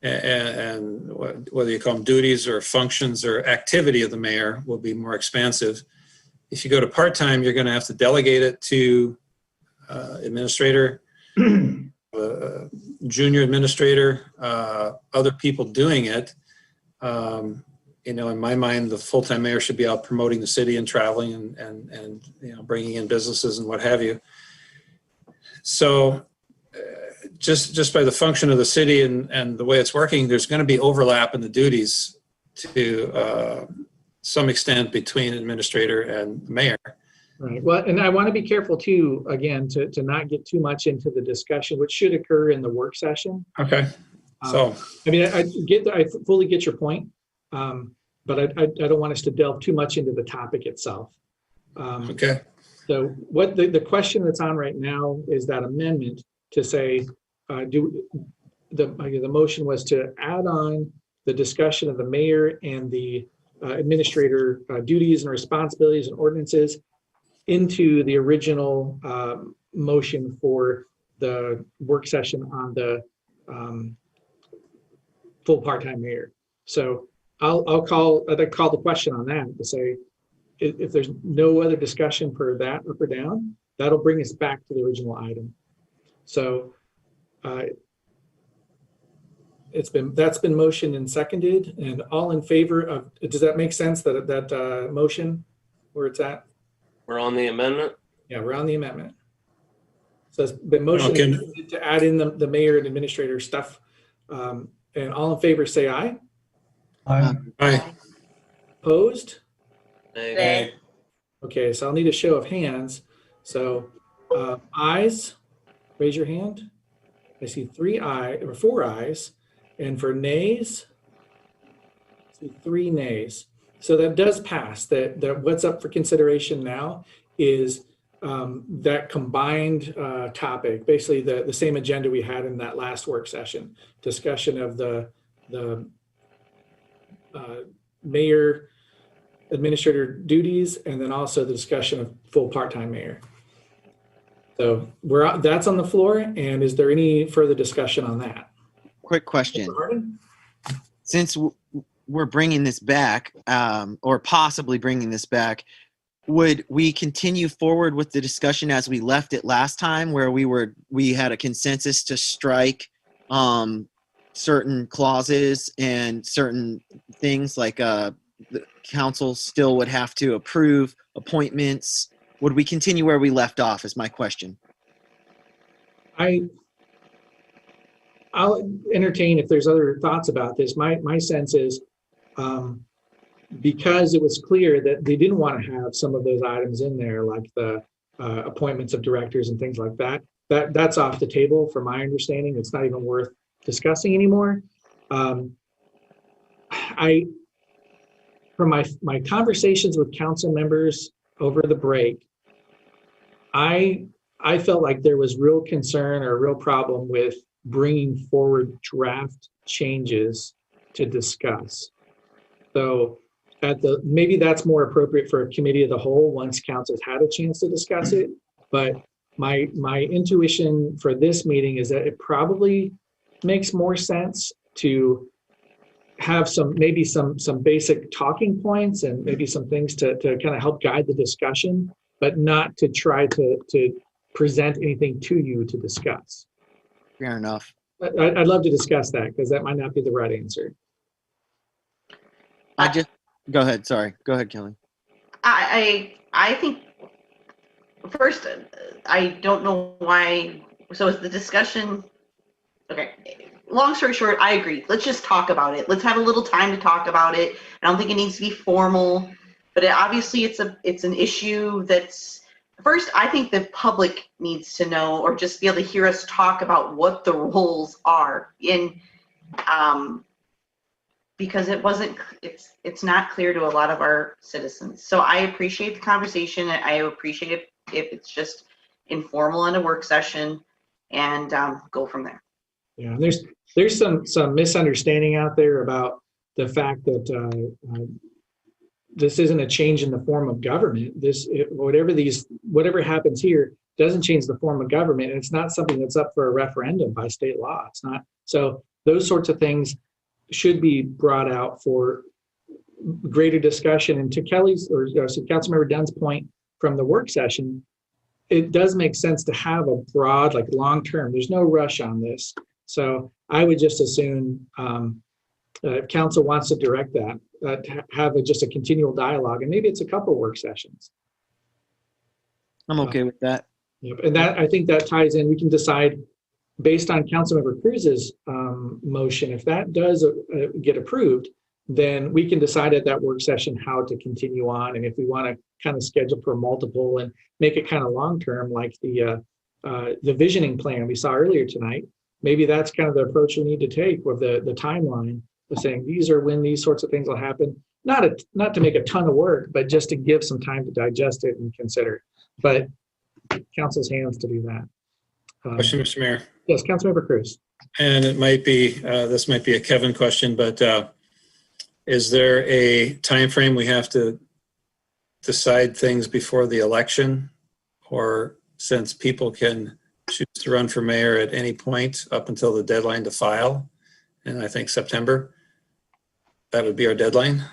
and whether you call them duties or functions or activity of the mayor will be more expansive. If you go to part-time, you're going to have to delegate it to administrator, junior administrator, other people doing it. In my mind, the full-time mayor should be out promoting the city and traveling and bringing in businesses and what have you. So just by the function of the city and the way it's working, there's going to be overlap in the duties to some extent between administrator and mayor. Right. Well, and I want to be careful too, again, to not get too much into the discussion, which should occur in the work session. Okay. So, I fully get your point. But I don't want us to delve too much into the topic itself. Okay. So what the question that's on right now is that amendment to say, the motion was to add on the discussion of the mayor and the administrator duties and responsibilities and ordinances into the original motion for the work session on the full part-time mayor. So I'd call the question on that to say, if there's no other discussion for that up or down, that'll bring us back to the original item. So that's been motioned and seconded, and all in favor of, does that make sense, that motion where it's at? We're on the amendment? Yeah, we're on the amendment. So it's been motioned to add in the mayor and administrator stuff. And all in favor say aye. Aye. Opposed? Nay. Okay, so I'll need a show of hands. So ayes, raise your hand. I see 4 ayes. And for nays, I see 3 nays. So that does pass. That what's up for consideration now is that combined topic, basically the same agenda we had in that last work session, discussion of the mayor administrator duties, and then also the discussion of full part-time mayor. So that's on the floor. And is there any further discussion on that? Quick question. Since we're bringing this back, or possibly bringing this back, would we continue forward with the discussion as we left it last time, where we had a consensus to strike certain clauses and certain things, like the council still would have to approve appointments? Would we continue where we left off is my question. I'll entertain if there's other thoughts about this. My sense is, because it was clear that they didn't want to have some of those items in there, like the appointments of directors and things like that, that's off the table from my understanding. It's not even worth discussing anymore. From my conversations with council members over the break, I felt like there was real concern or a real problem with bringing forward draft changes to discuss. So maybe that's more appropriate for a committee of the whole once council's had a chance to discuss it. But my intuition for this meeting is that it probably makes more sense to have maybe some basic talking points and maybe some things to kind of help guide the discussion, but not to try to present anything to you to discuss. Fair enough. I'd love to discuss that because that might not be the right answer. Go ahead. Sorry. Go ahead, Kelly. I think first, I don't know why. So is the discussion, okay. Long story short, I agree. Let's just talk about it. Let's have a little time to talk about it. I don't think it needs to be formal, but obviously it's an issue that's, first, I think the public needs to know or just be able to hear us talk about what the roles are in, because it's not clear to a lot of our citizens. So I appreciate the conversation. I appreciate if it's just informal in a work session, and go from there. Yeah, there's some misunderstanding out there about the fact that this isn't a change in the form of government. Whatever happens here doesn't change the form of government, and it's not something that's up for a referendum by state law. It's not. So those sorts of things should be brought out for greater discussion. And to Kelly's or Councilmember Dunn's point from the work session, it does make sense to have a broad, like long-term. There's no rush on this. So I would just assume if council wants to direct that, have just a continual dialogue, and maybe it's a couple work sessions. I'm okay with that. Yep. And that, I think that ties in. We can decide based on Councilmember Cruz's motion. If that does get approved, then we can decide at that work session how to continue on, and if we want to kind of schedule for multiple and make it kind of long-term, like the visioning plan we saw earlier tonight. Maybe that's kind of the approach we need to take with the timeline of saying these are when these sorts of things will happen. Not to make a ton of work, but just to give some time to digest it and consider. But council's hands to do that. Question, Mr. Mayor. Yes, Councilmember Cruz. And it might be, this might be a Kevin question, but is there a time frame we have to decide things before the election? Or since people can choose to run for mayor at any point up until the deadline to file, and I think September, that would be our deadline.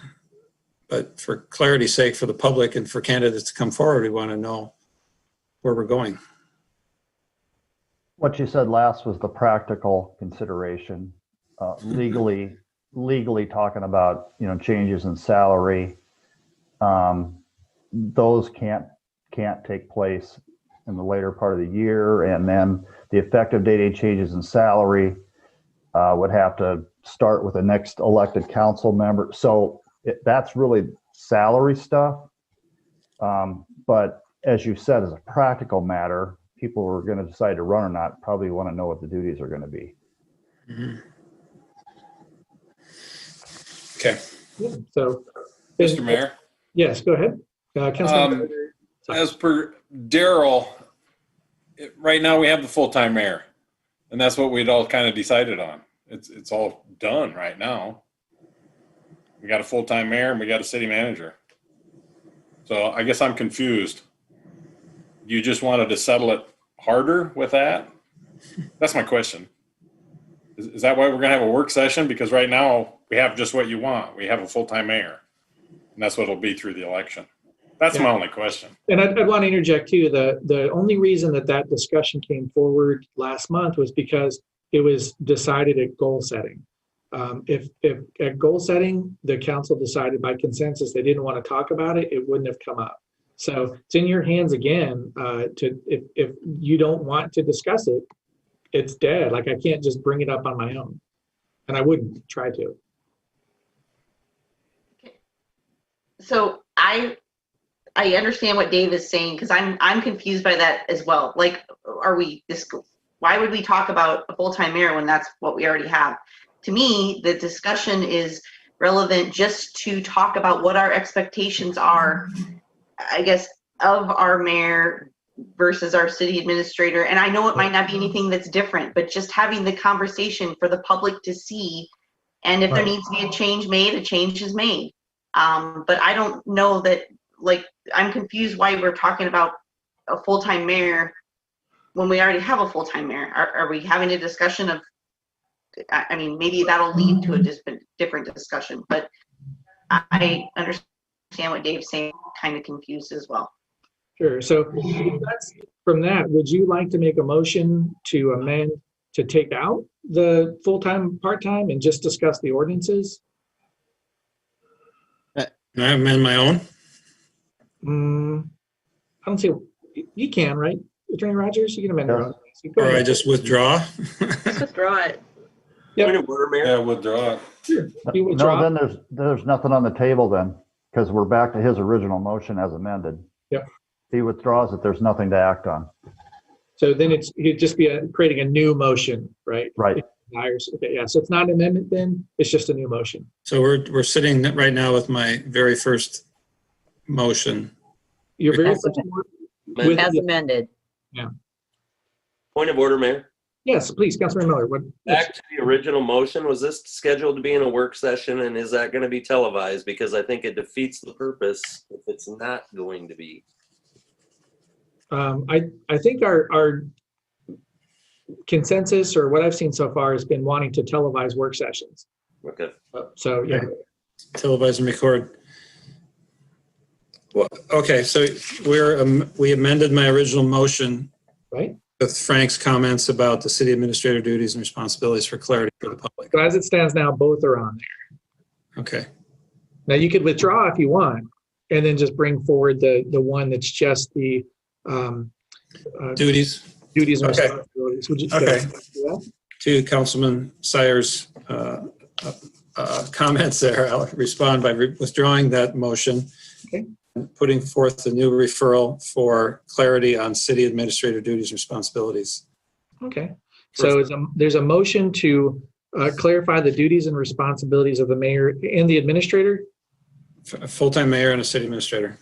But for clarity's sake, for the public and for candidates to come forward, we want to know where we're going. What you said last was the practical consideration. Legally talking about, changes in salary, those can't take place in the later part of the year, and then the effective date changes in salary would have to start with the next elected council member. So that's really salary stuff. But as you said, as a practical matter, people who are going to decide to run or not probably want to know what the duties are going to be. Mm-hmm. Okay. Yeah, so, Mr. Mayor? Yes, go ahead. As per Daryl, right now we have the full-time mayor, and that's what we'd all kind of decided on. It's all done right now. We got a full-time mayor and we got a city manager. So I guess I'm confused. You just wanted to settle it harder with that? That's my question. Is that why we're going to have a work session? Because right now we have just what you want. We have a full-time mayor, and that's what it'll be through the election. That's my only question. And I'd want to interject too. The only reason that discussion came forward last month was because it was decided at goal setting. If at goal setting, the council decided by consensus they didn't want to talk about it, it wouldn't have come up. So it's in your hands again. If you don't want to discuss it, it's dead. Like I can't just bring it up on my own, and I wouldn't try to. So I understand what Dave is saying, because I'm confused by that as well. Like, why would we talk about a full-time mayor when that's what we already have? To me, the discussion is relevant just to talk about what our expectations are, I guess, of our mayor versus our city administrator. And I know it might not be anything that's different, but just having the conversation for the public to see. And if there needs to be a change made, a change is made. But I don't know that, like, I'm confused why we're talking about a full-time mayor when we already have a full-time mayor. Are we having a discussion of I mean, maybe that'll lead to a different discussion, but I understand what Dave's saying, kind of confused as well. Sure. So from that, would you like to make a motion to amend to take out the full-time, part-time and just discuss the ordinances? Can I amend my own? I don't see, you can, right? Attorney Rogers, you can amend your own. Go Or I ahead. just withdraw? Let's withdraw it. Yep. Yeah, withdraw it. Sure. You No, withdraw. then there's nothing on the table then, because we're back to his original motion as amended. Yep. If he withdraws it, there's nothing to act on. So then it'd just be creating a new motion, right? Right. Okay, yeah, so it's not an amendment then, it's just a new motion. So we're sitting right now with my very first motion. Your very As first amended. As amended. Yeah. Point of order, Mayor. Yes, please, Councilman Miller. Back to the original motion, was this scheduled to be in a work session, and is that going to be televised? Because I think it defeats the purpose if it's not going to be. I think our consensus, or what I've seen so far, has been wanting to televise work sessions. Okay. So, yeah. Televise and record. Well, okay, so we amended my original motion. Right. With Frank's comments about the city administrator duties and responsibilities for clarity for the public. So as it stands now, both are on there. Okay. Now you could withdraw if you want, and then just bring forward the one that's just the duties and Okay. responsibilities. Would you Okay. do that? To Councilman Sire's comments there, I'll respond by withdrawing that motion. Okay. And putting forth a new referral for clarity on city administrator duties and responsibilities. Okay. So there's a motion to clarify the duties and responsibilities of the mayor and the administrator. A full-time mayor and a city administrator.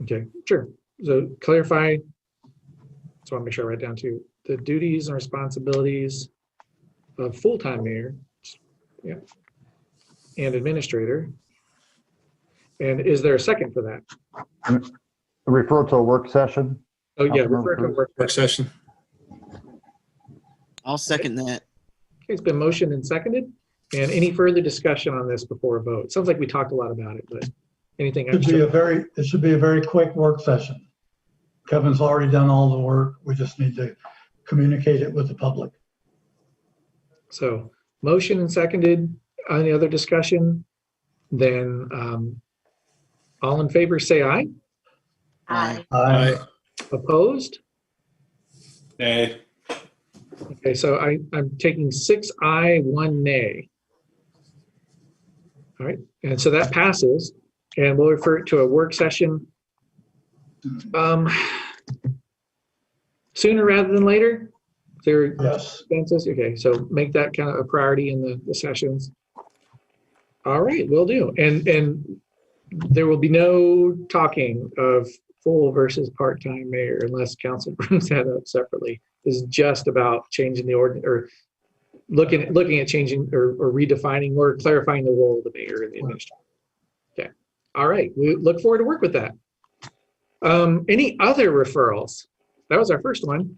Okay, sure. So clarify. So I want to make sure I write down to the duties and responsibilities of full-time mayor. Yeah. And administrator. And is there a second for that? Refer to a work session. Oh, yeah, refer to a work session. I'll second that. Okay, it's been motioned and seconded. And any further discussion on this before a vote? Sounds like we talked a lot about it, but anything It should be a very quick work session. Kevin's already done all the work. We just need to communicate it with the public. So motion and seconded. Any other discussion? Then all in favor say aye. Aye. Aye. Opposed? Nay. Okay, so I'm taking 6 aye, 1 nay. All right, and so that passes, and we'll refer it to a work session sooner rather than later. Is there consensus? Okay, so make that kind of a priority in the sessions. All right, will do. And there will be no talking of full versus part-time mayor unless council brings that up separately. This is just about changing the ordinance, or looking at changing or redefining or clarifying the role of the mayor and the administrator. Okay. All right. We look forward to work with that. Any other referrals? That was our first one.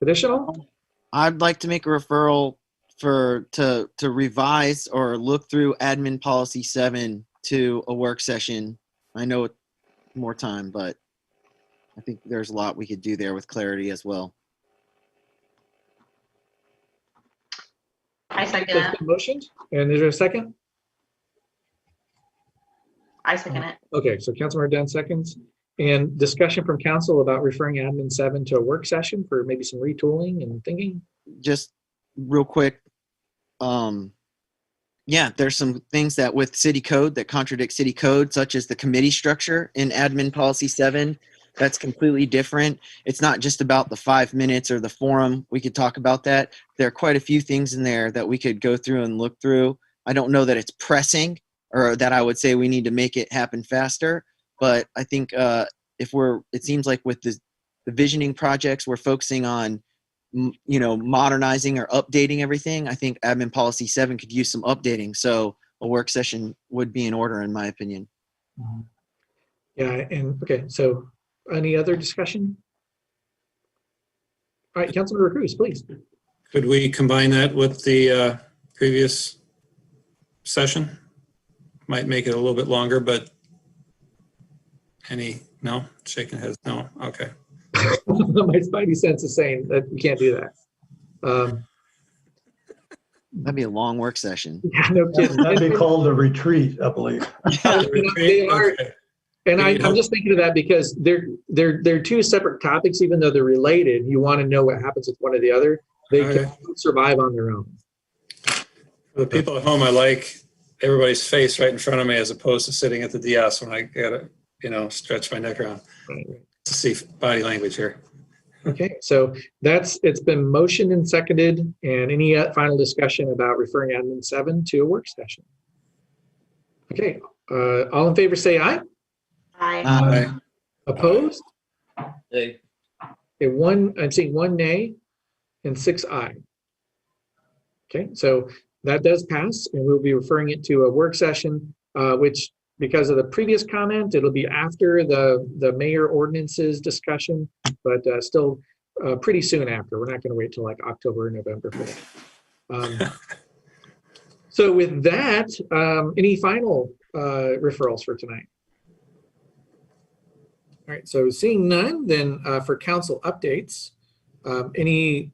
Additional? I'd like to make a referral to revise or look through admin policy 7 to a work session. I know it's more time, but I think there's a lot we could do there with clarity as well. I second It's it. been motioned. And is there a second? I second it. Okay, so Councilmember Dunn seconds. And discussion from council about referring admin 7 to a work session for maybe some retooling and thinking. Just real quick. Yeah, there's some things that with city code that contradict city code, such as the committee structure in admin policy 7. That's completely different. It's not just about the 5 minutes or the forum. We could talk about that. There are quite a few things in there that we could go through and look through. I don't know that it's pressing or that I would say we need to make it happen faster. But I think it seems like with the visioning projects, we're focusing on, modernizing or updating everything. I think admin policy 7 could use some updating. So a work session would be in order, in my opinion. Yeah, and okay, so any other discussion? All right, Councilmember Cruz, please. Could we combine that with the previous session? Might make it a little bit longer, but no? Shaking heads, no? Okay. My spidey sense is saying that we can't do that. That'd be a long work session. Yeah, no kidding. That'd be called a retreat, I believe. They are, and I'm just thinking of that because they're two separate topics, even though they're related. You want to know what happens with one or the other. They can survive on their own. For the people at home, I like everybody's face right in front of me as opposed to sitting at the DS when I gotta, stretch my neck around to see body language here. Okay, so it's been motioned and seconded, and any final discussion about referring admin 7 to a work session? Okay, all in favor say aye. Aye. Opposed? Hey. Okay, I'm seeing 1 nay and 6 aye. Okay, so that does pass, and we'll be referring it to a work session, which, because of the previous comment, it'll be after the mayor ordinances discussion, but still pretty soon after. We're not going to wait till like October or November for that. So with that, any final referrals for tonight? All right, so seeing none, then for council updates, any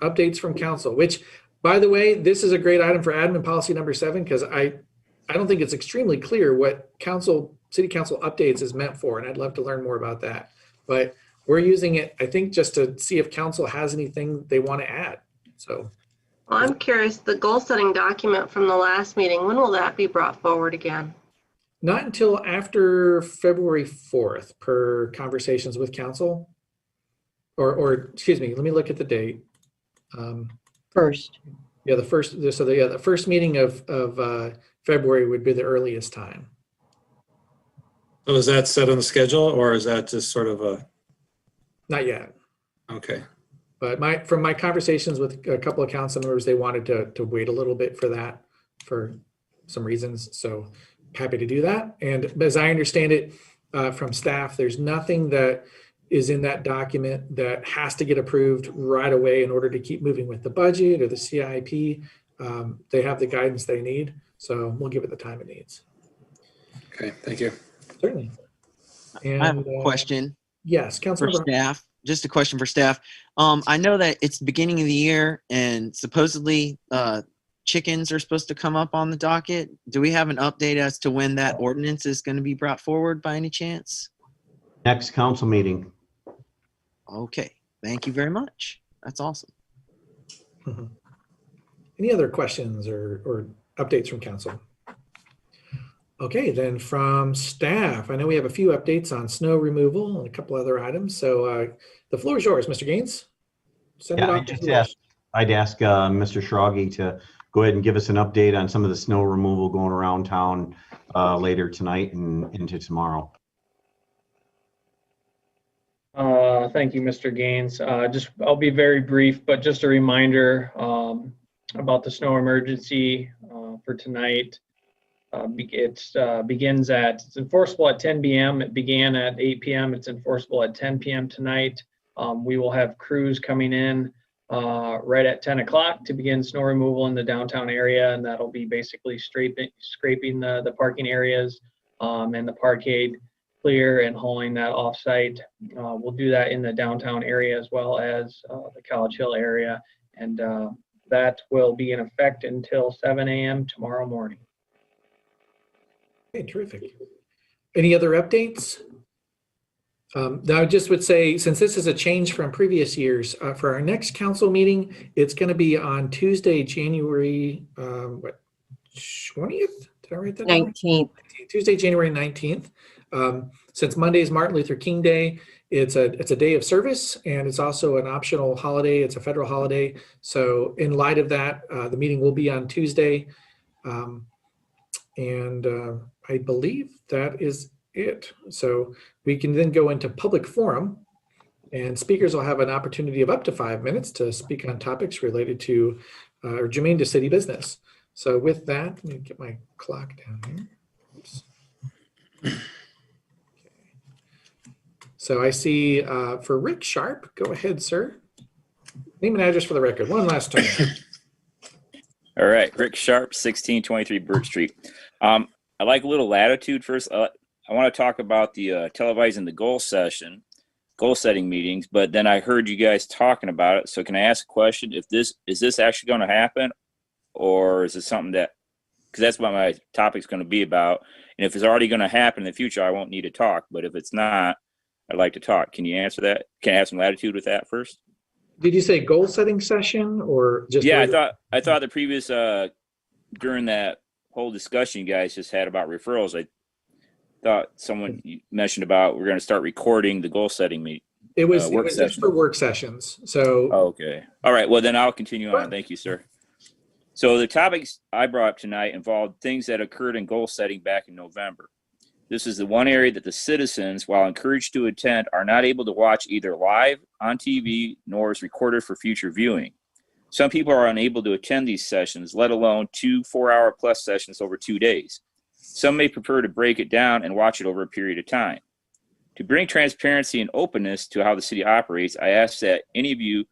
updates from council, which, by the way, this is a great item for admin policy number 7, because I don't think it's extremely clear what city council updates is meant for, and I'd love to learn more about that. But we're using it, I think, just to see if council has anything they want to add. So, Well, I'm curious, the goal setting document from the last meeting, when will that be brought forward again? not until after February 4th, per conversations with council. Or excuse me, let me look at the date. First. Yeah, the first meeting of February would be the earliest time. So is that set on the schedule, or is that just sort of a? Not yet. Okay. But from my conversations with a couple of council members, they wanted to wait a little bit for that for some reasons. So happy to do that. And as I understand it from staff, there's nothing that is in that document that has to get approved right away in order to keep moving with the budget or the CIP. They have the guidance they need, so we'll give it the time it needs. Okay, thank you. Certainly. And, I have a question. Yes, Councilor for staff. Just a question for staff. I know that it's the beginning of the year, and supposedly chickens are supposed to come up on the docket. Do we have an update as to when that ordinance is going to be brought forward by any chance? Next council meeting. Okay, thank you very much. That's awesome. Any other questions or updates from council? Okay, then from staff, I know we have a few updates on snow removal and a couple other items. So the floor is yours, Mr. Gaines. Send it off. I'd ask Mr. Schrage to go ahead and give us an update on some of the snow removal going around town later tonight and into tomorrow. Thank you, Mr. Gaines. I'll be very brief, but just a reminder about the snow emergency for tonight. It's enforceable at 10 p.m. It began at 8 p.m. It's enforceable at 10 p.m. tonight. We will have crews coming in right at 10 o'clock to begin snow removal in the downtown area, and that'll be basically scraping the parking areas and the parkade clear and hauling that off-site. We'll do that in the downtown area as well as the College Hill area, and that will be in effect until 7 a.m. tomorrow morning. Okay, terrific. Any other updates? Now, I just would say, since this is a change from previous years, for our next council meeting, it's going to be on Tuesday, January 20th? Did I write that down? 19th. Tuesday, January 19th. Since Monday is Martin Luther King Day, it's a day of service, and it's also an optional holiday. It's a federal holiday. So in light of that, the meeting will be on Tuesday. I believe that is it. So we can then go into public forum, and speakers will have an opportunity of up to 5 minutes to speak on topics related to or germane to city business. So with that, let me get my clock down here. Oops. Okay. So I see for Rick Sharp, go ahead, sir. Name and address for the record, one last time. All right, Rick Sharp, 1623 Burt Street. I like a little latitude first. I want to talk about the televising the goal setting meetings, but then I heard you guys talking about it. So can I ask a question? Is this actually going to happen, or is it something that, because that's what my topic's going to be about. And if it's already going to happen in the future, I won't need to talk. But if it's not, I'd like to talk. Can you answer that? Can I have some latitude with that first? Did you say goal setting session or just? Yeah, I thought the previous during that whole discussion you guys just had about referrals, I thought someone mentioned about we're going to start recording the goal setting meet. It was work just session. for work sessions. So. Okay. All right. Well, then I'll continue on. Thank you, sir. So the topics I brought up tonight involved things that occurred in goal setting back in November. This is the one area that the citizens, while encouraged to attend, are not able to watch either live on TV nor is recorded for future viewing. Some people are unable to attend these sessions, let alone 2 4-hour plus sessions over 2 days. Some may prefer to break it down and watch it over a period of time. To bring transparency and openness to how the city operates, I ask that any of you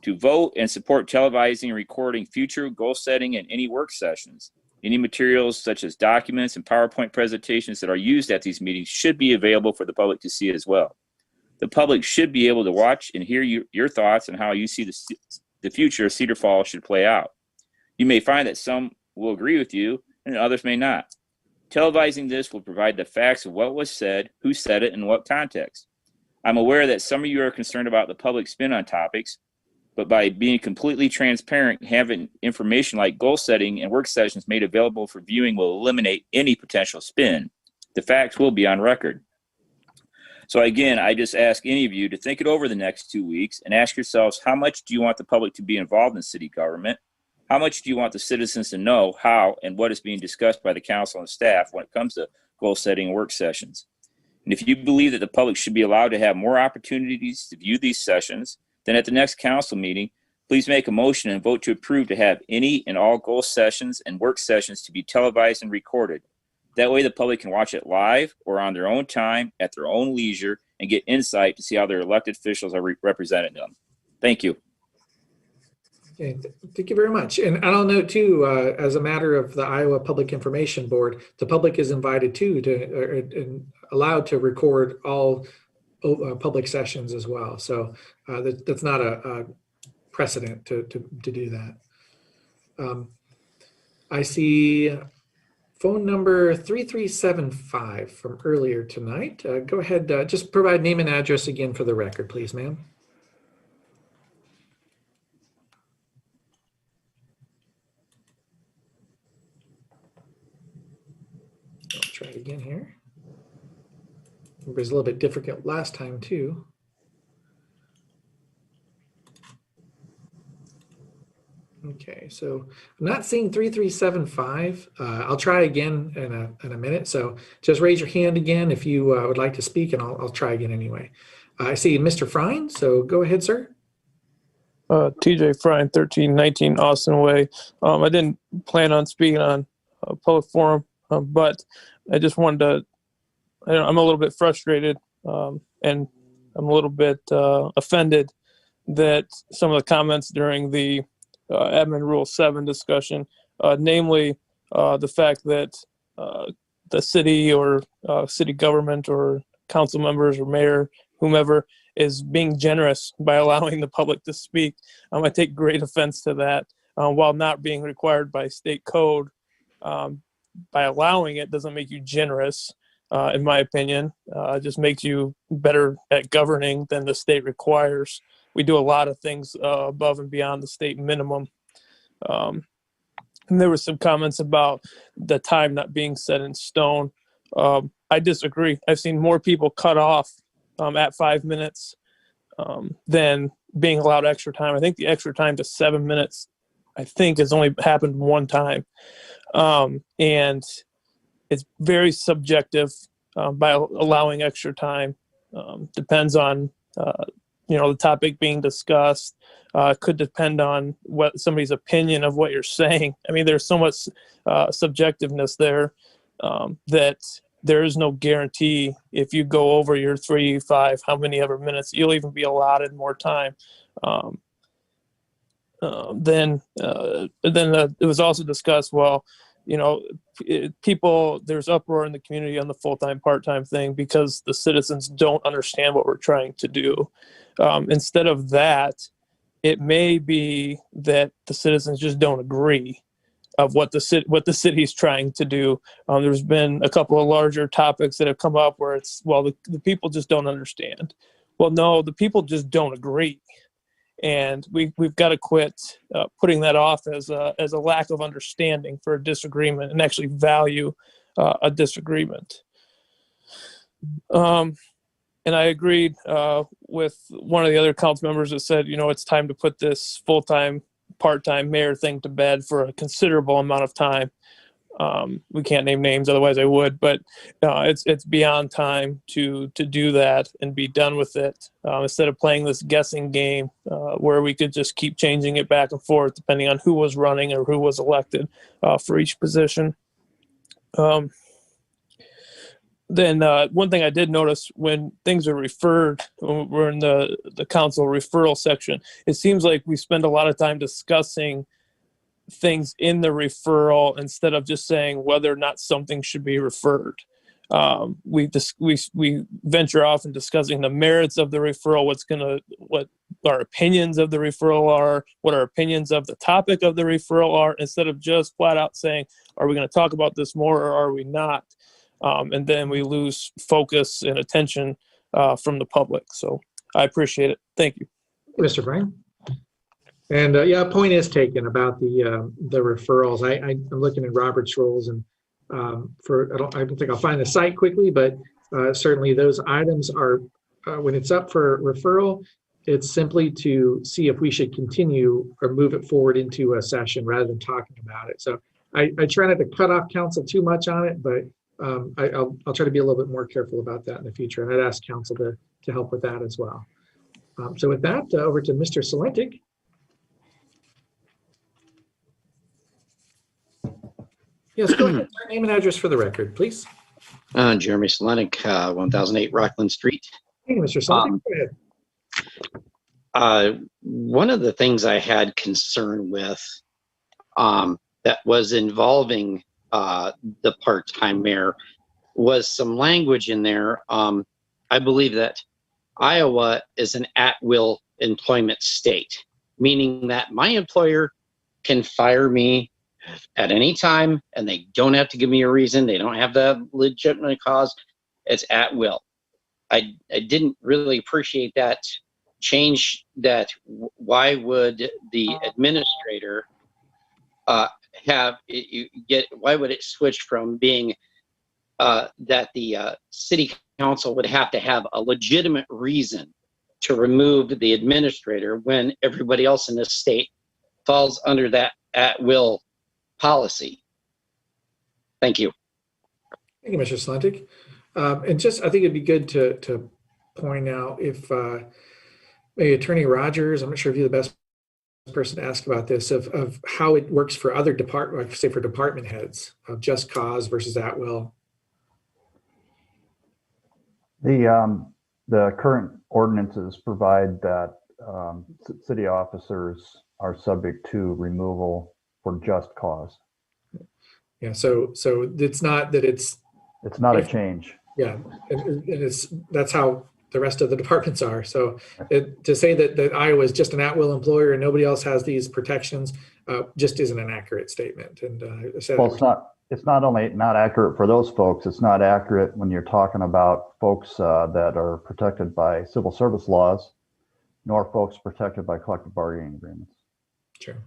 to vote and support televising and recording future goal setting and any work sessions. Any materials such as documents and PowerPoint presentations that are used at these meetings should be available for the public to see as well. The public should be able to watch and hear your thoughts on how you see the future of Cedar Falls should play out. You may find that some will agree with you and others may not. Televising this will provide the facts of what was said, who said it, and what context. I'm aware that some of you are concerned about the public spin on topics, but by being completely transparent, having information like goal setting and work sessions made available for viewing will eliminate any potential spin. The facts will be on record. So again, I just ask any of you to think it over the next 2 weeks and ask yourselves, how much do you want the public to be involved in city government? How much do you want the citizens to know how and what is being discussed by the council and staff when it comes to goal setting and work sessions? And if you believe that the public should be allowed to have more opportunities to view these sessions, then at the next council meeting, please make a motion and vote to approve to have any and all goal sessions and work sessions to be televised and recorded. That way the public can watch it live or on their own time at their own leisure and get insight to see how their elected officials are representing them. Thank you. Okay, thank you very much. And I'll note too, as a matter of the Iowa Public Information Board, the public is invited to allowed to record all public sessions as well. So that's not a precedent to do that. I see phone number 3375 from earlier tonight. Go ahead, just provide name and address again for the record, please, ma'am. I'll try it again here. It was a little bit difficult last time too. Okay, so I'm not seeing 3375. I'll try again in a minute. So just raise your hand again if you would like to speak, and I'll try again anyway. I see Mr. Frine, so go ahead, sir. TJ Frine, 1319 Austin Way. I didn't plan on speaking on a public forum, but I just wanted to, I'm a little bit frustrated and I'm a little bit offended that some of the comments during the Admin Rule 7 discussion, namely the fact that the city or city government or council members or mayor, whomever, is being generous by allowing the public to speak. I take great offense to that. While not being required by state code, by allowing it doesn't make you generous, in my opinion. It just makes you better at governing than the state requires. We do a lot of things above and beyond the state minimum. And there were some comments about the time not being set in stone. I disagree. I've seen more people cut off at 5 minutes than being allowed extra time. I think the extra time to 7 minutes, I think, has only happened one time. And it's very subjective by allowing extra time. Depends on, the topic being discussed. Could depend on what somebody's opinion of what you're saying. I mean, there's so much subjectiveness there that there is no guarantee if you go over your 3, 5, how many ever minutes, you'll even be allotted more time. then it was also discussed, well, people, there's uproar in the community on the full-time, part-time thing because the citizens don't understand what we're trying to do. Instead of that, it may be that the citizens just don't agree of what the city is trying to do. There's been a couple of larger topics that have come up where it's, well, the people just don't understand. Well, no, the people just don't agree. And we've got to quit putting that off as a lack of understanding for a disagreement and actually value a disagreement. And I agreed with one of the other council members that said, it's time to put this full-time, part-time mayor thing to bed for a considerable amount of time. We can't name names, otherwise I would, but it's beyond time to do that and be done with it, instead of playing this guessing game where we could just keep changing it back and forth depending on who was running or who was elected for each position. Then one thing I did notice when things are referred, when we're in the council referral section, it seems like we spend a lot of time discussing things in the referral instead of just saying whether or not something should be referred. We venture off in discussing the merits of the referral, what our opinions of the referral are, what our opinions of the topic of the referral are, instead of just flat out saying, are we going to talk about this more or are we not? And then we lose focus and attention from the public. So I appreciate it. Thank you. Mr. Bryan. And yeah, a point is taken about the referrals. I'm looking at Robert's rules, and I don't think I'll find the site quickly, but certainly those items are when it's up for referral, it's simply to see if we should continue or move it forward into a session rather than talking about it. So I try not to cut off council too much on it, but I'll try to be a little bit more careful about that in the future. And I'd ask council to help with that as well. So with that, over to Mr. Salentic. Yes, go ahead. Name and address for the record, please. Jeremy Salentic, 1008 Rockland Street. Hey, Mr. Salentic, go ahead. One of the things I had concern with that was involving the part-time mayor was some language in there. I believe that Iowa is an at-will employment state, meaning that my employer can fire me at any time and they don't have to give me a reason. They don't have the legitimate cause. It's at will. I didn't really appreciate that change. That why would the administrator why would it switch from being that the city council would have to have a legitimate reason to remove the administrator when everybody else in this state falls under that at will policy? Thank you. Thank you, Mr. Salentic. And just, I think it'd be good to point out if maybe Attorney Rogers, I'm not sure if you're the best person to ask about this, of how it works for other departments, say for department heads, of just cause versus at will. The current ordinances provide that city officers are subject to removal for just cause. Yeah, so it's not that it's not a change. Yeah, and that's how the rest of the departments are. So to say that Iowa is just an at-will employer and nobody else has these protections just isn't an accurate statement. And well, it's not only not accurate for those folks, it's not accurate when you're talking about folks that are protected by civil service laws, nor folks protected by collective bargaining agreements. Sure.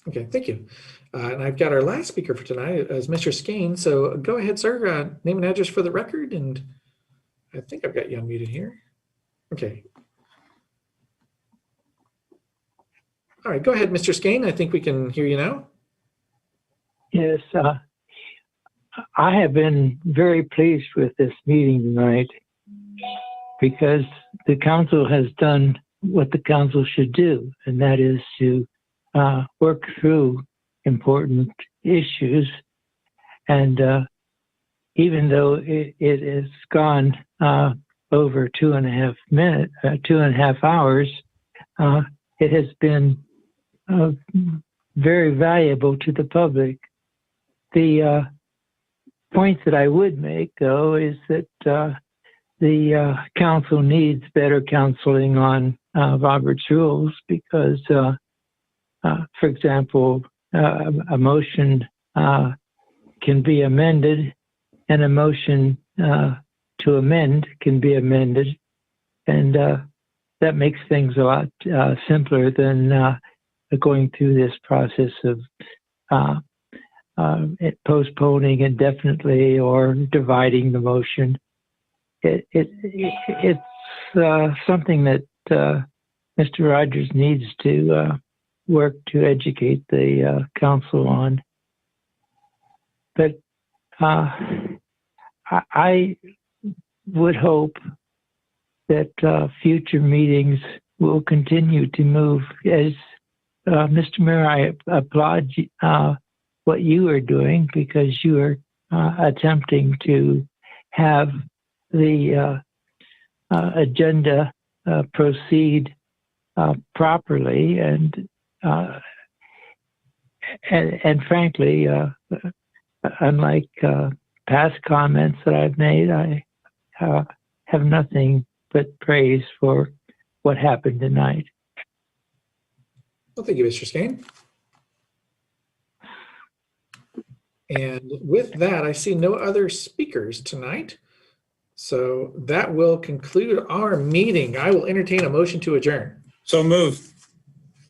Okay, thank you. And I've got our last speaker for tonight as Mr. Skane. So go ahead, sir. Name and address for the record. And I think I've got you unmuted here. Okay. All right, go ahead, Mr. Skane. I think we can hear you now. Yes, I have been very pleased with this meeting tonight because the council has done what the council should do, and that is to work through important issues. And even though it has gone over 2.5 hours, it has been very valuable to the public. The point that I would make, though, is that the council needs better counseling on Robert's rules because, for example, a motion can be amended and a motion to amend can be amended. And that makes things a lot simpler than going through this process of postponing indefinitely or dividing the motion. It's something that Mr. Rogers needs to work to educate the council on. But I would hope that future meetings will continue to move. As Mr. Mayor, I applaud what you are doing because you are attempting to have the agenda proceed properly, and frankly, unlike past comments that I've made, I have nothing but praise for what happened tonight. Well, thank you, Mr. Skane. And with that, I see no other speakers tonight. So that will conclude our meeting. I will entertain a motion to adjourn. So moved.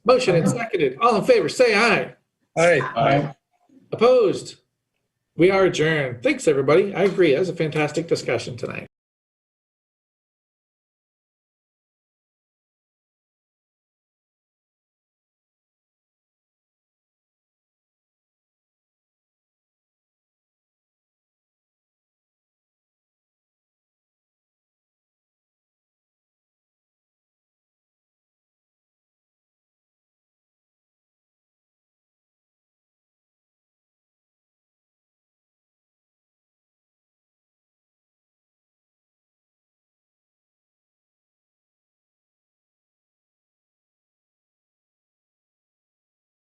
Motion and seconded. All in favor, say aye. Aye. Opposed? We are adjourned. Thanks, everybody. I agree. That was a fantastic discussion tonight.